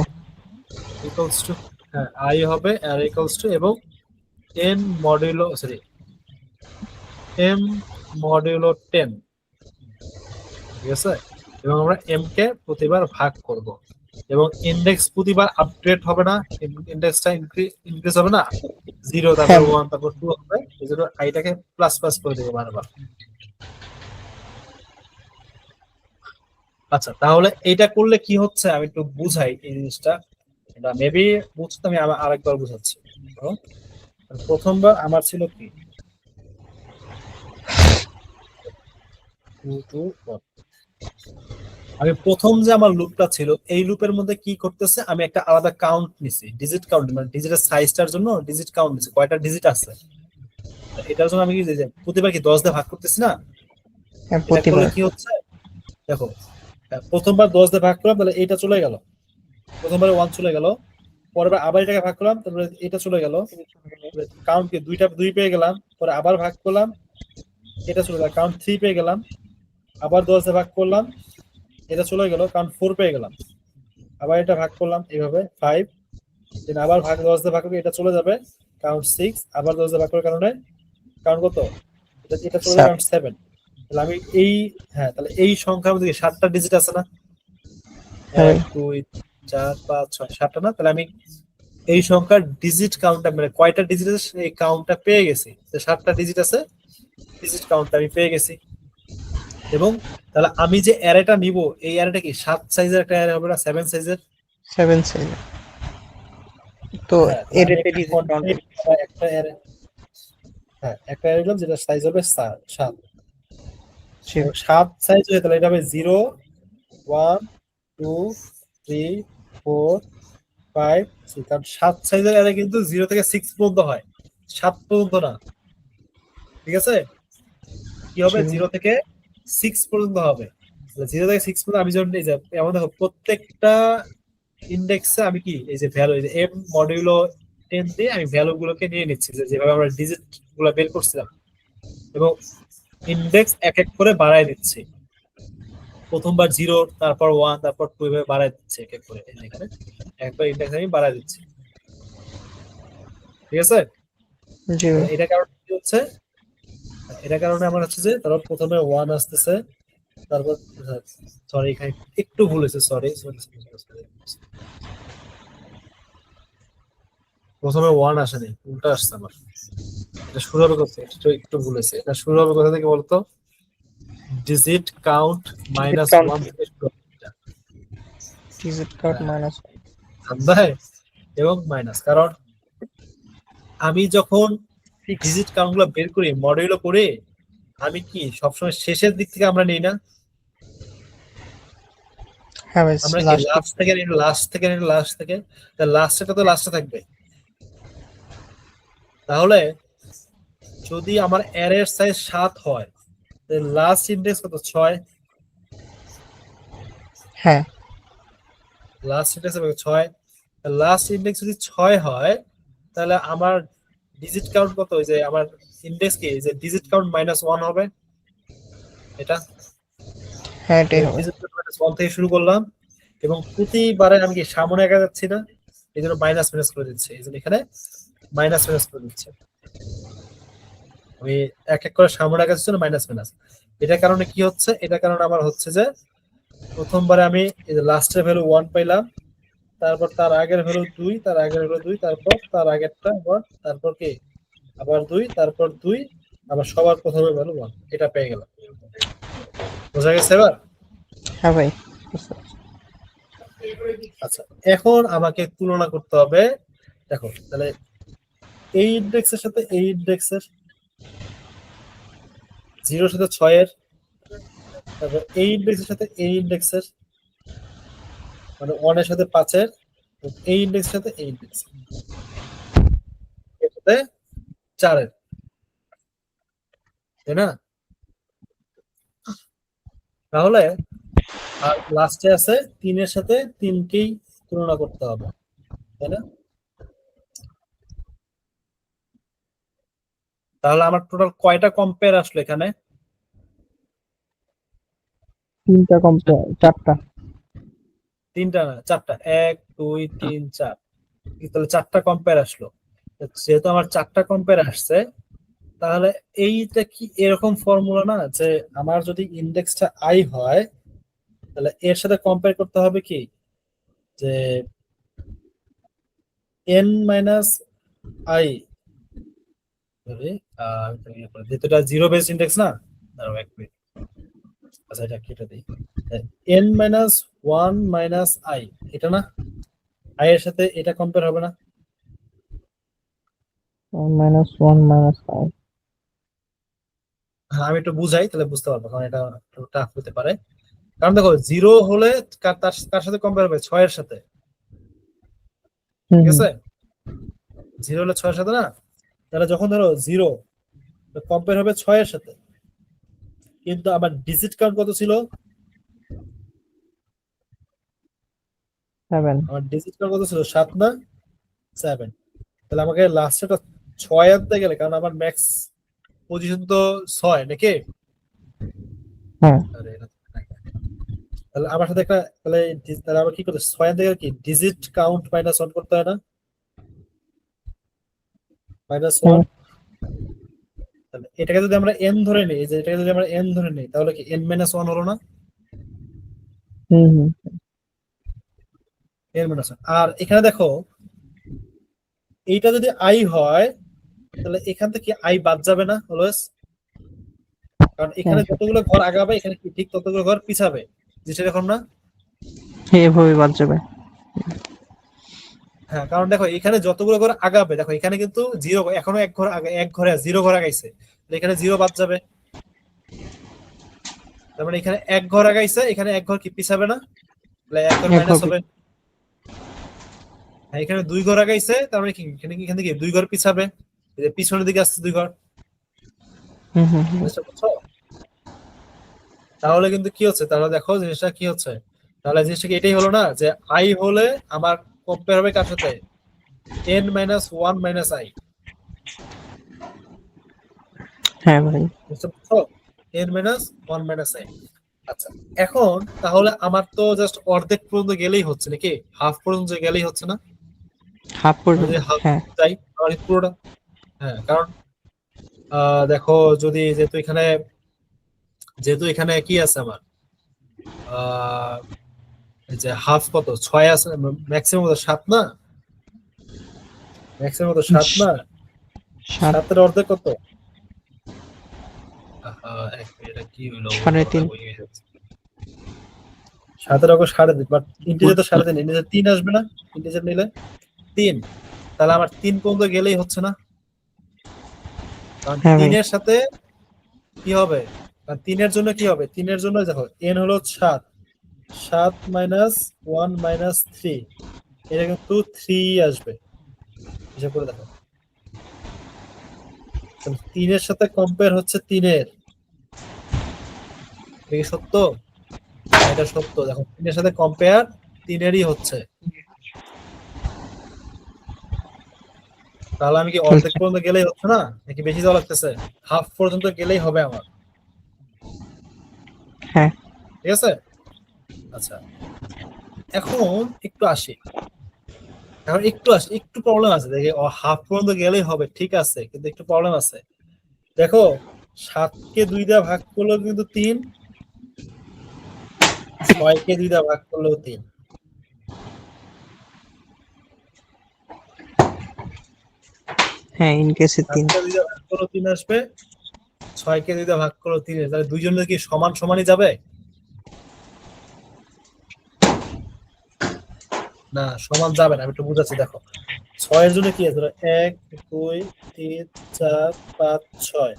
ইকুয়ালস টু, হ্যাঁ আই হবে অ্যারে ইকুয়ালস টু, এবং এম মডিউলো 10, ঠিক আছে? এবং আমরা এম কে প্রতিবার ভাগ করব, এবং ইন্ডেক্স প্রতিবার আপডেট হবে না, ইন্ডেক্সটা ইনক্রিজ হবে না, 0 তারপর 1 তারপর 2 হবে, এই জন্য আইটাকে প্লাস প্লাস করে দেবো বারবার। আচ্ছা, তাহলে এইটা করলে কি হচ্ছে আমি একটু বুঝাই এই জিনিসটা, এটা মেবি বুঝতে আমি আরেকবার বুঝাচ্ছি। প্রথমবার আমার ছিল কি, আমি প্রথম যে আমার লুপটা ছিল এই লুপের মধ্যে কি করতেছে, আমি একটা আলাদা কাউন্ট নিছি, ডিজিট কাউন্ট, মানে ডিজিটের সাইজটার জন্য ডিজিট কাউন্ট নিছি, কয়টা ডিজিট আছে এটার জন্য আমি কি প্রতিবার কি 10 দিয়ে ভাগ করতেছি না? প্রতিবার কি হচ্ছে দেখো, প্রথমবার 10 দিয়ে ভাগ করলাম, তাহলে এইটা চলে গেল, প্রথমবার 1 চলে গেল, পরের বার আবার এটাকে ভাগ করলাম, তারপরে এটা চলে গেল, কাউন্ট কি 2 পেয়ে গেলাম, পরে আবার ভাগ করলাম, এটা চলে গেল, কাউন্ট 3 পেয়ে গেলাম, আবার 10 দিয়ে ভাগ করলাম, এটা চলে গেল, কাউন্ট 4 পেয়ে গেলাম, আবার এটা ভাগ করলাম এইভাবে 5, দেন আবার ভাগ 10 দিয়ে ভাগ করে এটা চলে যাবে কাউন্ট 6, আবার 10 দিয়ে ভাগ করার কারণে কাউন্ট কত, এটা চলে যাবে কাউন্ট 7। তাহলে আমি এই তাহলে এই সংখ্যার মধ্যে 7টা ডিজিট আছে না, 1 2 4 5 6 7টা না? তাহলে আমি এই সংখ্যার ডিজিট কাউন্টটা মানে কয়টা ডিজিট আছে এই কাউন্টটা পেয়ে গেছি, তো 7টা ডিজিট আছে, ডিজিট কাউন্টটা আমি পেয়ে গেছি। এবং তাহলে আমি যে অ্যারেটা নিব এই অ্যারেটা কি 7 সাইজের একটা অ্যারে হবে না 7 সাইজের? 7 সাইজ। তো হ্যাঁ, তাহলে এর আমি একটা একটা ডিজিট কাউন্ট content বা একটা অ্যারে, হ্যাঁ একটা অ্যারে নিলাম যেটা সাইজ হবে 7। 7 সাইজ হয়ে তাহলে এটা হবে 0 1 2 3 4 5 6, কারণ 7 সাইজের অ্যারে কিন্তু 0 থেকে 6 পর্যন্ত হয়, 7 পর্যন্ত না। ঠিক আছে, কি হবে 0 থেকে 6 পর্যন্ত হবে। 0 থেকে 6 পর্যন্ত আমি যখন এই যে এমন দেখো প্রত্যেকটা ইন্ডেক্সে আমি কি এই যে ভ্যালু, এই যে এম মডিউলো 10 দিয়ে আমি ভ্যালু গুলোকে নিয়ে নিচ্ছি যেভাবে আমরা ডিজিট গুলো বের করছিলাম, এবং ইন্ডেক্স এক এক করে বাড়ায় দিচ্ছি। প্রথমবার 0, তারপর 1, তারপর 2 এভাবে বাড়ায় দিচ্ছি এক এক করে। এই যে এখানে একবার ইন্ডেক্স আমি বাড়ায় দিচ্ছি। ঠিক আছে, জি ভাই। এটা কারণে কি হচ্ছে, এটা কারণে আমার হচ্ছে যে তারপর প্রথমে 1 আসতেছে, তারপর সরি এখানে একটু ভুল হয়েছে, সরি প্রথমে 1 আসেনি, উল্টা আসছে আমার। এটা শুরু হবে কোথা থেকে, একটু ভুল হয়েছে। এটা শুরু হবে কোথা থেকে বলতো, ডিজিট কাউন্ট -1 থেকে শুরু হবে এটা। Digit count minus. ধান্দায় এবং মাইনাস, কারণ আমি যখন ডিজিট কাউন্ট গুলো বের করি মডিউলো করে, আমি কি সবসময় শেষের দিক থেকে আমরা নেই না, হ্যাঁ ভাই, আমরা কি লাস্ট। লাস্ট থেকে নিই, লাস্ট থেকে নিই, লাস্ট থেকে, তাহলে লাস্টেটা তো লাস্টে থাকবে। তাহলে যদি আমার অ্যারের সাইজ 7 হয়, তাহলে লাস্ট ইন্ডেক্স কত, 6। হ্যাঁ, লাস্ট ইন্ডেক্স হবে 6। লাস্ট ইন্ডেক্স যদি 6 হয়, তাহলে আমার ডিজিট কাউন্ট কত, ওই যে আমার ইন্ডেক্স কি, যে ডিজিট কাউন্ট -1 হবে এটা। হ্যাঁ এটাই হবে। ডিজিট কাউন্ট -1 থেকে শুরু করলাম, এবং প্রতিবারে আমি কি সামনে একা যাচ্ছি না, এই জন্য মাইনাস মাইনাস করে দিচ্ছে, এই জন্য এখানে মাইনাস মাইনাস করে দিচ্ছে। আমি এক এক করে সামনে একা যাচ্ছি না, মাইনাস মাইনাস। এটার কারণে কি হচ্ছে, এটার কারণে আমার হচ্ছে যে প্রথমবারে আমি এই যে লাস্টের ভ্যালু 1 পাইলাম, তারপর তার আগের ভ্যালু 2, তার আগের ভ্যালু 2, তারপর তার আগেরটা 1, তারপর কি আবার 2, তারপর 2, আবার সবার প্রথমে ভ্যালু 1, এটা পেয়ে গেলাম। বোঝা গেছে এবার? হ্যাঁ ভাই, আচ্ছা, এখন আমাকে তুলনা করতে হবে। দেখো তাহলে এই ইন্ডেক্সের সাথে এই ইন্ডেক্সের, 0 সাথে 6 এর, তারপর এই ইন্ডেক্সের সাথে এই ইন্ডেক্সের, মানে 1 এর সাথে 5 এর, এই ইন্ডেক্সের সাথে এই ইন্ডেক্স এর সাথে 4 এর, তাই না? তাহলে আর লাস্টে আছে 3 এর সাথে 3 কেই তুলনা করতে হবে, তাই না? তাহলে আমার টোটাল কয়টা কম্পেয়ার আসলো এখানে? 3টা কম্পেয়ার, 4টা। 3টা না 4টা, 1 2 3 4, তাহলে 4টা কম্পেয়ার আসলো। যেহেতু আমার 4টা কম্পেয়ার আসছে, তাহলে এইটা কি এরকম ফর্মুলা না যে আমার যদি ইন্ডেক্সটা আই হয়, তাহলে এর সাথে কম্পেয়ার করতে হবে কি, যে n মাইনাস আই, যেটা 0 বেস ইন্ডেক্স না, দাঁড়াও এক মিনিট, আচ্ছা এটা কেটে দিই, n মাইনাস 1 মাইনাস আই, এটা না, আই এর সাথে এটা কম্পেয়ার হবে না? -1 -5। হ্যাঁ, আমি একটু বুঝাই তাহলে বুঝতে পারবো, কারণ এটা একটু টাফ হতে পারে। কারণ দেখো 0 হলে তার সাথে কম্পেয়ার হবে 6 এর সাথে, ঠিক আছে? 0 হলে 6 এর সাথে না, তাহলে যখন ধরো 0 কম্পেয়ার হবে 6 এর সাথে, কিন্তু আমার ডিজিট কাউন্ট কত ছিল, 7। আমার ডিজিট কাউন্ট কত ছিল, 7 না 7? তাহলে আমাকে লাস্টেটা 6 আনতে গেলে, কারণ আমার ম্যাক্স পজিশন তো 6 নাকি? হ্যাঁ। আরে এটা তো নাই। তাহলে আমার সাথে একটা, তাহলে আবার কি করতে, 6 আনতে গেলে কি ডিজিট কাউন্ট -1 করতে হয় না, -1। তাহলে এটাকে যদি আমরা n ধরে নিই, যে এটাকে যদি আমরা n ধরে নিই, তাহলে কি n-1 হলো না? হুম। n-1। আর এখানে দেখো এইটা যদি i হয়, তাহলে এখান থেকে i বাদ যাবে না অলওয়েজ? কারণ এখানে হ্যাঁ। যতগুলো ঘর আগাবে এখানে কি ঠিক ততগুলো ঘর পিছাবে, যেটা এরকম না? এভাবে বাদ যাবে। হ্যাঁ, কারণ দেখো এখানে যতগুলো ঘর আগাবে, দেখো এখানে কিন্তু জিরো, এখনো এক ঘর আগে, এক ঘরে জিরো ঘর আগাইছে, তাহলে এখানে জিরো বাদ যাবে। তার মানে এখানে এক ঘর আগাইছে, এখানে এক ঘর কি পিছাবে না? তাহলে এক ঘর মাইনাস হবে। হ্যাঁ, এখানে দুই ঘর আগাইছে, তার মানে কি এখান থেকে দুই ঘর পিছাবে, এই যে পিছনের দিকে আসছে দুই ঘর। হুম হুম হুম। বুঝতে পারছো? তাহলে কিন্তু কি হচ্ছে, তাহলে দেখো জিনিসটা কি হচ্ছে, তাহলে জিনিসটা কি এটাই হলো না যে আই হলে আমার কম্পেয়ার হবে কার সাথে? n-1 - i। হ্যাঁ ভাই। বুঝতে পারছো? n-1 - i। আচ্ছা, এখন তাহলে আমার তো জাস্ট অর্ধেক পর্যন্ত গেলেই হচ্ছে নাকি, হাফ পর্যন্ত গেলেই হচ্ছে না? হাফ আমি পর্যন্ত, যদি হাফ হ্যাঁ। চাই তাহলে পুরোটা। হ্যাঁ, কারণ দেখো যদি যেহেতু এখানে কি আছে আমার, আহ এই যে হাফ কত 6 আছে, ম্যাক্সিমাম কত 7 না? ম্যাক্সিমাম কত 7 না? 7, 7 এর অর্ধেক কত? এক মিনিট, এটা কি হলো, 3.5। 7 এর অঙ্ক 3.5, বাট ইন্টিজার তো 3.5, ইন্টিজার 3 আসবে না? ইন্টিজার নিলে 3, তাহলে আমার 3 পর্যন্ত গেলেই হচ্ছে না? কারণ হ্যাঁ ভাই। 3 এর সাথে কি হবে, কারণ 3 এর জন্য কি হবে, 3 এর জন্য দেখো n হলো 7, 7 - 1 - 3, এটা কিন্তু 3 আসবে, হিসাব করে দেখো। 3 এর সাথে কম্পেয়ার হচ্ছে 3 এর, এটা কি সত্য? হ্যাঁ, এটা সত্য। দেখো 3 এর সাথে কম্পেয়ার 3 এরই হচ্ছে, তাহলে আমি কি অর্ধেক পর্যন্ত গেলেই হচ্ছে না, নাকি বেশি যাওয়া লাগতেছে? হাফ পর্যন্ত গেলেই হবে আমার, হ্যাঁ। ঠিক আছে? আচ্ছা, এখন একটু আসি, একটু প্রবলেম আছে, দেখি হাফ পর্যন্ত গেলেই হবে, ঠিক আছে, কিন্তু একটু প্রবলেম আছে। দেখো 7 কে 2 দিয়ে ভাগ করলেও কিন্তু 3, 6 কে 2 দিয়ে ভাগ করলেও 3। হ্যাঁ, ইন কেসে 7 3। কে 2 দিয়ে ভাগ করলেও 3 আসবে, 6 কে 2 দিয়ে ভাগ করলেও 3 আসবে, তাহলে দুইজনের কি সমান সমানই যাবে? না, সমান যাবে না, আমি একটু বুঝাচ্ছি দেখো। 6 এর জন্য কি আছে, ধরো 1 2 3 4 5 6,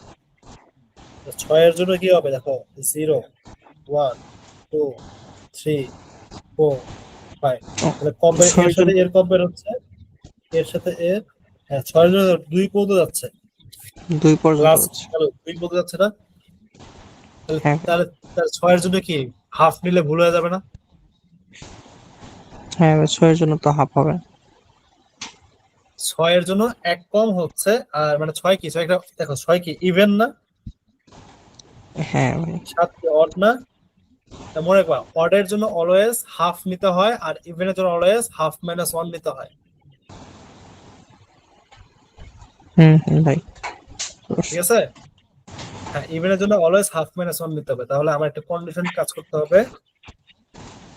6 এর জন্য কি হবে দেখো, 0 1 2 3 4 5, তাহলে কম্পেয়ার এর 6 জন। সাথে এর কম্পেয়ার হচ্ছে, এর সাথে এর, হ্যাঁ 6 এর জন্য 2 পর্যন্ত যাচ্ছে, 2 পর্যন্ত প্লাস আছে। 2 পর্যন্ত যাচ্ছে না? তাহলে হ্যাঁ। তাহলে তাহলে 6 এর জন্য কি হাফ নিলে ভুল হয়ে যাবে না? হ্যাঁ ভাই, 6 এর জন্য তো হাফ হবে। 6 এর জন্য এক কম হচ্ছে, আর মানে 6 কি 6 একটা, দেখো 6 কি ইভেন না? হ্যাঁ ভাই। 7 কি অড না? তা মনে রাখবা, অড এর জন্য অলওয়েজ হাফ নিতে হয়, আর ইভেন এর জন্য অলওয়েজ হাফ মাইনাস 1 নিতে হয়, হুম হুম ভাই। ঠিক আছে? হ্যাঁ, ইভেন এর জন্য অলওয়েজ হাফ মাইনাস 1 নিতে হবে। তাহলে আমার একটা কন্ডিশন কাজ করতে হবে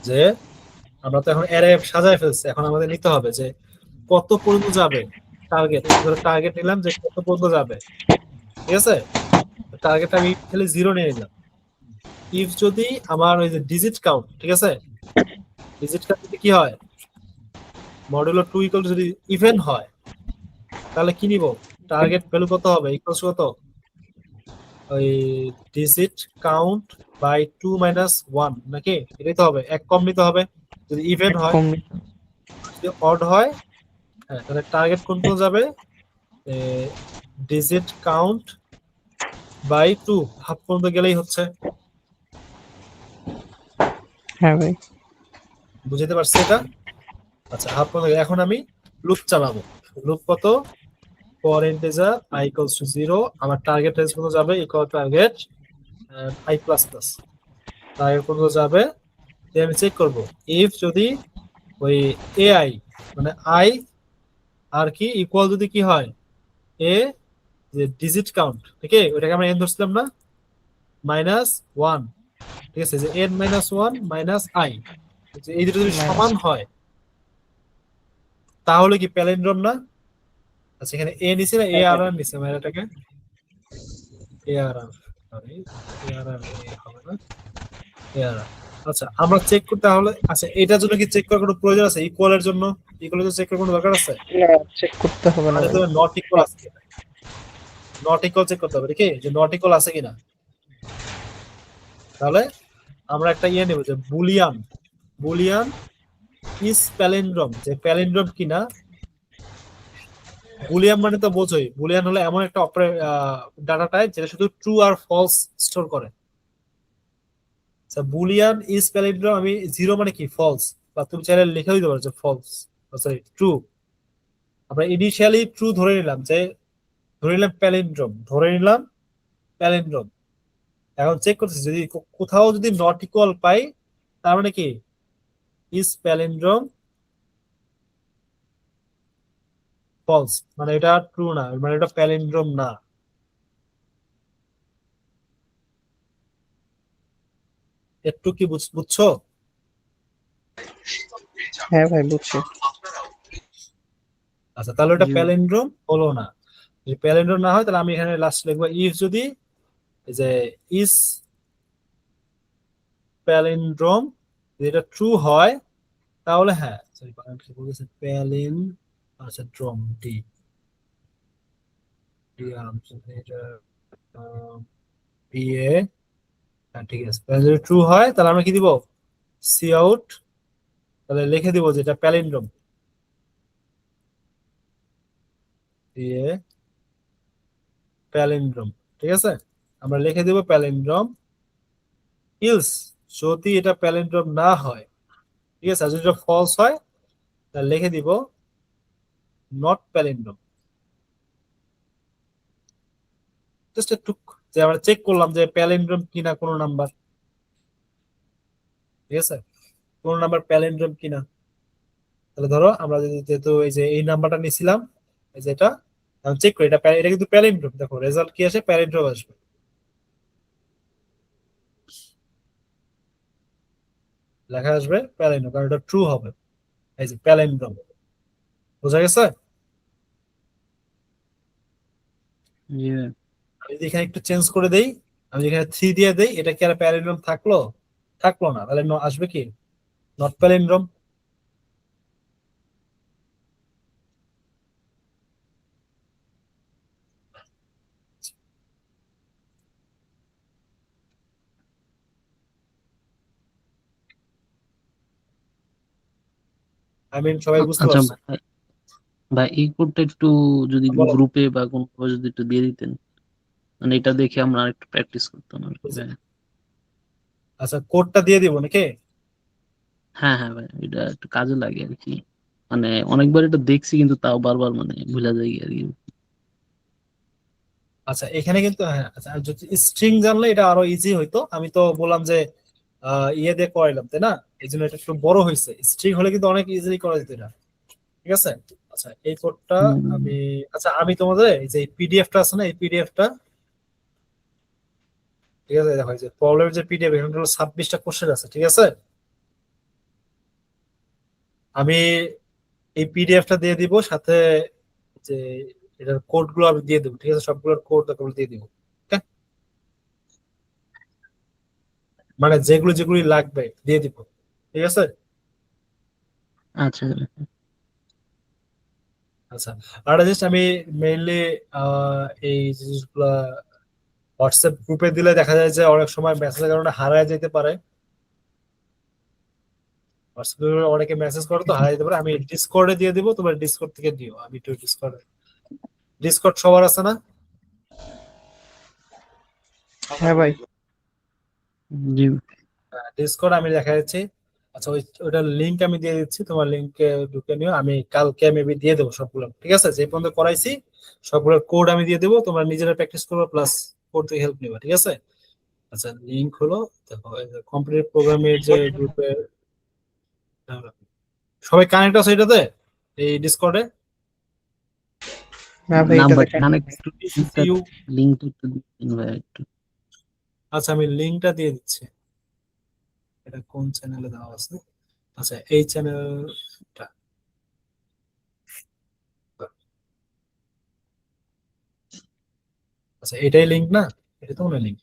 যে আমরা তো এখন অ্যারে সাজায় ফেলছি, এখন আমাদের নিতে হবে যে কত পর্যন্ত যাবে টার্গেট, ধরো টার্গেট নিলাম যে কত পর্যন্ত যাবে, ঠিক আছে? টার্গেট আমি খালি 0 নিয়ে নিলাম। ইফ যদি আমার ওই যে ডিজিট কাউন্ট, ঠিক আছে, ডিজিট কাউন্ট যদি কি হয়, মডুলো 2 ইকুয়াল যদি ইভেন হয়, তাহলে কি নিব, টার্গেট ভ্যালু কত হবে, ইকুয়ালস কত, ওই ডিজিট কাউন্ট বাই 2 - 1 নাকি, এটাই তো হবে, এক কম নিতে হবে যদি ইভেন হয়। কম। যদি অড হয়, হ্যাঁ, তাহলে টার্গেট কোন পর্যন্ত যাবে, ডিজিট কাউন্ট বাই 2, হাফ পর্যন্ত গেলেই হচ্ছে। হ্যাঁ ভাই। বুঝতে পারছি এটা? আচ্ছা, হাফ পর্যন্ত এখন আমি লুপ চালাবো। লুপ কত, for integer i equals to 0, আমার টার্গেট রেঞ্জ পর্যন্ত যাবে, equal target i plus plus, target পর্যন্ত যাবে। দিয়ে আমি চেক করব, ইফ যদি ওই ai মানে i আর কি ইকুয়াল যদি কি হয়, এ যে ডিজিট কাউন্ট, ঠিক আছে, ওইটাকে আমরা n ধরছিলাম না, -1, ঠিক আছে, যে n-1 - i, এই দুটো যদি সমান হয় তাহলে কি প্যালিন্ড্রোম না? আচ্ছা, এখানে এ নিছে না, এ আর আর নিছে, আমরা এটাকে এ আর আর, সরি, এআরআর হবে না, এআরআর। আচ্ছা আমরা চেক করতে হলে, আচ্ছা এটার জন্য কি চেক করার কোনো প্রয়োজন আছে? ইকুয়ালের জন্য, ইকুয়ালের চেক করার কোনো দরকার আছে? না, চেক করতে হবে না মানে ভাই। তুমি নট ইকুয়াল আছে কিনা, নট ইকুয়াল চেক করতে হবে নাকি, যে নট ইকুয়াল আছে কিনা। তাহলে আমরা একটা ইয়ে নেব, যে বুলিয়ান, বুলিয়ান ইজ প্যালিন্ড্রম, যে প্যালিন্ড্রম কিনা। বুলিয়ান মানে তো বোঝোই, বুলিয়ান হলো এমন একটা ডাটা টাইপ যেটা শুধু ট্রু আর ফলস স্টোর করে। বুলিয়ান ইজ প্যালিন্ড্রম, আমি জিরো মানে কি ফলস, বা তুমি চাইলে লিখেও দিতে পারো যে ফলস, সরি ট্রু। আমরা ইনিশিয়ালি ট্রু ধরে নিলাম, যে ধরে নিলাম প্যালিন্ড্রম, ধরে নিলাম প্যালিন্ড্রম। এখন চেক করতেছি যদি কোথাও যদি নট ইকুয়াল পাই, তার মানে কি ইজ প্যালিন্ড্রম ফলস, মানে এটা ট্রু না, মানে এটা প্যালিন্ড্রম না। একটু কি বুঝছো? হ্যাঁ ভাই, বুঝছি। আচ্ছা তাহলে ওটা জি। প্যালিন্ড্রম হলো না। যদি প্যালিন্ড্রম না হয় তাহলে আমি এখানে লাস্ট লিখবো ইফ, যদি এই যে ইজ প্যালিন্ড্রম, যদি এটা ট্রু হয় তাহলে হ্যাঁ, সরি কি বলেছে, প্যালিন, আচ্ছা ড্রম ডি ডি এটা বি এ, হ্যাঁ ঠিক আছে। তাহলে যদি ট্রু হয় তাহলে আমরা কি দিব, সি আউট, তাহলে লিখে দিব যেটা প্যালিন্ড্রম, দিয়ে প্যালিন্ড্রম, ঠিক আছে। আমরা লিখে দিব প্যালিন্ড্রম। ইলস, যদি এটা প্যালিন্ড্রম না হয়, ঠিক আছে, আর যদি এটা ফলস হয় তাহলে লিখে দিব নট প্যালিন্ড্রম। জাস্ট একটু, যে আমরা চেক করলাম যে প্যালিন্ড্রম কিনা কোনো নাম্বার, ঠিক আছে, কোন নাম্বার প্যালিন্ড্রম কিনা। তাহলে ধরো আমরা যদি, যেহেতু এই যে এই নাম্বারটা নিছিলাম, এই যে এটা চেক করি, এটা এটা কিন্তু প্যালিন্ড্রম, দেখো রেজাল্ট কি আসে, প্যালিন্ড্রম আসবে, লেখা আসবে প্যালিন্ড্রম, কারণ এটা ট্রু হবে। এই যে প্যালিন্ড্রম, বোঝা গেছে? জি ভাই। আমি যদি এখানে একটু চেঞ্জ করে দেই, আমি যেখানে 3 দিয়ে দেই, এটা কি আর প্যালিন্ড্রম থাকলো? থাকলো না, তাহলে আসবে কি নট প্যালিন্ড্রম। আই মিন সবাই বুঝতে আচ্ছা পারছো? ভাই, ভাই এই কোডটা একটু যদি বলো। গ্রুপে বা কোনো যদি একটু দিয়ে দিতেন, মানে এটা দেখে আমরা আরেকটু প্র্যাকটিস করতাম আর কি ভাই। আচ্ছা কোডটা দিয়ে দিব নাকি? হ্যাঁ হ্যাঁ ভাই, এটা একটু কাজে লাগে আর কি, মানে অনেকবার এটা দেখছি কিন্তু তাও বারবার মানে ভুলা যায় আর কি। আচ্ছা এখানে কিন্তু হ্যাঁ, আচ্ছা আর যদি স্ট্রিং জানলে এটা আরো ইজি হইতো। আমি তো বললাম যে ইয়ে দিয়ে করাইলাম, তাই না? এই জন্য এটা একটু বড় হয়েছে। স্ট্রিং হলে কিন্তু অনেক ইজিলি করা যেত এটা, ঠিক আছে। আচ্ছা এই কোডটা হুম। আমি, আচ্ছা আমি তোমাদের এই যে পিডিএফটা আছে না, এই পিডিএফটা, ঠিক আছে, দেখো এই যে প্রবলেমের যে পিডিএফ, এখানে 26টা কোশ্চেন আছে, ঠিক আছে। আমি এই পিডিএফটা দিয়ে দিব, সাথে যে এটার কোড গুলো আমি দিয়ে দেবো, ঠিক আছে, সবগুলোর কোড দিয়ে দিব। Okay? মানে যেগুলো যেগুলি লাগবে দিয়ে দিব, ঠিক আছে। আচ্ছা আচ্ছা আর জাস্ট আমি মেইনলি এই জিনিসগুলা হোয়াটসঅ্যাপ গ্রুপে দিলে দেখা যায় যে অনেক সময় মেসেজের কারণে হারায় যেতে পারে। হোয়াটসঅ্যাপ গ্রুপে অনেকে মেসেজ করে তো হারাই যেতে পারে, আমি ডিসকর্ডে দিয়ে দিব, তোমার ডিসকর্ড থেকে দিও। আমি একটু ডিসকর্ডে, ডিসকর্ড সবার আছে না? হ্যাঁ ভাই। জি। ডিসকর্ড আমি দেখা যাচ্ছি। আচ্ছা ওইটার লিংক আমি দিয়ে দিচ্ছি, তোমার লিংকে ঢুকে নিও। আমি কালকে মেবি দিয়ে দেবো সবগুলো, ঠিক আছে, যে পর্যন্ত করাইছি সবগুলোর কোড আমি দিয়ে দেবো, তোমরা নিজেরা প্র্যাকটিস করবে প্লাস কোড থেকে হেল্প নিবা, ঠিক আছে। আচ্ছা লিংক হলো, দেখো কম্পিউটার প্রোগ্রামের যে গ্রুপে সবাই কানেক্ট আছে এটাতে, এই ডিসকর্ডে। হ্যাঁ ভাই, না এটা ভাই, দেখেন। কানেক্ট একটু লিঙ্কটা একটু দিন ভাই একটু। আচ্ছা আমি লিংকটা দিয়ে দিচ্ছি, এটা কোন চ্যানেলে দেওয়া আছে। আচ্ছা এই চ্যানেলটা, আচ্ছা এটাই লিংক না, এটা তো মনে লিংক।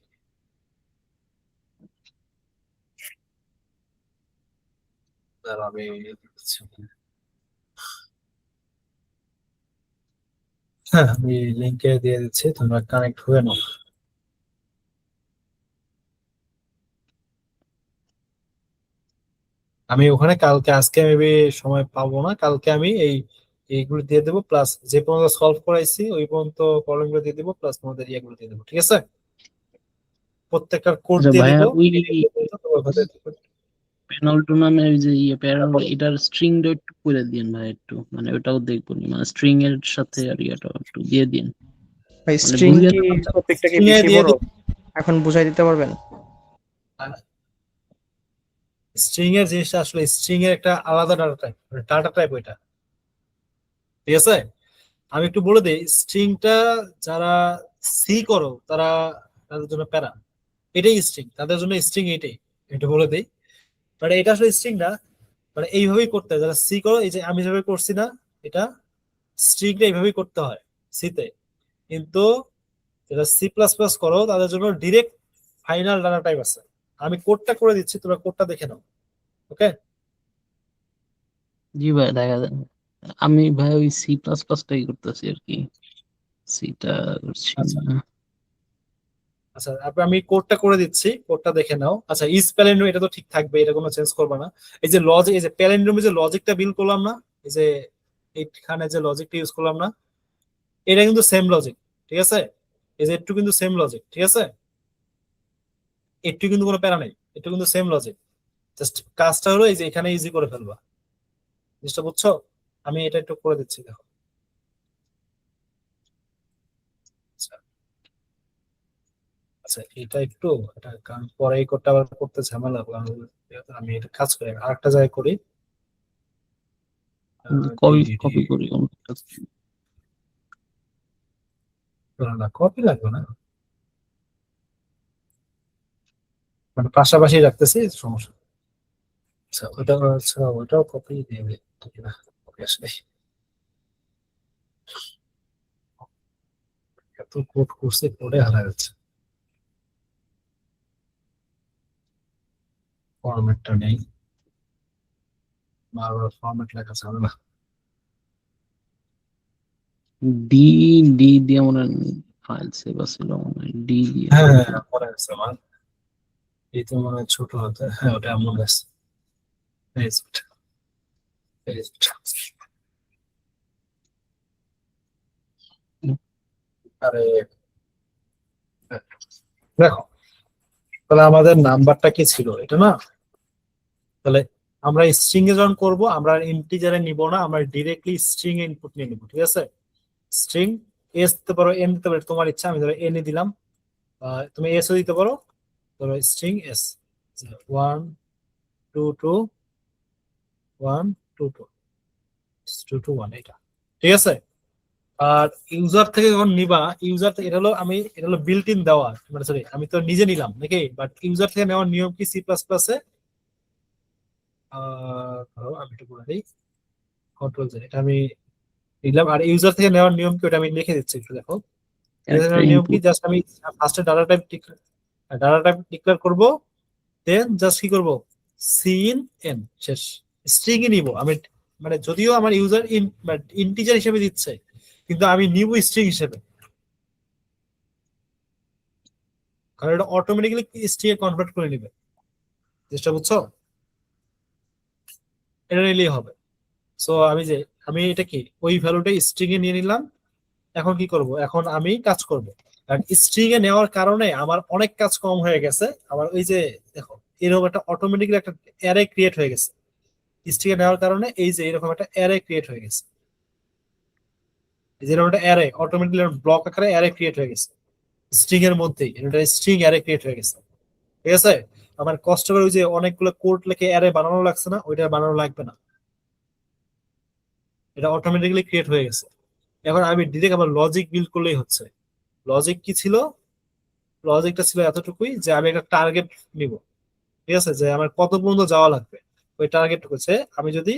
দাঁড়াও, আমি দিচ্ছি। হ্যাঁ, আমি লিঙ্কে দিয়ে দিচ্ছি, তোমরা কানেক্ট হয়ে নাও। আমি ওখানে কালকে, আজকে মেবি সময় পাবো না, কালকে আমি এইগুলো দিয়ে দেবো, প্লাস যে পর্যন্ত সলভ করাইছি ওই পর্যন্ত প্রবলেম গুলো দিয়ে দেবো, প্লাস তোমাদের ইয়েগুলো দিয়ে দেবো, ঠিক আছে? প্রত্যেকটার কোড আচ্ছা দিয়ে ভাইয়া, দিব। ওই তোমার প্যানেল টুর্নামেন্ট যে প্যানেল এটার স্ট্রিংটা একটু করে দিন ভাই, একটু মানে ওটাও দেখবো নি, মানে স্ট্রিং এর সাথে আর ইয়াটাও একটু দিয়ে দিন, ভাই মানে স্ট্রিং বুঝে কি তো টপিকটা কি string এ বেশি দিয়ে বড়? এখন বুঝাই দিতে পারবেন? স্ট্রিং এর জিনিসটা আসলে স্ট্রিং এর একটা আলাদা ডাটা টাইপ ওইটা, ঠিক আছে? আমি একটু বলে দিই, স্ট্রিংটা যারা সি করো তারা, তাদের জন্য প্যারা, এটাই স্ট্রিং, তাদের জন্য স্ট্রিং এটাই, একটু বলে দিই। মানে এটা আসলে স্ট্রিং না, মানে এইভাবেই করতে হয় যারা সি করো, এই যে আমি যেভাবে করছি না, এটা স্ট্রিংটা এইভাবেই করতে হয় সিতে। কিন্তু যারা সি প্লাস প্লাস করো তাদের জন্য ডিরেক্ট ফাইনাল ডাটা টাইপ আছে। আমি কোডটা করে দিচ্ছি, তোমরা কোডটা দেখে নাও, ওকে? জি ভাই দেখা যায়। আমি ভাই ওই সি প্লাস প্লাসটাই করতেছি আর কি, সিটা করছি আচ্ছা না। আচ্ছা, তারপর আমি কোডটা করে দিচ্ছি, কোডটা দেখে নাও। আচ্ছা, ইজ প্যালেন্ড্রোম এটা তো ঠিক থাকবে, এটা কোনো চেঞ্জ করবে না। এই যে লজিক, এই যে প্যালেন্ড্রোমে যে লজিকটা বিল করলাম না, এই যে এইখানে যে লজিকটা ইউজ করলাম না, এটা কিন্তু সেম লজিক, ঠিক আছে? এই যে একটু কিন্তু সেম লজিক, ঠিক আছে? একটু কিন্তু কোনো প্যারা নেই, একটু কিন্তু সেম লজিক। জাস্ট কাজটা হলো এই যে এখানে ইজি করে ফেলবা, জিনিসটা বুঝছো? আমি এটা একটু করে দিচ্ছি, দেখো। আচ্ছা আচ্ছা, এটা একটু, এটা কারণ পরে এই কোডটা আবার করতে ঝামেলা, কারণ আমি এটা কাজ করি, আমি আরেকটা জায়গায় করি। কপি ডিডিডি, কপি করি না কপি লাগবে না, মানে পাশাপাশি রাখতেছি, সমস্যা নেই। আচ্ছা ওটা, আচ্ছা ওটাও কপি দেবে না, কপি আসলে এত কোড করছে, কোডে হারা যাচ্ছে, ফরম্যাটটা নেই, বারবার ফরম্যাট লেখা যাবে না। ডি ডি দিয়ে মনে ফাইল সেভ আছিল, মনে হয় ডি দিয়ে। হ্যাঁ হ্যাঁ, মনে আছে আমার, এই তো মনে হয় ছোট হাতে, হ্যাঁ ওটা মনে আছে। Paste, paste। আরে দেখো, তাহলে আমাদের নাম্বারটা কি ছিল, এটা না? তাহলে আমরা স্ট্রিং এ যখন করবো, আমরা ইন্টিজারে নিব না, আমরা ডিরেক্টলি স্ট্রিং এ ইনপুট নিয়ে নিবো, ঠিক আছে? স্ট্রিং এস দিতে পারো, এন দিতে পারো, তোমার ইচ্ছা। আমি ধরো এন এ দিলাম, তুমি এস ও দিতে পারো। ধরো স্ট্রিং এস 1 2 2 1 2 2 2 2 1, এটা ঠিক আছে? আর ইউজার থেকে যখন নিবা, ইউজার থেকে, এটা হলো এটা হলো বিল্ট ইন দেওয়া, মানে সরি আমি তো নিজে নিলাম নাকি, বাট ইউজার থেকে নেওয়ার নিয়ম কি সি প্লাস প্লাসে, ধরো আমি একটু বলে দিই, কন্ট্রোল জেড, এটা আমি নিলাম। আর ইউজার থেকে নেওয়ার নিয়ম কি ওটা আমি লিখে দিচ্ছি, একটু দেখো। user থেকে একটা নেওয়ার নিয়ম কি, ইনপুট জাস্ট আমি ফার্স্টে ডাটা টাইপ ডিক্লেয়ার করব, দেন জাস্ট কি করব, সি ইন এন, শেষ। স্ট্রিং এ নিব আমি, মানে যদিও আমার ইউজার ইন্টিজার হিসেবে দিচ্ছে, কিন্তু আমি নিব স্ট্রিং হিসেবে, কারণ এটা অটোমেটিক্যালি স্ট্রিং এ কনভার্ট করে নিবে, জিনিসটা বুঝছো? এটা নিলেই হবে। সো আমি এটা কি ওই ভ্যালুটা স্ট্রিং এ নিয়ে নিলাম। এখন কি করব, এখন আমি কাজ করব, কারণ স্ট্রিং এ নেওয়ার কারণে আমার অনেক কাজ কম হয়ে গেছে। আমার ওই যে দেখো, এরকম একটা অটোমেটিক্যালি একটা অ্যারে ক্রিয়েট হয়ে গেছে স্ট্রিং এ নেওয়ার কারণে, এই যে এরকম একটা অ্যারে ক্রিয়েট হয়ে গেছে, যেরকম একটা অ্যারে অটোমেটিক্যালি ব্লক আকারে অ্যারে ক্রিয়েট হয়ে গেছে স্ট্রিং এর মধ্যেই, এটা স্ট্রিং অ্যারে ক্রিয়েট হয়ে গেছে, ঠিক আছে? আমার কষ্ট করে ওই যে অনেকগুলো কোড লিখে অ্যারে বানানো লাগছে না, ওইটা বানানো লাগবে না, এটা অটোমেটিক্যালি ক্রিয়েট হয়ে গেছে। এখন আমি ডিরেক্ট আমার লজিক বিল্ড করলেই হচ্ছে। লজিক কি ছিল? লজিকটা ছিল এতটুকুই যে আমি একটা টার্গেট নিব, ঠিক আছে, যে আমার কত পর্যন্ত যাওয়া লাগবে, ওই টার্গেট হচ্ছে আমি যদি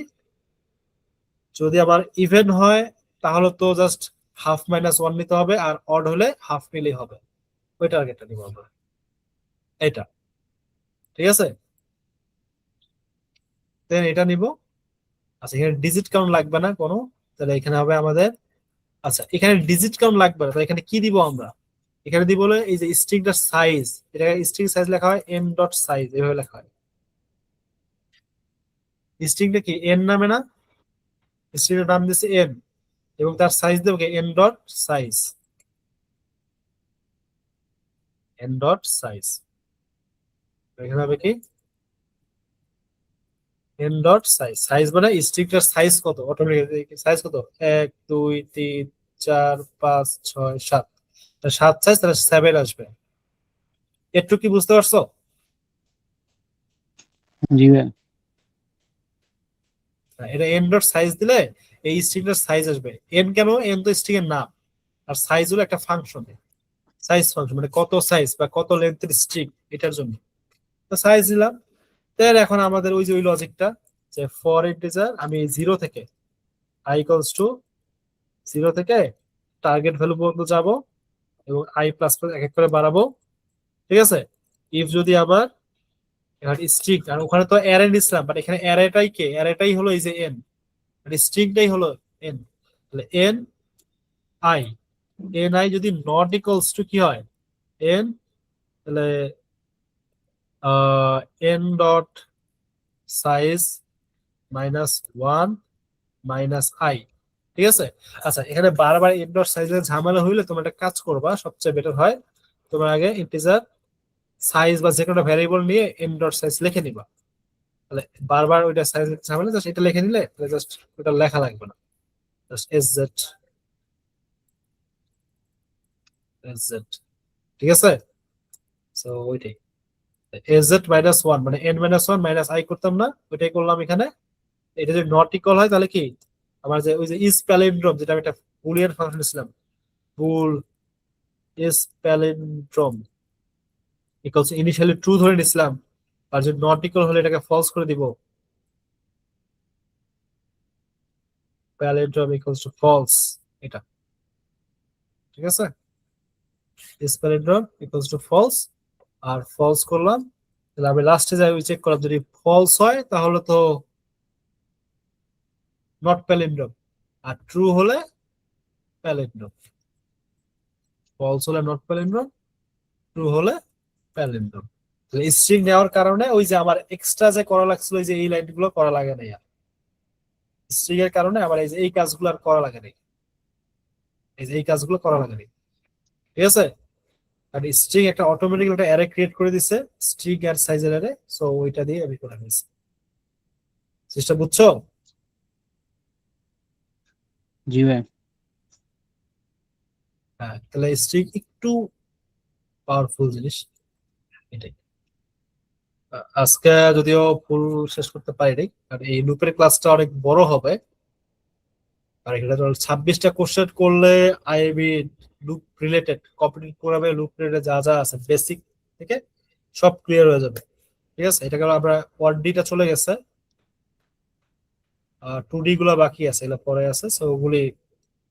যদি আমার ইভেন হয় তাহলে তো জাস্ট হাফ মাইনাস ওয়ান নিতে হবে, আর অড হলে হাফ নিলেই হবে, ওই টার্গেটটা নিব আমরা, এটা ঠিক আছে? দেন এটা নিব। আচ্ছা এখানে ডিজিট কাউন্ট লাগবে না কোনো, তাহলে এখানে হবে আমাদের, আচ্ছা এখানে ডিজিট কাউন্ট লাগবে না, তাহলে এখানে কি দিব আমরা, এখানে দিব হলো এই যে স্ট্রিংটার সাইজ, এটা স্ট্রিং সাইজ লেখা হয় এন ডট সাইজ, এভাবে লেখা হয়। স্ট্রিংটা কি এন নামে না, স্ট্রিংটার নাম দিচ্ছে এন এবং তার সাইজ দেবো কি N dot size, N dot size. এখানে হবে কি এন ডট সাইজ, সাইজ মানে স্ট্রিংটার সাইজ কত, অটোমেটিক সাইজ কত 1 2 3 4 5 6 7, 7 সাইজ, তাহলে 7 আসবে। একটু কি বুঝতে পারছো? জি ভাইয়া। এটা এন ডট সাইজ দিলে এই স্ট্রিংটার সাইজ আসবে। এন কেন, এন তো স্ট্রিং এর নাম, আর সাইজ হলো একটা ফাংশন, সাইজ ফাংশন মানে কত সাইজ বা কত লেন্থের স্ট্রিং, এটার জন্য তো সাইজ দিলাম। তাহলে এখন আমাদের ওই যে ওই লজিকটা যে ফর ইন্টিজার আমি 0 থেকে i ইকুয়ালস টু 0 থেকে টার্গেট ভ্যালু পর্যন্ত যাব এবং i প্লাস প্লাস এক এক করে বাড়াবো, ঠিক আছে। ইফ যদি আমার এখানে স্ট্রিং, আর ওখানে তো অ্যারে নিছিলাম, বাট এখানে অ্যারেটাই কে, অ্যারেটাই হলো এই যে n, মানে স্ট্রিংটাই হলো n, তাহলে n i যদি নট ইকুয়ালস টু কি হয় n, তাহলে n dot size minus 1 minus i, ঠিক আছে। আচ্ছা এখানে বারবার n ডট সাইজের ঝামেলা হইলে তোমরা একটা কাজ করবা, সবচেয়ে বেটার হয় তোমরা আগে ইন্টিজার সাইজ বা যে কোনো ভ্যারিয়েবল নিয়ে n ডট সাইজ লিখে নিবা, তাহলে বারবার ওইটা সাইজ ঝামেলা, জাস্ট এটা লিখে নিলে তাহলে জাস্ট ওটা লেখা লাগবে না, জাস্ট sz, ঠিক আছে। সো ওইটাই az মাইনাস 1 মানে n মাইনাস 1 মাইনাস i করতাম না, ওইটাই করলাম এখানে। এটা যদি নট ইকুয়াল হয় তাহলে কি আমার যে ওই যে ইজ প্যালিন্ড্রোম, যেটা আমি একটা বুলিয়ান ফাংশন ছিলাম, bool is palindrome equals initially true ধরে নিছিলাম, আর যদি নট ইকুয়াল হলে এটাকে ফলস করে দিব, প্যালিন্ড্রোম ইকুয়ালস টু ফলস, এটা ঠিক আছে। Is palindrome equals to false, আর ফলস করলাম, তাহলে আমি লাস্টে যাই ওই চেক করলাম, যদি ফলস হয় তাহলে তো নট প্যালিন্ড্রোম, আর ট্রু হলে প্যালিন্ড্রোম, ফলস হলে নট প্যালিন্ড্রোম, ট্রু হলে প্যালিন্ড্রোম। তাহলে স্ট্রিং নেওয়ার কারণে ওই যে আমার এক্সট্রা যে করা লাগছিল ওই যে এই লাইনগুলো করা লাগে না, স্ট্রিং এর কারণে আমার এই যে এই কাজগুলো আর করা লাগে না, এই যে এই কাজগুলো করা লাগে না, ঠিক আছে। আর স্ট্রিং একটা অটোমেটিক একটা অ্যারে ক্রিয়েট করে দিছে, স্ট্রিং আর সাইজের অ্যারে, সো ওইটা দিয়ে আমি করে নিয়েছি। সিস্টেম বুঝছো? জি ভাই। হ্যাঁ, তাহলে স্ট্রিং একটু পাওয়ারফুল জিনিস, এটাই। আজকে যদিও ফুল শেষ করতে পারিনি, কারণ এই লুপের ক্লাসটা অনেক বড় হবে, আর এটা 26টা কোশ্চেন করলে আইবি লুপ রিলেটেড কম্পিউটার প্রোগ্রামে লুপ রিলেটেড যা যা আছে বেসিক থেকে সব ক্লিয়ার হয়ে যাবে, ঠিক আছে। এটা কারণ আমরা 1D-টা চলে গেছে, আর 2D গুলো বাকি আছে, এগুলো পরে আছে, সো ওগুলি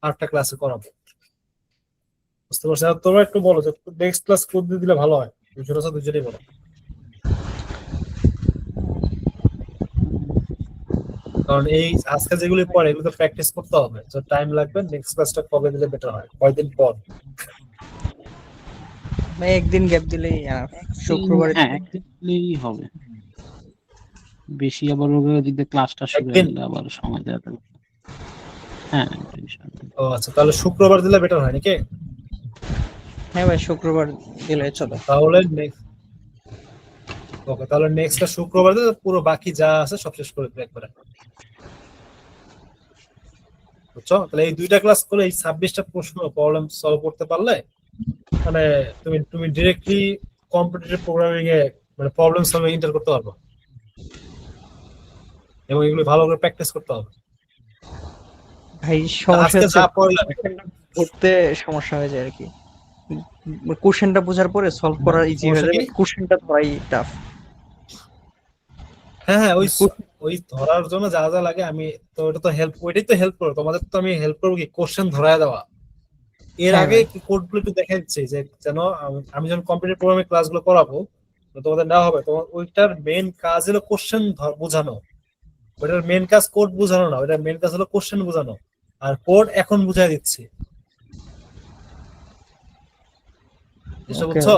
আরেকটা ক্লাসে করাবো, বুঝতে পারছো? আর তোমরা একটু বলো যে নেক্সট ক্লাস কোন দিন দিলে ভালো হয়, দুজন আছে দুজনেই বলো, কারণ এই আজকে যেগুলি পড়ে এগুলো তো প্র্যাকটিস করতে হবে, তো টাইম লাগবে। নেক্সট ক্লাসটা কবে দিলে বেটার হয়, কয়দিন পর? ভাই একদিন গ্যাপ দিলেই শুক্রবার। হ্যাঁ একদিন দিলেই হবে, বেশি আবার ওদের দিক দিয়ে ক্লাসটা শুরু হয়ে একদিন? গেলে আবার সময় দেওয়া যাবে। হ্যাঁ ইনশাআল্লাহ। ও আচ্ছা, তাহলে শুক্রবার দিলে বেটার হয় নাকি? হ্যাঁ ভাই শুক্রবার দিলে চলে। তাহলে নেক্সট, ওকে তাহলে নেক্সটটা শুক্রবার দিলে পুরো বাকি যা আছে সব শেষ করে দেবে একবারে, বুঝছো? তাহলে এই দুইটা ক্লাস করে এই 26টা প্রশ্ন প্রবলেম সলভ করতে পারলে মানে তুমি তুমি ডিরেক্টলি কম্পিটিটিভ প্রোগ্রামিং এ মানে প্রবলেম সলভিং এন্টার করতে পারবে, এবং এগুলো ভালো করে প্র্যাকটিস করতে হবে। ভাই সমস্যা আজকে হচ্ছে যা পড়লাম পড়তে সমস্যা হয়ে যায় আর কি, কোশ্চেনটা বোঝার পরে সলভ করা ইজি হয়ে সমস্যা যাবে, কি? কোশ্চেনটা ধরাই টাফ। হ্যাঁ হ্যাঁ, ওই ওই ধরার জন্য যা যা লাগে আমি তো ওটা তো হেল্প, ওইটাই তো হেল্প করবো তোমাদের, তো আমি হেল্প করবো কি কোশ্চেন ধরায় দেওয়া। এর হ্যাঁ আগে ভাই। কোডগুলো একটু দেখে দিচ্ছি যে যেন আমি যখন কম্পিউটার প্রোগ্রামিং ক্লাসগুলো করাবো তো তোমাদের না হবে, তোমার ওইটার মেইন কাজ হলো কোশ্চেন বোঝানো, ওটার মেন কাজ কোড বোঝানো না, ওটার মেন কাজ হলো কোশ্চেন বোঝানো, আর কোড এখন বুঝাই দিচ্ছি, বুঝছো? ওকে বুঝছো?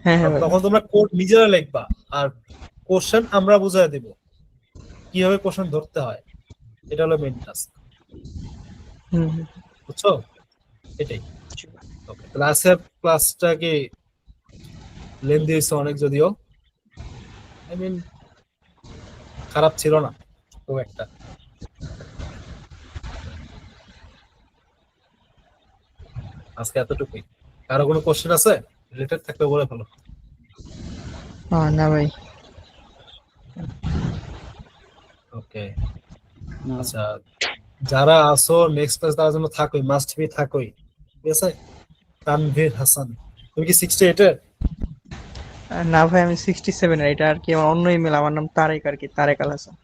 হ্যাঁ হ্যাঁ ভাই তখন তোমরা কোড নিজেরা লিখবা, আর কোশ্চেন আমরা বুঝাই দেব কিভাবে কোশ্চেন ধরতে হয়, এটা হলো মেন টাস্ক। হুম, হুম। বুঝছো? এটাই। ওকে, তাহলে আজকের ক্লাসটা কি লেন্দি হয়েছে অনেক, যদিও আই মিন খারাপ ছিল না খুব একটা। আজকে এতটুকুই। কারো কোনো কোশ্চেন আছে রিলেটেড থাকলে বলে ফেলো। না ভাই ওকে, না, আচ্ছা, যারা আসো নেক্সট ক্লাস তার জন্য থাকোই, মাস্ট বি থাকোই, ঠিক আছে? তানভীর হাসান, তুমি কি 68 এর? না ভাই আমি 67 এর, এটা আর কি আমার অন্য ইমেল, আমার নাম তারেক আর কি, তারেক আল হাসান,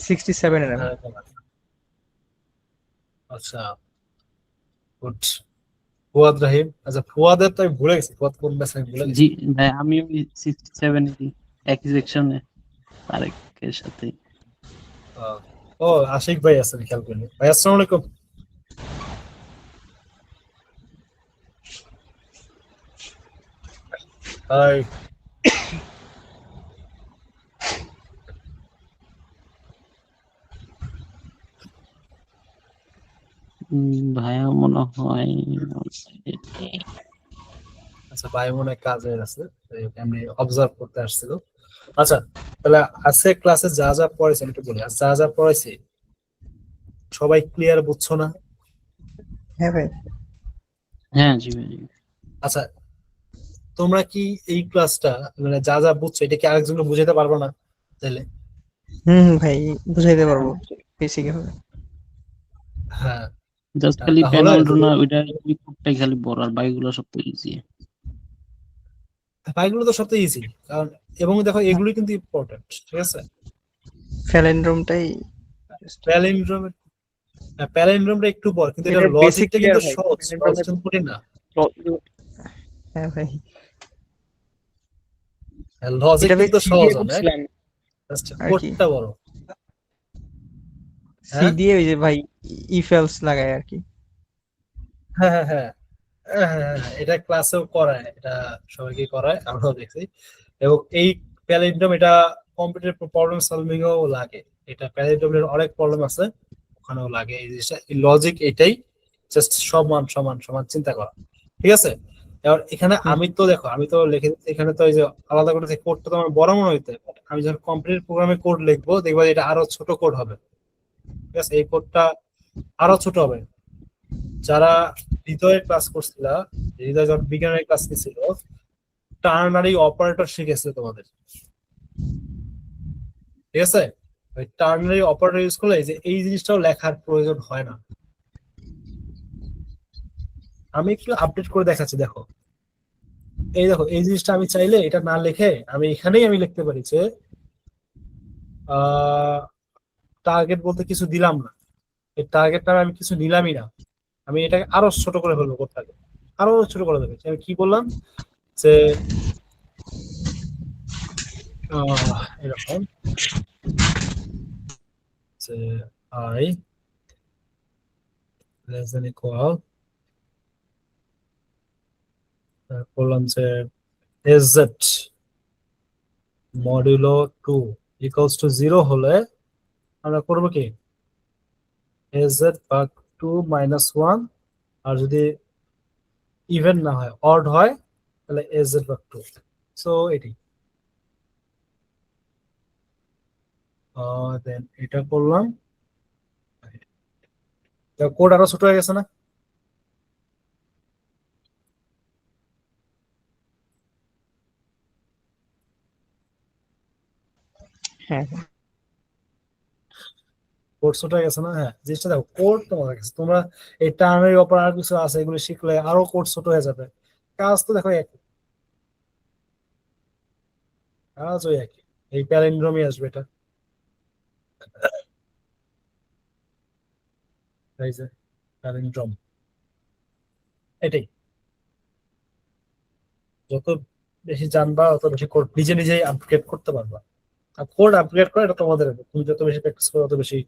67 এর আমি। হ্যাঁ, আচ্ছা, গুড। ফুয়াদ রাহিম, আচ্ছা ফুয়াদের তো আমি ভুলে গেছি, ফুয়াদ কোন ব্যাচ আমি ভুলে গেছি। জি ভাই, আমি ওই 67 এরই একই সেকশনে তারেকের সাথে। আহ, ও আশিক ভাই আছেন, খেয়াল করিনি ভাই। আসসালামু আলাইকুম। হাই। ভাইয়া মনে হয় আচ্ছা, ভাই মনে হয় কাজে আছে, তাই ওকে আমি অবজার্ভ করতে আসছিল। আচ্ছা, তাহলে আজকে ক্লাসে যা যা পড়েছে আমি একটু বলি। আর যা যা পড়েছি সবাই ক্লিয়ার, বুঝছো না? হ্যাঁ ভাই। হ্যাঁ জি ভাই জি। আচ্ছা, তোমরা কি এই ক্লাসটা মানে যা যা বুঝছো এটা কি আরেকজনকে বুঝাতে পারবে না তাহলে? ভাই বুঝাইতে পারবো বেসিক ভাবে। হ্যাঁ, জাস্ট খালি তাহলে প্যানেল যদি না ওইটা রিপোর্টটাই খালি বড়, আর বাকিগুলো সব তো ইজি। ফাইলগুলো তো সবচেয়ে ইজি, কারণ এবং দেখো এগুলোই কিন্তু ইম্পর্টেন্ট, ঠিক আছে? ফ্যালেন্ড্রোমটাই প্যালিন্ড্রোম, প্যালিন্ড্রোমটা একটু বড়, কিন্তু এটা এটার বেসিক লজিকটা ক্লিয়ার কিন্তু ভাই, সহজ, লজিক ফ্যালেন্ড্রোমের। কিন্তু কঠিন না। হ্যাঁ ভাই, লজিক এটা ভাই কিন্তু সি দিয়ে সহজ অনেক, করছিলাম জাস্ট আর কি, কোডটা বড়। সি হ্যাঁ, দিয়ে ওই যে ভাই ইফ এলস লাগায় আর কি। হ্যাঁ, হ্যাঁ, হ্যাঁ, হ্যাঁ, হ্যাঁ, হ্যাঁ, এটা ক্লাসেও করায়, এটা সবাইকে করায়, আমরাও দেখছি। এবং এই প্যালিন্ড্রোম এটা কম্পিউটার প্রবলেম সলভিং এও লাগে, এটা প্যালিন্ড্রোমের অনেক প্রবলেম আছে, ওখানেও লাগে এই জিনিসটা। লজিক এটাই, জাস্ট সমান সমান সমান চিন্তা করা, ঠিক আছে? এবার এখানে হুম, আমি তো দেখো, আমি তো লিখে দিচ্ছি এখানে, তো এই যে আলাদা করে কোডটা তো আমার বড় মনে হইতে, আমি যখন কম্পিউটার প্রোগ্রামে কোড লিখবো দেখবো যে এটা আরো ছোট কোড হবে, ঠিক আছে? এই কোডটা আরো ছোট হবে। যারা হৃদয়ের ক্লাস করছিল, হৃদয় যখন বিজ্ঞানের ক্লাস নিছিল, টার্নারি অপারেটর শিখেছে তোমাদের, ঠিক আছে? ওই টার্নারি অপারেটর ইউজ করলে যে এই জিনিসটাও লেখার প্রয়োজন হয় না। আমি একটু আপডেট করে দেখাচ্ছি, দেখো এই দেখো, এই জিনিসটা আমি চাইলে এটা না লিখে আমি এখানেই আমি লিখতে পারি যে টার্গেট বলতে কিছু দিলাম না, এই টার্গেটটা আমি কিছু নিলামই না, আমি এটাকে আরো ছোট করে ফেলবো, কোথায় আরো ছোট করে দেবে। আমি কি বললাম যে এরকম যে আই লেস দেন ইকুয়াল, বললাম যে S Z modulo 2 equals to 0 হলে আমরা করবো কি, এস জেড ভাগ 2 মাইনাস 1, আর যদি ইভেন না হয়, অড হয়, তাহলে এস জেড ভাগ 2। সো এটি দেন এটা করলাম, কোড আরো ছোট হয়ে গেছে না? হ্যাঁ কোড ছোট হয়ে গেছে না? হ্যাঁ, জিনিসটা দেখো, কোড তোমার কাছে, তোমরা এই টার্মের ওপর আর কিছু আছে এগুলো শিখলে আরো কোড ছোট হয়ে যাবে। কাজ তো দেখো একই, কাজ ওই একই, এই প্যালিন্ড্রোমই আসবে এটা, এই যে প্যালিন্ড্রোম, এটাই। যত বেশি জানবা তত বেশি কোড নিজে নিজেই আপগ্রেড করতে পারবা। আর কোড আপগ্রেড করা এটা তোমাদের উপর। তুমি যত বেশি প্র্যাকটিস করো তত বেশি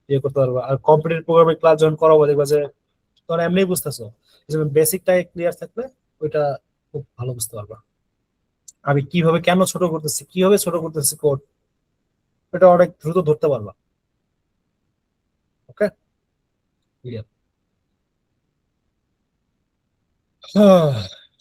ইয়ে করতে পারবে। আর কম্পিটিটিভ প্রোগ্রামিং ক্লাস যখন করাবো দেখবা যে তোমরা এমনি বুঝতেছো, বেসিকটাই ক্লিয়ার থাকলে ওইটা খুব ভালো বুঝতে পারবা। আমি কিভাবে কেন ছোট করতেছি, কিভাবে ছোট করতেছি কোড, এটা অনেক দ্রুত ধরতে পারবা। ওকে, ক্লিয়ার।